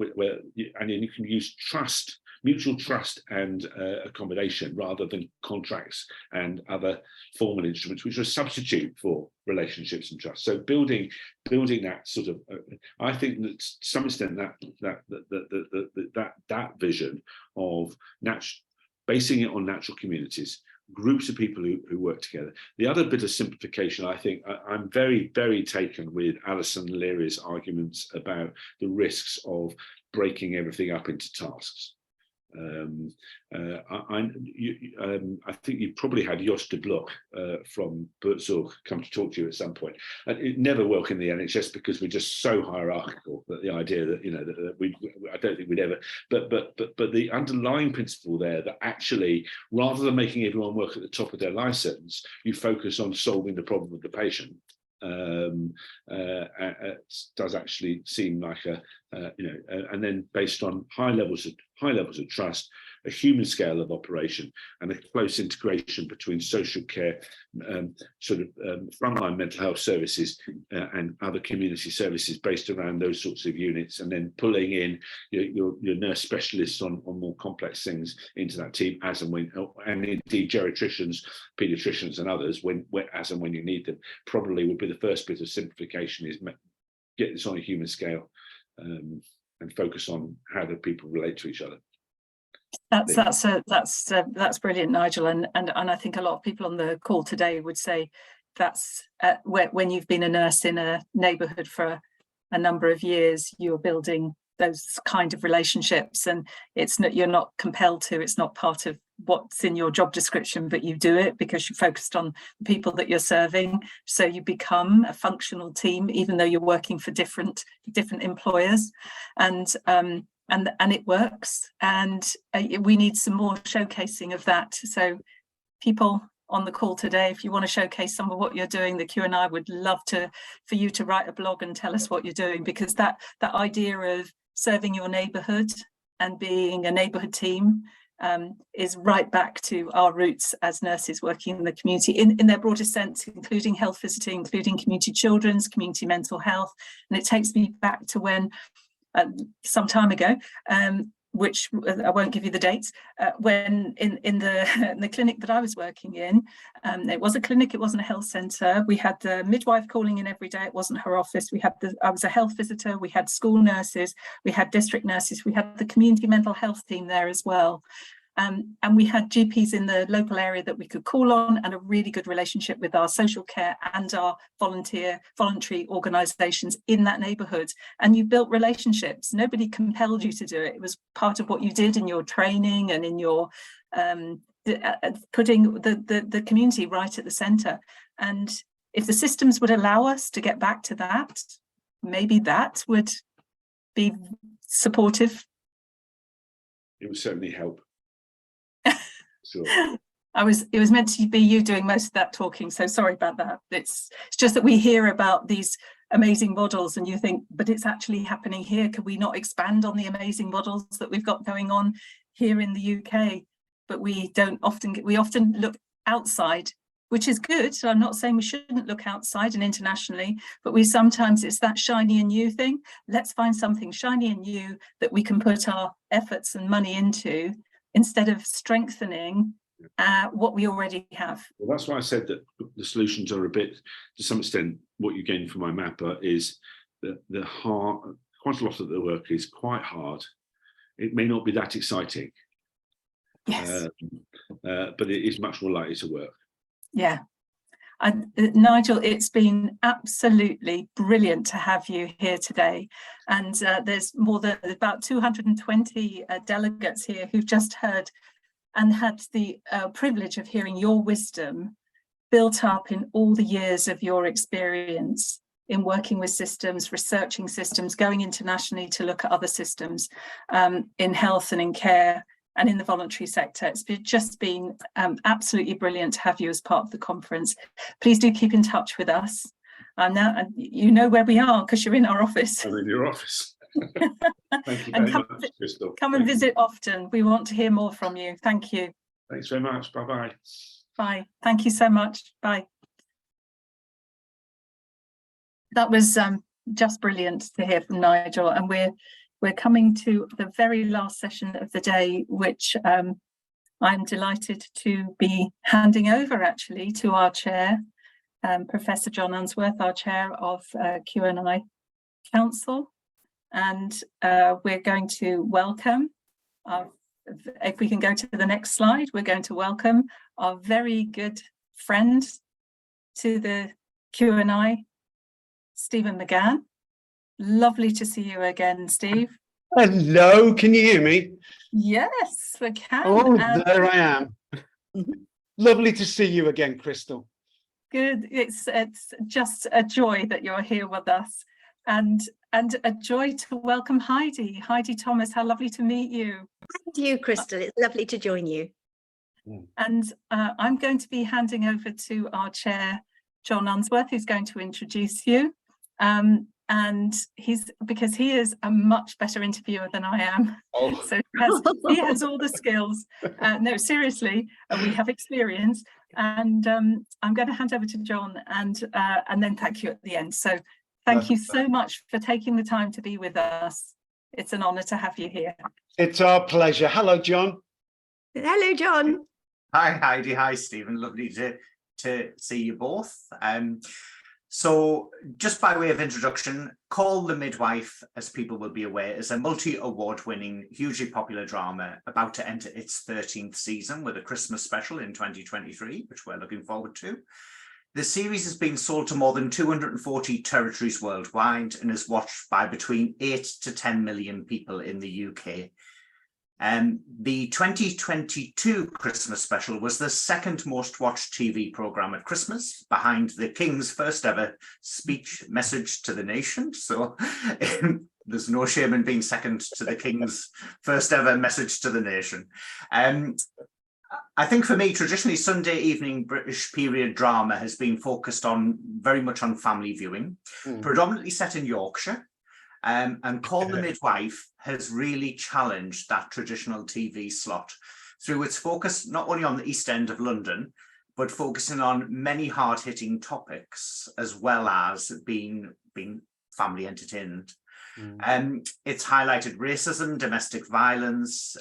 and you can use trust, mutual trust and accommodation rather than contracts and other formal instruments which are a substitute for relationships and trust. So building that sort of, I think that to some extent that vision of basing it on natural communities, groups of people who work together. The other bit of simplification, I think, I'm very, very taken with Alison Leary's arguments about the risks of breaking everything up into tasks. I think you probably had Jos de Blok from Buurtzorg come to talk to you at some point. It never worked in the NHS because we're just so hierarchical that the idea that I don't think we'd ever. But the underlying principle there that actually, rather than making everyone work at the top of their license, you focus on solving the problem of the patient. Does actually seem like and then based on high levels of trust, a human scale of operation, and a close integration between social care, frontline mental health services and other community services based around those sorts of units, and then pulling in your nurse specialists on more complex things into that team as and when, and indeed geriatricians, paediatricians and others as and when you need them, probably would be the first bit of simplification, is get this on a human scale and focus on how do people relate to each other. That's brilliant, Nigel, and I think a lot of people on the call today would say that's when you've been a nurse in a neighbourhood for a number of years, you're building those kind of relationships, and you're not compelled to. It's not part of what's in your job description, but you do it because you're focused on the people that you're serving. So you become a functional team, even though you're working for different employers, and it works. And we need some more showcasing of that. So people on the call today, if you want to showcase some of what you're doing, the QNI would love for you to write a blog and tell us what you're doing, because that idea of serving your neighbourhood and being a neighbourhood team is right back to our roots as nurses working in the community in their broadest sense, including health visiting, including community children's, community mental health. And it takes me back to when, some time ago, which I won't give you the dates, when in the clinic that I was working in, it was a clinic, it wasn't a health centre. We had the midwife calling in every day, it wasn't her office. I was a health visitor, we had school nurses, we had district nurses, we had the community mental health team there as well. And we had GPs in the local area that we could call on, and a really good relationship with our social care and our voluntary organisations in that neighbourhood. And you built relationships. Nobody compelled you to do it. It was part of what you did in your training and in your putting the community right at the centre. And if the systems would allow us to get back to that, maybe that would be supportive. It would certainly help. Sure. It was meant to be you doing most of that talking, so sorry about that. It's just that we hear about these amazing models and you think, but it's actually happening here. Could we not expand on the amazing models that we've got going on here in the UK? But we often look outside, which is good. So I'm not saying we shouldn't look outside and internationally, but sometimes it's that shiny and new thing. Let's find something shiny and new that we can put our efforts and money into, instead of strengthening what we already have. Well, that's why I said that the solutions are a bit, to some extent, what you gain from my mapper is the hard, quite a lot of the work is quite hard. It may not be that exciting, Yes. But it is much more likely to work. Yeah. Nigel, it's been absolutely brilliant to have you here today. And there's more than about 220 delegates here who've just heard and had the privilege of hearing your wisdom built up in all the years of your experience in working with systems, researching systems, going internationally to look at other systems in health and in care and in the voluntary sector. It's just been absolutely brilliant to have you as part of the conference. Please do keep in touch with us. Now you know where we are because you're in our office. I'm in your office. Thank you very much, Crystal. Come and visit often. We want to hear more from you. Thank you. Thanks very much. Bye-bye. Bye. Thank you so much. Bye. That was just brilliant to hear from Nigel, and we're coming to the very last session of the day, which I'm delighted to be handing over actually to our chair, Professor John Unsworth, our chair of QNI Council. And we're going to welcome, if we can go to the next slide, we're going to welcome our very good friend to the QNI, Stephen McGann. Lovely to see you again, Steve. Hello, can you hear me? Yes, we can. Oh, there I am. Lovely to see you again, Crystal. Good. It's just a joy that you're here with us, and a joy to welcome Heidi. Heidi Thomas, how lovely to meet you. Thank you, Crystal. It's lovely to join you. And I'm going to be handing over to our chair, John Unsworth, who's going to introduce you. And because he is a much better interviewer than I am. Oh. So he has all the skills. No, seriously, we have experience. And I'm going to hand over to John and then thank you at the end. So thank you so much for taking the time to be with us. It's an honour to have you here. It's our pleasure. Hello, John. Hello, John. Hi, Heidi. Hi, Stephen. Lovely to see you both. So just by way of introduction, Call the Midwife, as people will be aware, is a multi-award winning, hugely popular drama about to enter its 13th season with a Christmas special in 2023, which we're looking forward to. The series is being sold to more than 240 territories worldwide and is watched by between 8 to 10 million people in the UK. The 2022 Christmas special was the second most watched TV programme at Christmas, behind the King's first ever speech message to the nation. So there's no shame in being second to the King's first ever message to the nation. I think for me, traditionally, Sunday evening British period drama has been focused on very much on family viewing, predominantly set in Yorkshire. And Call the Midwife has really challenged that traditional TV slot through its focus not only on the East End of London, but focusing on many hard-hitting topics, as well as being family entertainment. It's highlighted racism, domestic violence,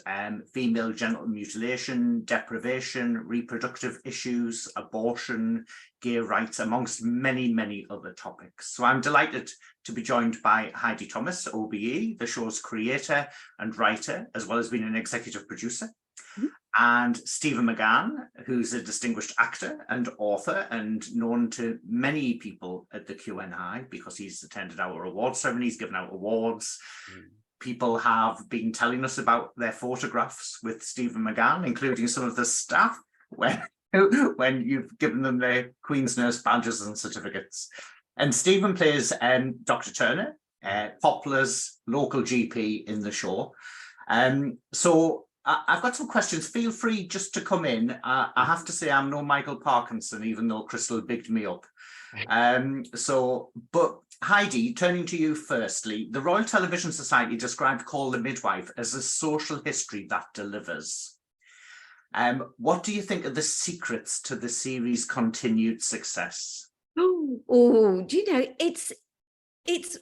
female genital mutilation, deprivation, reproductive issues, abortion, gay rights, amongst many, many other topics. So I'm delighted to be joined by Heidi Thomas, OBE, the show's creator and writer, as well as being an executive producer. And Stephen McGann, who's a distinguished actor and author and known to many people at the QNI because he's attended our awards ceremonies, given out awards. People have been telling us about their photographs with Stephen McGann, including some of the staff, when you've given them their Queen's Nurse badges and certificates. And Stephen plays Dr. Turner, Poplar's local GP in the show. So I've got some questions. Feel free just to come in. I have to say I'm no Michael Parkinson, even though Crystal bigged me up. But Heidi, turning to you firstly, the Royal Television Society described Call the Midwife as a social history that delivers. What do you think are the secrets to the series' continued success? Oh, do you know, it's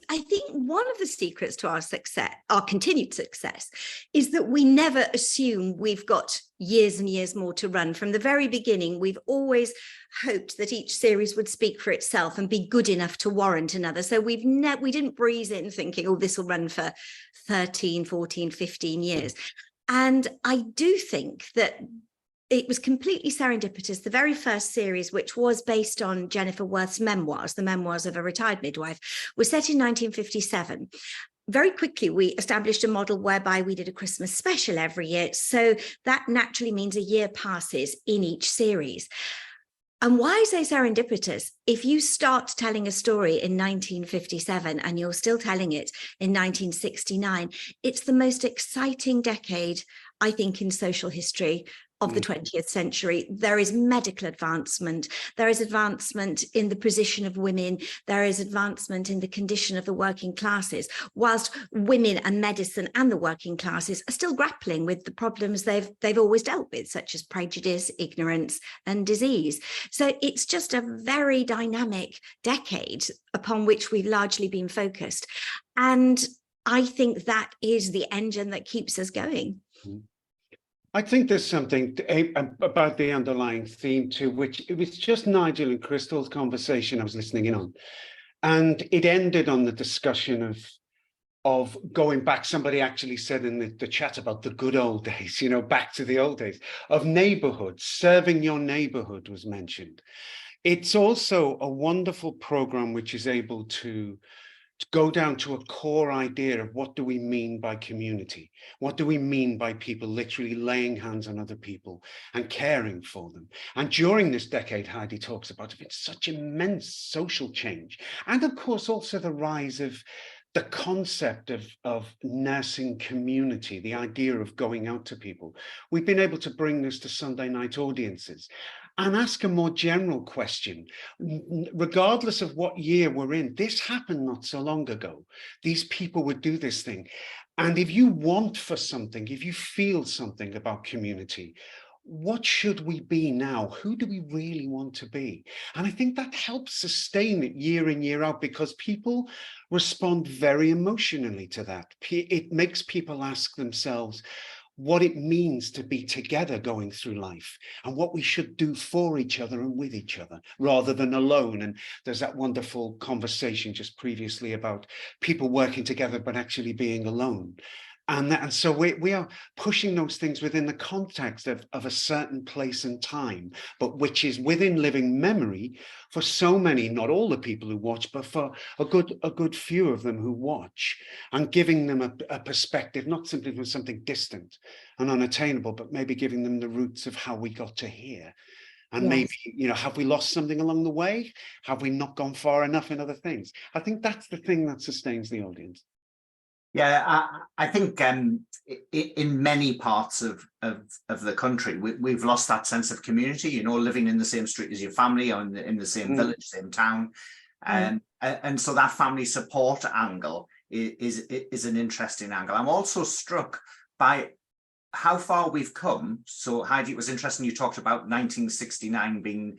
I think one of the secrets to our success, our continued success, is that we never assume we've got years and years more to run. From the very beginning, we've always hoped that each series would speak for itself and be good enough to warrant another. So we didn't breeze in thinking, oh, this will run for 13, 14, 15 years. And I do think that it was completely serendipitous. The very first series, which was based on Jennifer Worth's memoirs, the memoirs of a retired midwife, was set in 1957. Very quickly, we established a model whereby we did a Christmas special every year. So that naturally means a year passes in each series. And why I say serendipitous? If you start telling a story in 1957 and you're still telling it in 1969, it's the most exciting decade, I think, in social history of the 20th century. There is medical advancement, there is advancement in the position of women, there is advancement in the condition of the working classes, whilst women and medicine and the working classes are still grappling with the problems they've always dealt with, such as prejudice, ignorance and disease. So it's just a very dynamic decade upon which we've largely been focused. And I think that is the engine that keeps us going. I think there's something about the underlying theme too, which it was just Nigel and Crystal's conversation I was listening in on. And it ended on the discussion of going back. Somebody actually said in the chat about the good old days, you know, back to the old days of neighborhood, serving your neighborhood was mentioned. It's also a wonderful program which is able to go down to a core idea of what do we mean by community? What do we mean by people literally laying hands on other people and caring for them? And during this decade, Heidi talks about it, it's such immense social change. And of course, also the rise of the concept of nursing community, the idea of going out to people. We've been able to bring this to Sunday night audiences and ask a more general question. Regardless of what year we're in, this happened not so long ago. These people would do this thing. And if you want for something, if you feel something about community, what should we be now? Who do we really want to be? And I think that helps sustain it year in, year out, because people respond very emotionally to that. It makes people ask themselves what it means to be together going through life and what we should do for each other and with each other rather than alone. And there's that wonderful conversation just previously about people working together but actually being alone. And so we are pushing those things within the context of a certain place and time, but which is within living memory for so many, not all the people who watch, but for a good few of them who watch, and giving them a perspective, not simply from something distant and unattainable, but maybe giving them the roots of how we got to here. And yes, maybe, you know, have we lost something along the way? Have we not gone far enough in other things? I think that's the thing that sustains the audience. Yeah, I think in many parts of the country, we've lost that sense of community, you know, living in the same street as your family or in the same village, same town. And so that family support angle is an interesting angle. I'm also struck by how far we've come. So Heidi, it was interesting you talked about 1969 being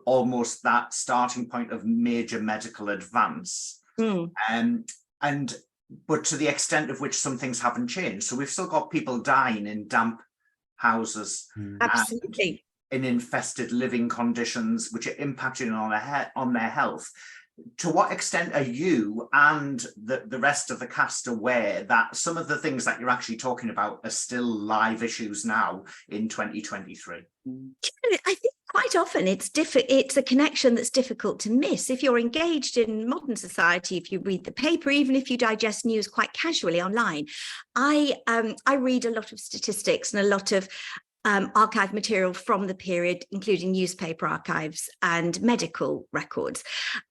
almost that starting point of major medical advance. But to the extent of which some things haven't changed. So we've still got people dying in damp houses, Absolutely, in infested living conditions, which are impacting on their health. To what extent are you and the rest of the cast aware that some of the things that you're actually talking about are still live issues now in 2023? I think quite often it's a connection that's difficult to miss. If you're engaged in modern society, if you read the paper, even if you digest news quite casually online, I read a lot of statistics and a lot of archive material from the period, including newspaper archives and medical records.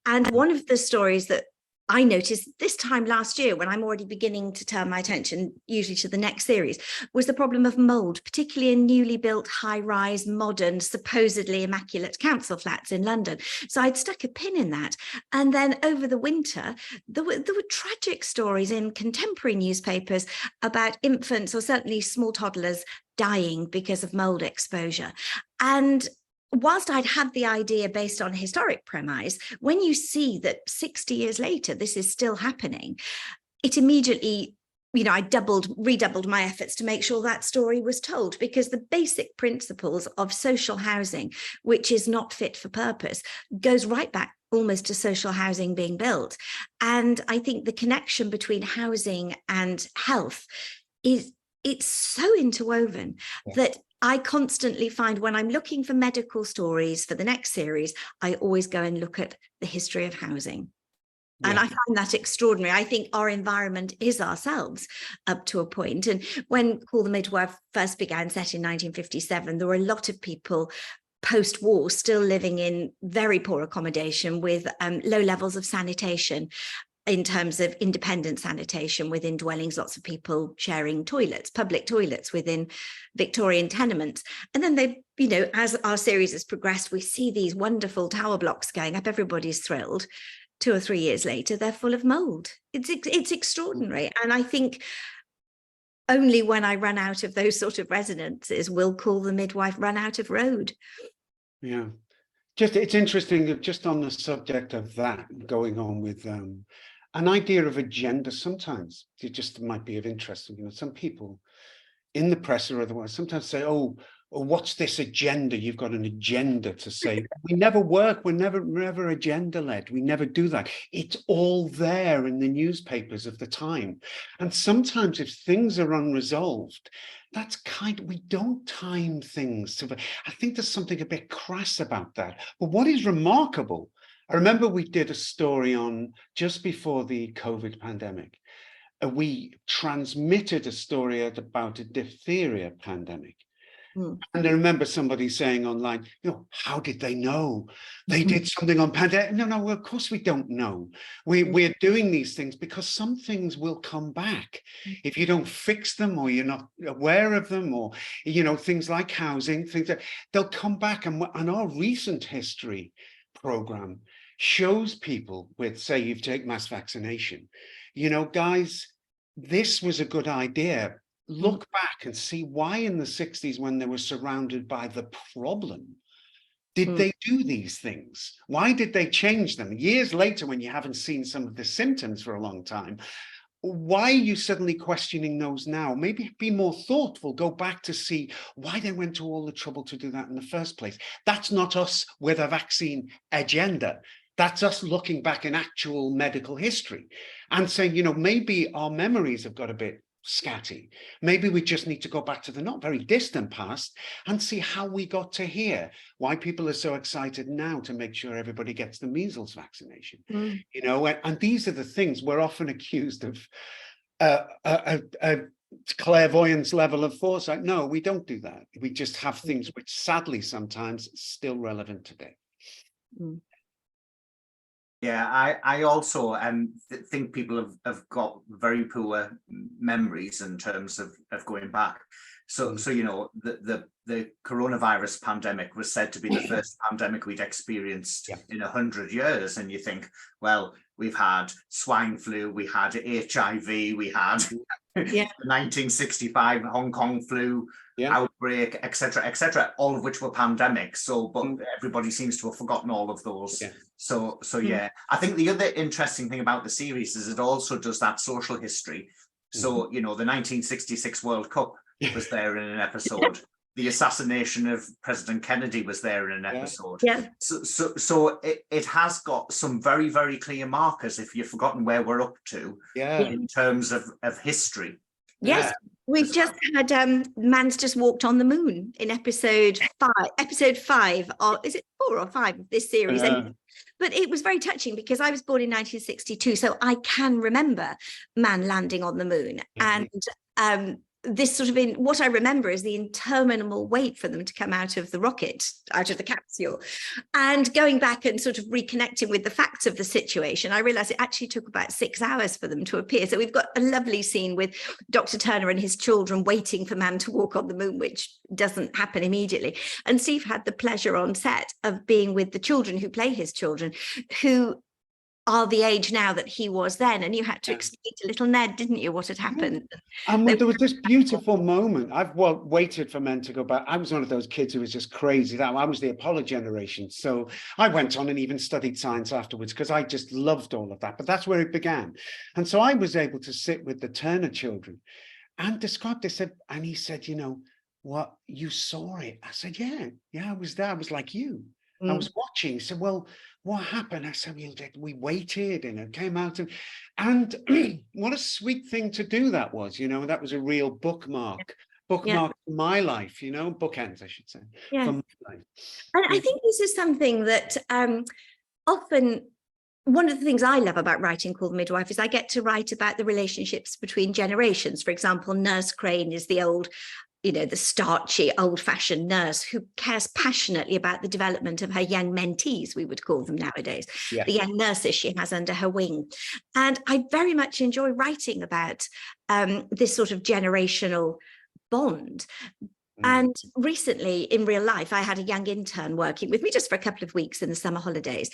And one of the stories that I noticed this time last year, when I'm already beginning to turn my attention usually to the next series, was the problem of mold, particularly in newly built high-rise, modern, supposedly immaculate council flats in London. So I'd stuck a pin in that. And then over the winter, there were tragic stories in contemporary newspapers about infants, or certainly small toddlers, dying because of mold exposure. And whilst I'd had the idea based on historic premise, when you see that 60 years later, this is still happening, it immediately, I redoubled my efforts to make sure that story was told, because the basic principles of social housing, which is not fit for purpose, goes right back almost to social housing being built. And I think the connection between housing and health it's so interwoven that I constantly find when I'm looking for medical stories for the next series, I always go and look at the history of housing. And I find that extraordinary. I think our environment is ourselves up to a point. And when Call the Midwife first began, set in 1957, there were a lot of people post-war still living in very poor accommodation with low levels of sanitation, in terms of independent sanitation within dwellings, lots of people sharing toilets, public toilets within Victorian tenements. And then they, as our series has progressed, we see these wonderful tower blocks going up. Everybody's thrilled. 2 or 3 years later, they're full of mold. It's extraordinary. And I think only when I run out of those sort of residences will Call the Midwife run out of road. Yeah. It's interesting, just on the subject of that going on with an idea of agenda. Sometimes it just might be of interest. Some people in the press or otherwise sometimes say, oh, what's this agenda? You've got an agenda to say. We never work. We're never agenda led. We never do that. It's all there in the newspapers of the time. And sometimes if things are unresolved, we don't time things. I think there's something a bit crass about that. But what is remarkable, I remember we did a story on just before the COVID pandemic. We transmitted a story about a diphtheria pandemic. And I remember somebody saying online, how did they know? They did something on pandemic. No, of course we don't know. We're doing these things because some things will come back. If you don't fix them, or you're not aware of them, or, things like housing, they'll come back. And our recent history program shows people with, say, you take mass vaccination, guys, this was a good idea. Look back and see why in the 60s, when they were surrounded by the problem, did they do these things? Why did they change them? Years later, when you haven't seen some of the symptoms for a long time, why are you suddenly questioning those now? Maybe be more thoughtful, go back to see why they went to all the trouble to do that in the first place. That's not us with a vaccine agenda. That's us looking back in actual medical history and saying, maybe our memories have got a bit scatty. Maybe we just need to go back to the not very distant past and see how we got to here, why people are so excited now to make sure everybody gets the measles vaccination. And these are the things we're often accused of a clairvoyance level of foresight. No, we don't do that. We just have things which sadly sometimes still relevant today. Yeah, I also think people have got very poor memories in terms of going back. So you know, the coronavirus pandemic was said to be the first pandemic we'd experienced in 100 years. And you think, well, we've had swine flu, we had HIV, we had the 1965 Hong Kong flu outbreak, etc., all of which were pandemics. So, but everybody seems to have forgotten all of those. So yeah, I think the other interesting thing about the series is it also does that social history. So, you know, the 1966 World Cup was there in an episode. The assassination of President Kennedy was there in an episode. So it has got some very, very clear markers if you've forgotten where we're up to in terms of history. Yes, we've just had Man's Just Walked on the Moon in episode 5, or is it 4 or 5 of this series? But it was very touching because I was born in 1962, so I can remember man landing on the moon. And this sort of what I remember is the interminable wait for them to come out of the rocket, out of the capsule, and going back and sort of reconnecting with the facts of the situation. I realized it actually took about 6 hours for them to appear. So we've got a lovely scene with Dr. Turner and his children waiting for man to walk on the moon, which doesn't happen immediately. And Steve had the pleasure on set of being with the children who play his children, who are the age now that he was then, and you had to explain to little Ned, didn't you, what had happened? And there was this beautiful moment. I've waited for men to go back. I was one of those kids who was just crazy. That I was the Apollo generation, so I went on and even studied science afterwards because I just loved all of that. But that's where it began, and so I was able to sit with the Turner children and describe this. And he said, "You know what? You saw it." I said, "Yeah, I was there. I was like you. I was watching." He said, "Well, what happened?" I said, "We waited and it came out." And what a sweet thing to do that was, you know, that was a real bookmark for my life, you know, bookends, I should say. For my life. And I think this is something that often, one of the things I love about writing called Midwife is I get to write about the relationships between generations. For example, Nurse Crane is the old, you know, the starchy, old-fashioned nurse who cares passionately about the development of her young mentees, we would call them nowadays, the young nurses she has under her wing. And I very much enjoy writing about this sort of generational bond. And recently in real life, I had a young intern working with me just for a couple of weeks in the summer holidays.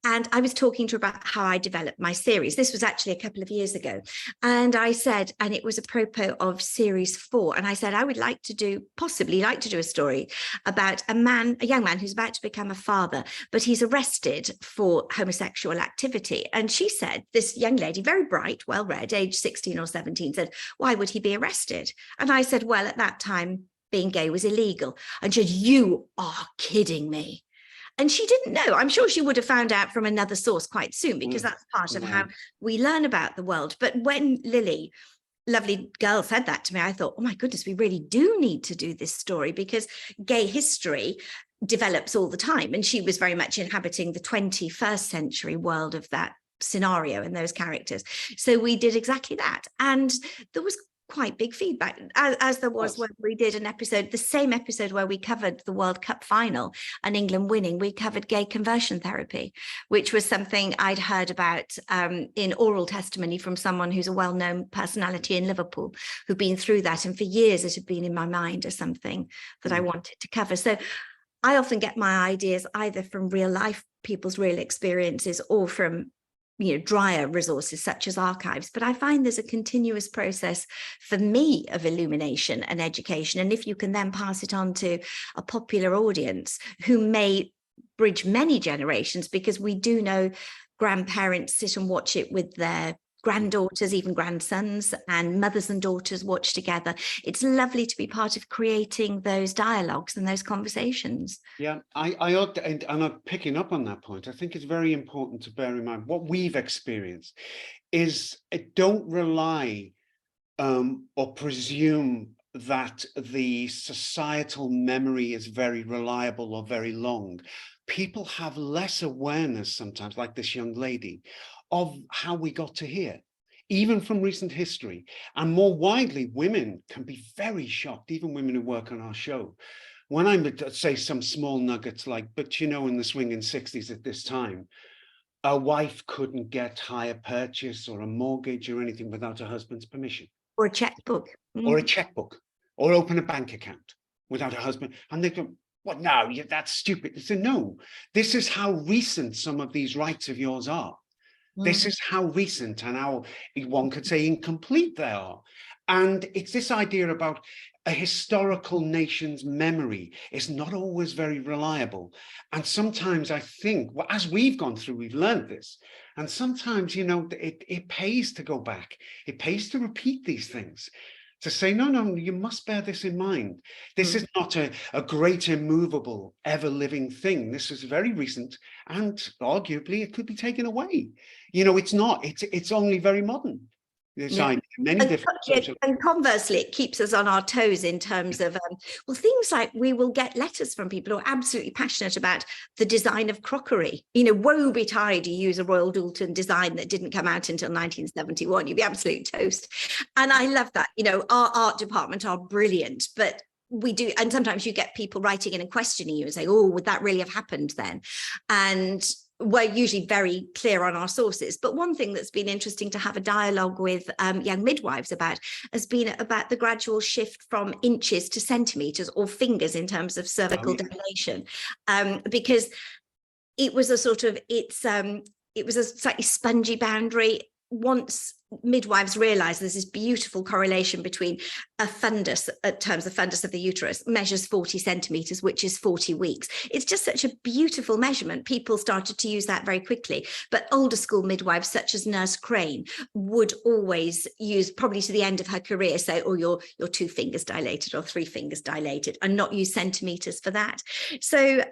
And I was talking to her about how I developed my series. This was actually a couple of years ago. And I said, and it was apropos of series 4. And I said, I would possibly like to do a story about a young man who's about to become a father, but he's arrested for homosexual activity. And she said, this young lady, very bright, well-read, age 16 or 17, said, why would he be arrested? And I said, well, at that time, being gay was illegal. And she said, you are kidding me. And she didn't know. I'm sure she would have found out from another source quite soon, because that's part of how we learn about the world. But when Lily, lovely girl, said that to me, I thought, oh my goodness, we really do need to do this story, because gay history develops all the time. And she was very much inhabiting the 21st century world of that scenario and those characters. So we did exactly that. And there was quite big feedback, as there was when we did an episode, the same episode where we covered the World Cup final and England winning. We covered gay conversion therapy, which was something I'd heard about in oral testimony from someone who's a well-known personality in Liverpool who'd been through that. And for years it had been in my mind as something that I wanted to cover. So I often get my ideas either from real life, people's real experiences, or from drier resources such as archives. But I find there's a continuous process for me of illumination and education. And if you can then pass it on to a popular audience who may bridge many generations, because we do know grandparents sit and watch it with their granddaughters, even grandsons, and mothers and daughters watch together. It's lovely to be part of creating those dialogues and those conversations. Yeah, and I'm picking up on that point. I think it's very important to bear in mind what we've experienced is don't rely or presume that the societal memory is very reliable or very long. People have less awareness sometimes, like this young lady, of how we got to here, even from recent history. And more widely, women can be very shocked, even women who work on our show. When I would say some small nuggets like, but in the swinging 60s at this time, a wife couldn't get hire purchase or a mortgage or anything without her husband's permission. Or a checkbook. Or a checkbook. or open a bank account without a husband. And they go, well, no, that's stupid. They say, no, this is how recent some of these rights of yours are. This is how recent and how, one could say, incomplete they are. And it's this idea about a historical nation's memory is not always very reliable. And sometimes I think, well, as we've gone through, we've learned this. And sometimes, you know, it pays to go back. It pays to repeat these things, to say, no, you must bear this in mind. This is not a great, immovable, ever-living thing. This is very recent, and arguably it could be taken away. You know, it's not. It's only very modern. This idea, many different social... And conversely, it keeps us on our toes in terms of, well, things like we will get letters from people who are absolutely passionate about the design of crockery. You know, woe betide you use a Royal Doulton design that didn't come out until 1971. You'd be absolute toast. And I love that. You know, our art department are brilliant, but we do, and sometimes you get people writing in and questioning you and saying, oh, would that really have happened then? And we're usually very clear on our sources. But one thing that's been interesting to have a dialogue with young midwives about has been about the gradual shift from inches to centimetres or fingers in terms of cervical dilation, because it was a sort of, it was a slightly spongy boundary. Once midwives realize there's this beautiful correlation between a fundus, in terms of fundus of the uterus, measures 40 centimeters, which is 40 weeks. It's just such a beautiful measurement. People started to use that very quickly. But older school midwives, such as Nurse Crane, would always use, probably to the end of her career, say, oh, your 2 fingers dilated or 3 fingers dilated, and not use centimeters for that. So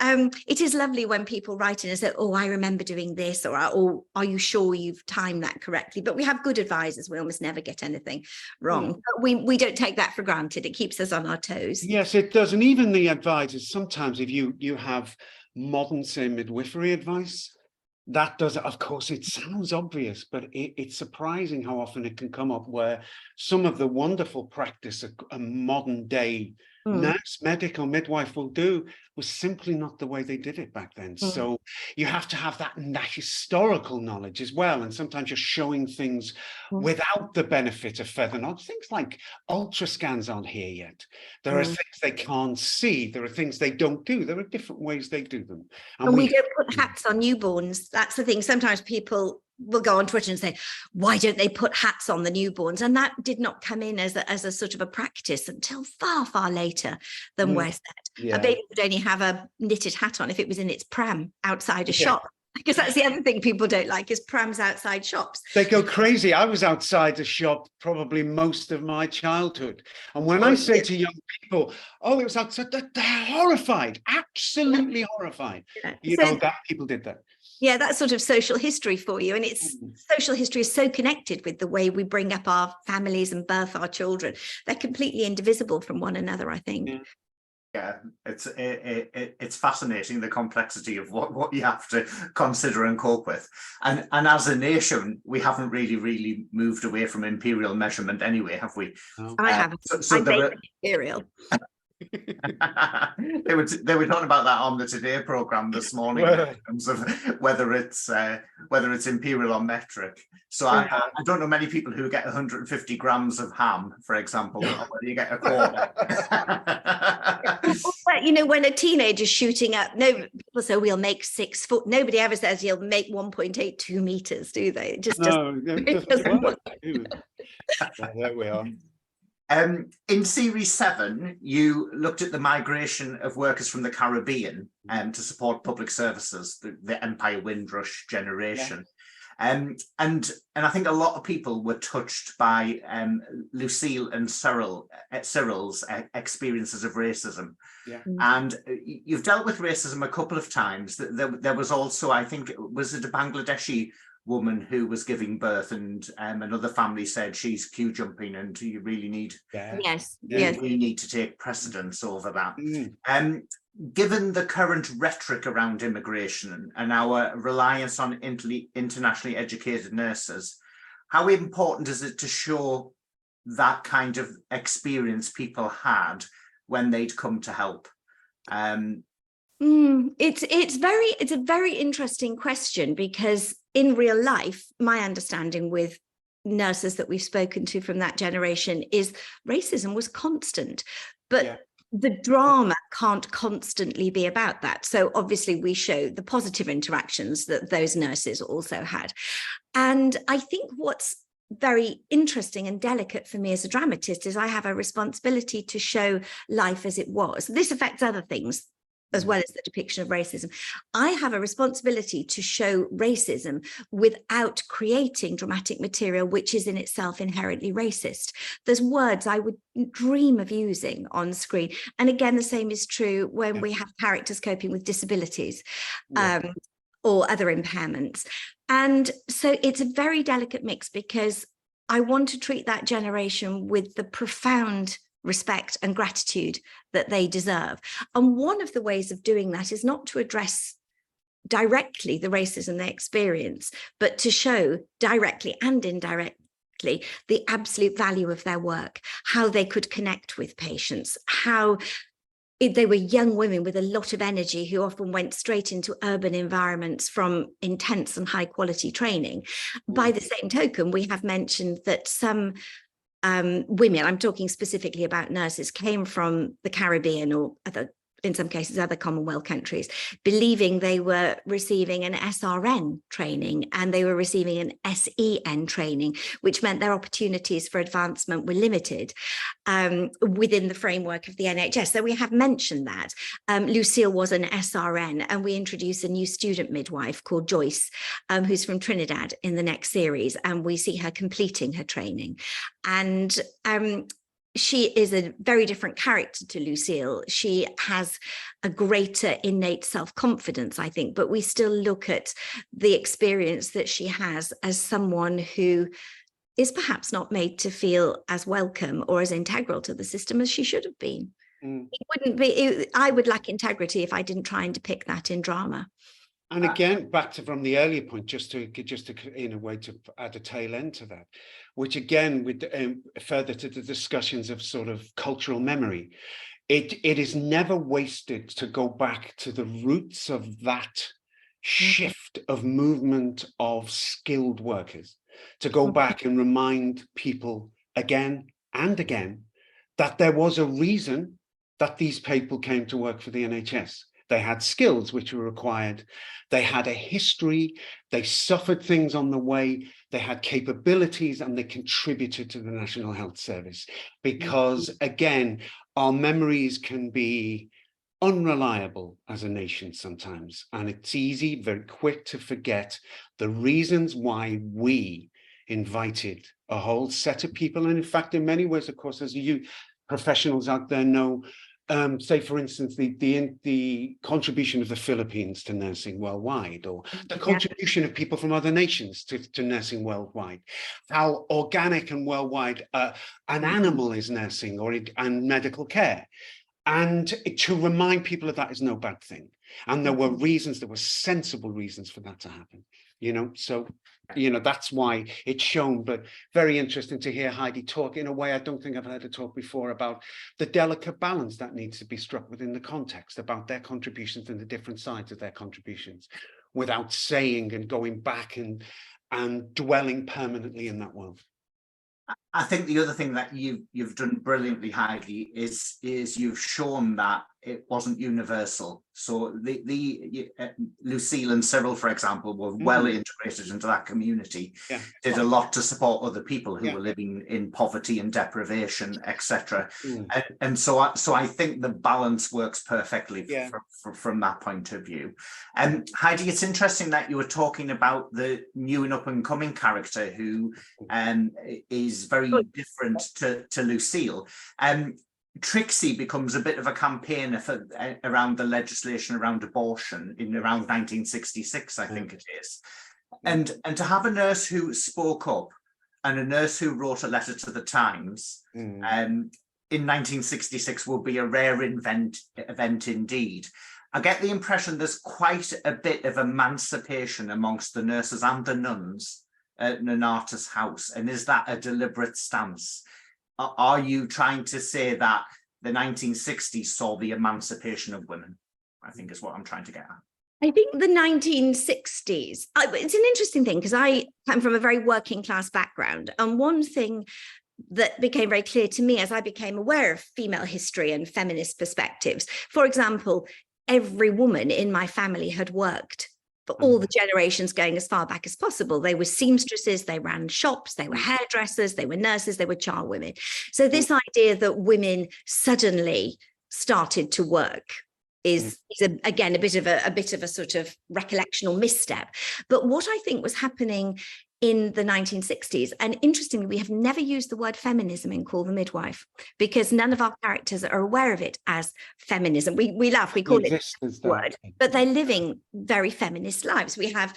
it is lovely when people write in and say, oh, I remember doing this, or are you sure you've timed that correctly? But we have good advisors. We almost never get anything wrong. But we don't take that for granted. It keeps us on our toes. Yes, it does. And even the advisors, sometimes if you have modern, say, midwifery advice, that does, of course, it sounds obvious, but it's surprising how often it can come up where some of the wonderful practice a modern day nurse, medic or midwife will do was simply not the way they did it back then. So you have to have that historical knowledge as well. And sometimes you're showing things without the benefit of feather knowledge. Things like ultrascans aren't here yet. There are things they can't see. There are things they don't do. There are different ways they do them. And we don't put hats on newborns. That's the thing. Sometimes people will go on Twitter and say, why don't they put hats on the newborns? And that did not come in as a sort of a practice until far, far later than we're said. A baby would only have a knitted hat on if it was in its pram outside a shop. Because that's the other thing people don't like is prams outside shops. They go crazy. I was outside a shop probably most of my childhood. And when I say to young people, oh, it was outside, they're horrified, absolutely horrified. You know, that people did that. Yeah, that's sort of social history for you. And it's social history is so connected with the way we bring up our families and birth our children. They're completely indivisible from one another, I think. Yeah, it's fascinating, the complexity of what you have to consider and cope with. And as a nation, we haven't really moved away from imperial measurement anyway, have we? I haven't. So imperial. they were talking about that on the Today programme this morning in terms of whether it's imperial or metric. So I don't know many people who get 150 grams of ham, for example, or whether you get a quarter. But you know, when a teenager's shooting up, people say we'll make 6 foot. Nobody ever says you'll make 1.82 meters, do they? It just doesn't work. There we are. In Series 7, you looked at the migration of workers from the Caribbean to support public services, the Empire Windrush generation. And I think a lot of people were touched by Lucille and Cyril's experiences of racism. And you've dealt with racism a couple of times. There was also, I think, was it a Bangladeshi woman who was giving birth, and another family said she's queue jumping and you really need we need to take precedence over that. Given the current rhetoric around immigration and our reliance on internationally educated nurses, how important is it to show that kind of experience people had when they'd come to help? It's a very interesting question, because in real life, my understanding with nurses that we've spoken to from that generation is racism was constant, but the drama can't constantly be about that. So obviously we show the positive interactions that those nurses also had. And I think what's very interesting and delicate for me as a dramatist is I have a responsibility to show life as it was. This affects other things as well as the depiction of racism. I have a responsibility to show racism without creating dramatic material which is in itself inherently racist. There's words I would dream of using on screen. And again, the same is true when we have characters coping with disabilities or other impairments. And so it's a very delicate mix, because I want to treat that generation with the profound respect and gratitude that they deserve. And one of the ways of doing that is not to address directly the racism they experience, but to show directly and indirectly the absolute value of their work, how they could connect with patients, how they were young women with a lot of energy who often went straight into urban environments from intense and high quality training. By the same token, we have mentioned that some women, I'm talking specifically about nurses, came from the Caribbean or other, in some cases, other Commonwealth countries, believing they were receiving an SRN training and they were receiving an SEN training, which meant their opportunities for advancement were limited within the framework of the NHS. So we have mentioned that. Lucille was an SRN, and we introduced a new student midwife called Joyce, who's from Trinidad in the next series, and we see her completing her training. And she is a very different character to Lucille. She has a greater innate self-confidence, I think, but we still look at the experience that she has as someone who is perhaps not made to feel as welcome or as integral to the system as she should have been. It wouldn't be, I would lack integrity if I didn't try and depict that in drama. And again, back to from the earlier point, just to in a way to add a tail end to that, which again, with further to the discussions of sort of cultural memory, it is never wasted to go back to the roots of that shift of movement of skilled workers, to go back and remind people again and again that there was a reason that these people came to work for the NHS. They had skills which were required. They had a history. They suffered things on the way. They had capabilities, and they contributed to the National Health Service. Because again, our memories can be unreliable as a nation sometimes. And it's easy, very quick to forget the reasons why we invited a whole set of people. And in fact, in many ways, of course, as you professionals out there know, say, for instance, the contribution of the Philippines to nursing worldwide, or the contribution of people from other nations to nursing worldwide, how organic and worldwide an animal is nursing and medical care. And to remind people of that is no bad thing. And there were reasons, there were sensible reasons for that to happen, you know, so, you know, that's why it's shown. But very interesting to hear Heidi talk in a way I don't think I've heard her talk before, about the delicate balance that needs to be struck within the context, about their contributions and the different sides of their contributions, without saying and going back and dwelling permanently in that world. I think the other thing that you've done brilliantly, Heidi, is you've shown that it wasn't universal. So Lucille and Cyril, for example, were well integrated into that community, did a lot to support other people who were living in poverty and deprivation, etc. And so I think the balance works perfectly from that point of view. And Heidi, it's interesting that you were talking about the new and up and coming character who is very different to Lucille. Trixie becomes a bit of a campaigner for around the legislation around abortion in around 1966, I think it is. And to have a nurse who spoke up, and a nurse who wrote a letter to the Times in 1966 will be a rare event indeed. I get the impression there's quite a bit of emancipation amongst the nurses and the nuns at Nonata's house. And is that a deliberate stance? Are you trying to say that the 1960s saw the emancipation of women? I think is what I'm trying to get at. I think the 1960s, it's an interesting thing because I come from a very working class background. And one thing that became very clear to me as I became aware of female history and feminist perspectives, for example, every woman in my family had worked for all the generations going as far back as possible. They were seamstresses, they ran shops, they were hairdressers, they were nurses, they were charwomen. So this idea that women suddenly started to work is again a bit of a sort of recollection or misstep. But what I think was happening in the 1960s, and interestingly, we have never used the word feminism in Call the Midwife because none of our characters are aware of it as feminism. We laugh, we call it a word, but they're living very feminist lives. We have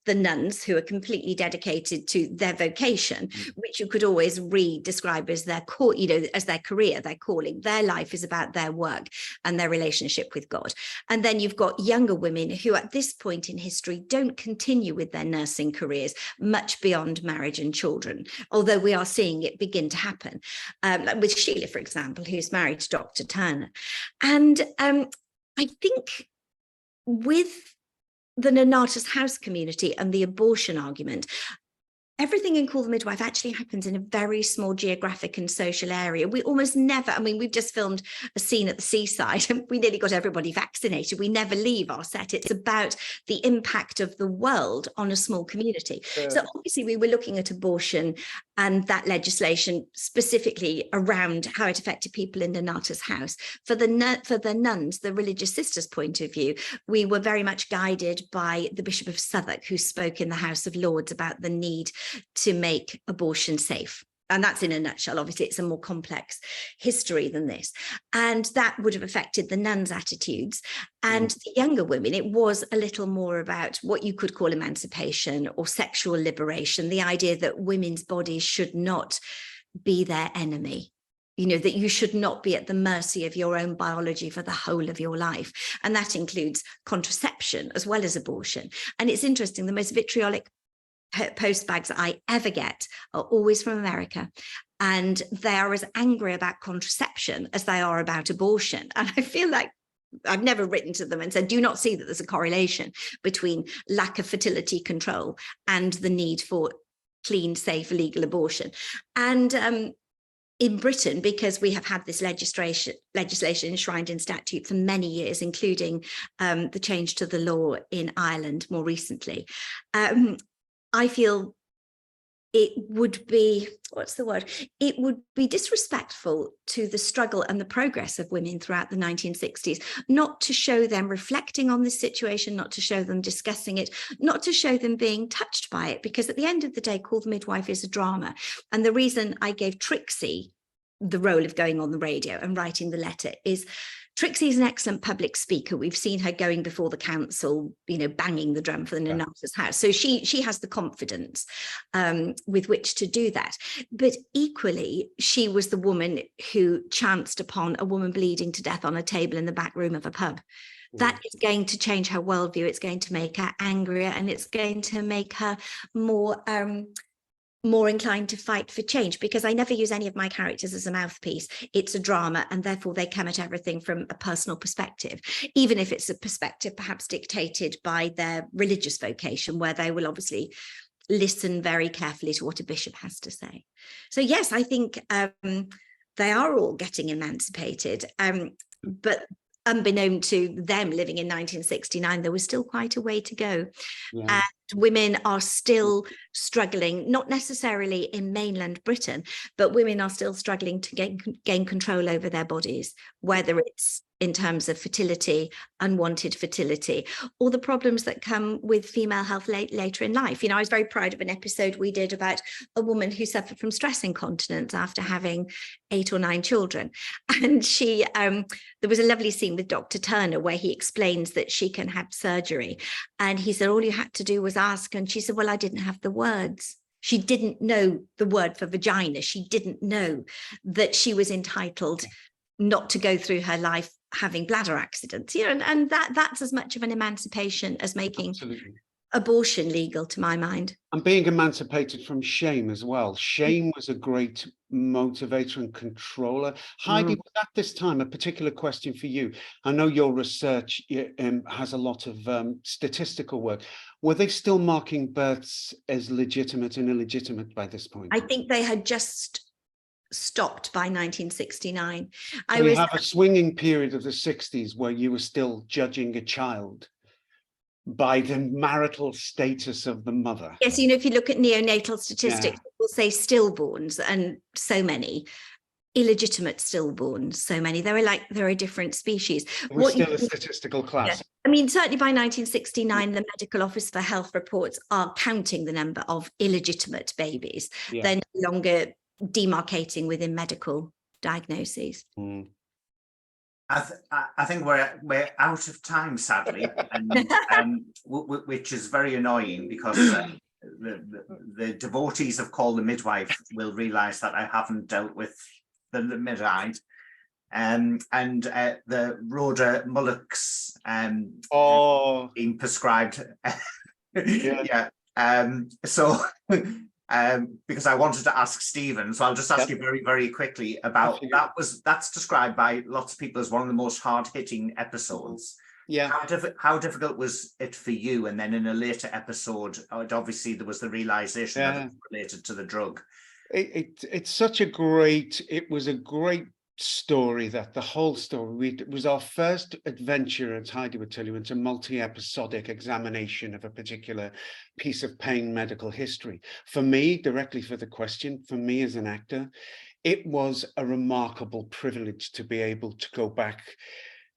the nuns who are completely dedicated to their vocation, which you could always describe as their core, as their career, their calling. Their life is about their work and their relationship with God. And then you've got younger women who at this point in history don't continue with their nursing careers much beyond marriage and children, although we are seeing it begin to happen, like with Sheila, for example, who's married to Dr. Turner. And I think with the Nonnatus House community and the abortion argument, everything in Call the Midwife actually happens in a very small geographic and social area. We almost never, we've just filmed a scene at the seaside and we nearly got everybody vaccinated. We never leave our set. It's about the impact of the world on a small community. So obviously we were looking at abortion and that legislation specifically around how it affected people in Nonnatus House. For the nuns, the religious sisters' point of view, we were very much guided by the Bishop of Southwark, who spoke in the House of Lords about the need to make abortion safe. And that's in a nutshell. Obviously, it's a more complex history than this. And that would have affected the nuns' attitudes. And the younger women, it was a little more about what you could call emancipation or sexual liberation, the idea that women's bodies should not be their enemy. That you should not be at the mercy of your own biology for the whole of your life. And that includes contraception as well as abortion. And it's interesting, the most vitriolic postbags I ever get are always from America, and they are as angry about contraception as they are about abortion. And I feel like I've never written to them and said, do you not see that there's a correlation between lack of fertility control and the need for clean, safe, legal abortion? And in Britain, because we have had this legislation enshrined in statute for many years, including the change to the law in Ireland more recently, I feel it would be, it would be disrespectful to the struggle and the progress of women throughout the 1960s, not to show them reflecting on this situation, not to show them discussing it, not to show them being touched by it, because at the end of the day, Call the Midwife is a drama. And the reason I gave Trixie the role of going on the radio and writing the letter is Trixie is an excellent public speaker. We've seen her going before the council, banging the drum for the Nonnatus House. So she has the confidence with which to do that. But equally, she was the woman who chanced upon a woman bleeding to death on a table in the back room of a pub. That is going to change her worldview. It's going to make her angrier, and it's going to make her more inclined to fight for change, because I never use any of my characters as a mouthpiece. It's a drama, and therefore they come at everything from a personal perspective, even if it's a perspective perhaps dictated by their religious vocation, where they will obviously listen very carefully to what a bishop has to say. So yes, I think they are all getting emancipated, but unbeknown to them living in 1969, there was still quite a way to go. And women are still struggling, not necessarily in mainland Britain, but women are still struggling to gain control over their bodies, whether it's in terms of fertility, unwanted fertility, or the problems that come with female health later in life. I was very proud of an episode we did about a woman who suffered from stress incontinence after having 8 or 9 children. And there was a lovely scene with Dr. Turner where he explains that she can have surgery. And he said, all you had to do was ask. And she said, well, I didn't have the words. She didn't know the word for vagina. She didn't know that she was entitled not to go through her life having bladder accidents, and that's as much of an emancipation as making abortion legal, to my mind. And being emancipated from shame as well. Shame was a great motivator and controller. Heidi, was at this time a particular question for you? I know your research has a lot of statistical work. Were they still marking births as legitimate and illegitimate by this point? I think they had just stopped by 1969. So we have a swinging period of the 60s where you were still judging a child by the marital status of the mother. Yes, you know, if you look at neonatal statistics, we'll say stillborns, and so many illegitimate stillborns, so many. There are different species. We're still a statistical class. Yeah. I mean, certainly by 1969, the Medical Office for Health reports are counting the number of illegitimate babies. Yeah. They're no longer demarcating within medical diagnoses. I think we're out of time, sadly, and which is very annoying, because the devotees of Call the Midwife will realise that I haven't dealt with the midwife, and the Rhoda Mullocks being prescribed. So. Because I wanted to ask Stephen, so I'll just ask you very, very quickly about that's described by lots of people as one of the most hard-hitting episodes. Yeah. How difficult was it for you? And then in a later episode, obviously there was the realization that it was related to the drug. It's such a great, it was a great story, that the whole story, it was our first adventure, as Heidi would tell you, into multi-episodic examination of a particular piece of pain medical history. For me, directly for the question, for me as an actor, it was a remarkable privilege to be able to go back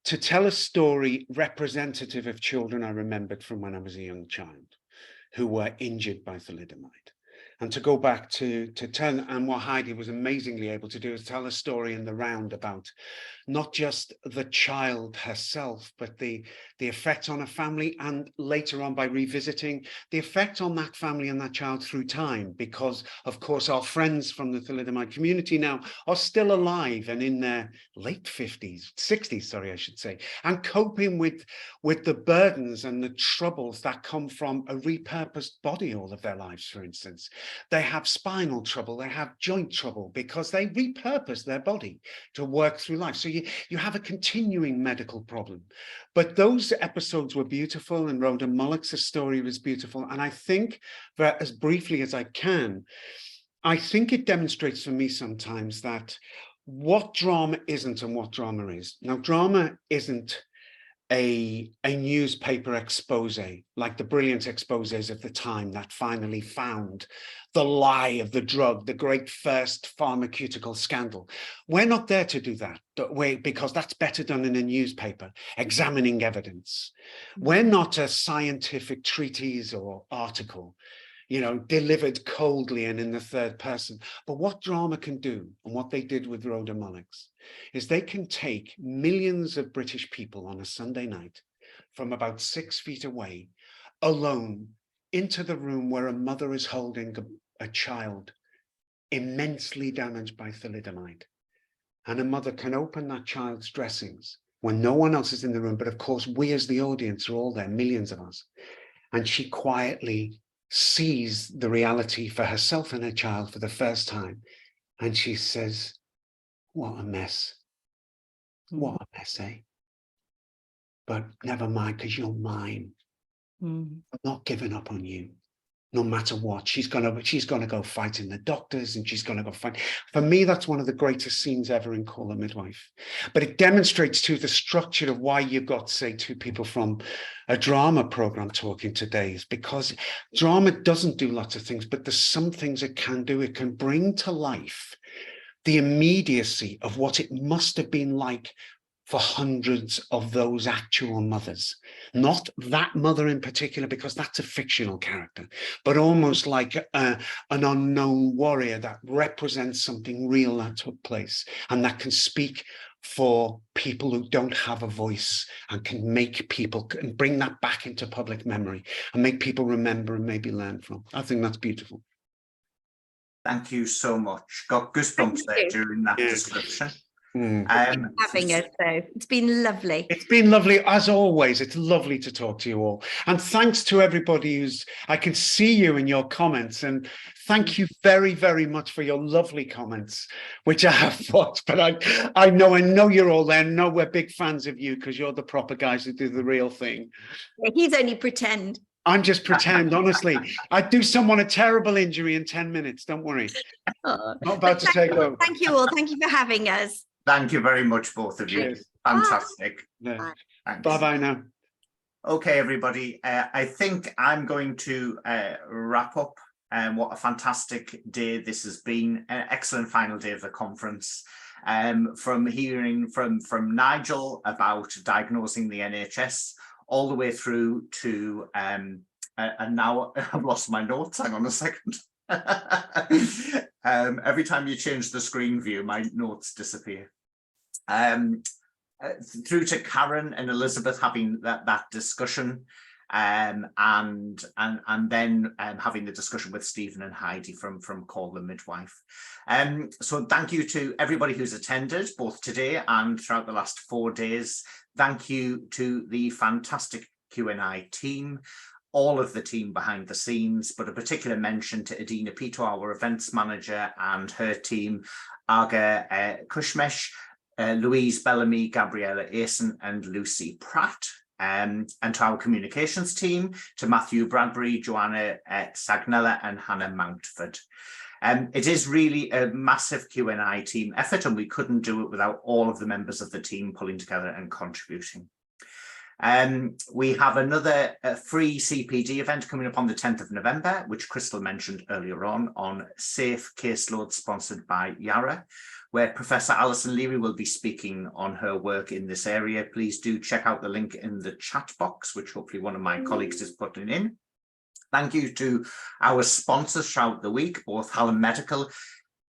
to tell a story representative of children I remembered from when I was a young child who were injured by thalidomide. And to go back to tell, and what Heidi was amazingly able to do is tell a story in the round about not just the child herself, but the effect on a family, and later on by revisiting the effect on that family and that child through time, because of course our friends from the thalidomide community now are still alive and in their late 50s, 60s, sorry, I should say, and coping with the burdens and the troubles that come from a repurposed body all of their lives. For instance, they have spinal trouble, they have joint trouble, because they repurpose their body to work through life. So you have a continuing medical problem. But those episodes were beautiful, and Rhoda Mullocks' story was beautiful. And I think that, as briefly as I can, I think it demonstrates for me sometimes that what drama isn't and what drama is. Now, drama isn't a newspaper expose like the brilliant exposés of the time that finally found the lie of the drug, the great first pharmaceutical scandal. We're not there to do that because that's better done in a newspaper, examining evidence. We're not a scientific treatise or article, you know, delivered coldly and in the third person. But what drama can do, and what they did with Rhoda Mullocks, is they can take millions of British people on a Sunday night from about 6 feet away, alone, into the room where a mother is holding a child immensely damaged by thalidomide. And a mother can open that child's dressings when no one else is in the room, but of course we as the audience are all there, millions of us. And she quietly sees the reality for herself and her child for the first time. And she says, what a mess. What a mess, eh? But never mind, because you're mine. I'm not giving up on you, no matter what. She's gonna go fight in the doctors, and she's gonna go fight. For me, that's one of the greatest scenes ever in Call a Midwife. But it demonstrates too the structure of why you've got, say, two people from a drama program talking today, is because drama doesn't do lots of things, but there's some things it can do. It can bring to life the immediacy of what it must have been like for hundreds of those actual mothers. Not that mother in particular, because that's a fictional character, but almost like an unknown warrior that represents something real that took place, and that can speak for people who don't have a voice, and can make people, and bring that back into public memory, and make people remember and maybe learn from. I think that's beautiful. Thank you so much. Got goosebumps there during that description. Having us, though. It's been lovely. It's been lovely, as always. It's lovely to talk to you all. And thanks to everybody I can see you in your comments. And thank you very, very much for your lovely comments, which I have watched. But I know you're all there. No, we're big fans of you because you're the proper guys who do the real thing. He's only pretend. I'm just pretend, honestly. I'd do someone a terrible injury in 10 minutes. Don't worry. Not about to take over. Thank you all. Thank you for having us. Thank you very much, both of you. Cheers. Fantastic. Yeah. Thanks. Bye-bye now. Okay, everybody. I think I'm going to wrap up. What a fantastic day this has been. An excellent final day of the conference. From hearing from Nigel about diagnosing the NHS, all the way through to, and now I've lost my notes. Hang on a second. Every time you change the screen view, my notes disappear. Through to Karen and Elizabeth having that discussion, and then having the discussion with Stephen and Heidi from Call the Midwife. So thank you to everybody who's attended, both today and throughout the last 4 days. Thank you to the fantastic QNI team, all of the team behind the scenes, but a particular mention to Adina Pito, our events manager, and her team, Aga Kushmesh, Louise Bellamy, Gabriella Asen, and Lucy Pratt. And to our communications team, to Matthew Bradbury, Joanna Sagnella, and Hannah Mountford. It is really a massive QNI team effort, and we couldn't do it without all of the members of the team pulling together and contributing. We have another free CPD event coming up on the 10th of November, which Crystal mentioned earlier on Safe Caseload, sponsored by Yara, where Professor Alison Leary will be speaking on her work in this area. Please do check out the link in the chat box, which hopefully one of my colleagues is putting in. Thank you to our sponsors throughout the week, both Hallam Medical,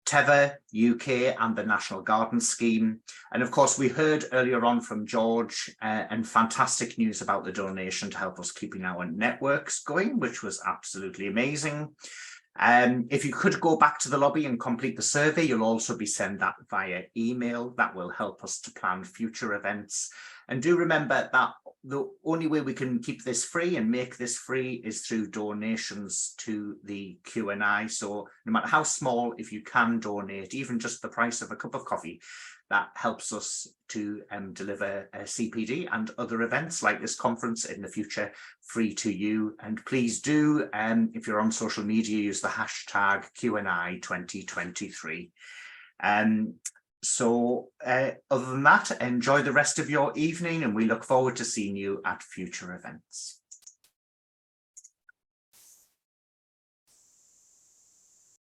Teva UK, and the National Garden Scheme. And of course, we heard earlier on from George and fantastic news about the donation to help us keeping our networks going, which was absolutely amazing. If you could go back to the lobby and complete the survey, you'll also be sent that via email. That will help us to plan future events. And do remember that the only way we can keep this free and make this free is through donations to the QNI. So no matter how small, if you can donate, even just the price of a cup of coffee, that helps us to deliver a CPD and other events like this conference in the future free to you. And please do, if you're on social media, use the hashtag QNI 2023. So other than that, enjoy the rest of your evening, and we look forward to seeing you at future events.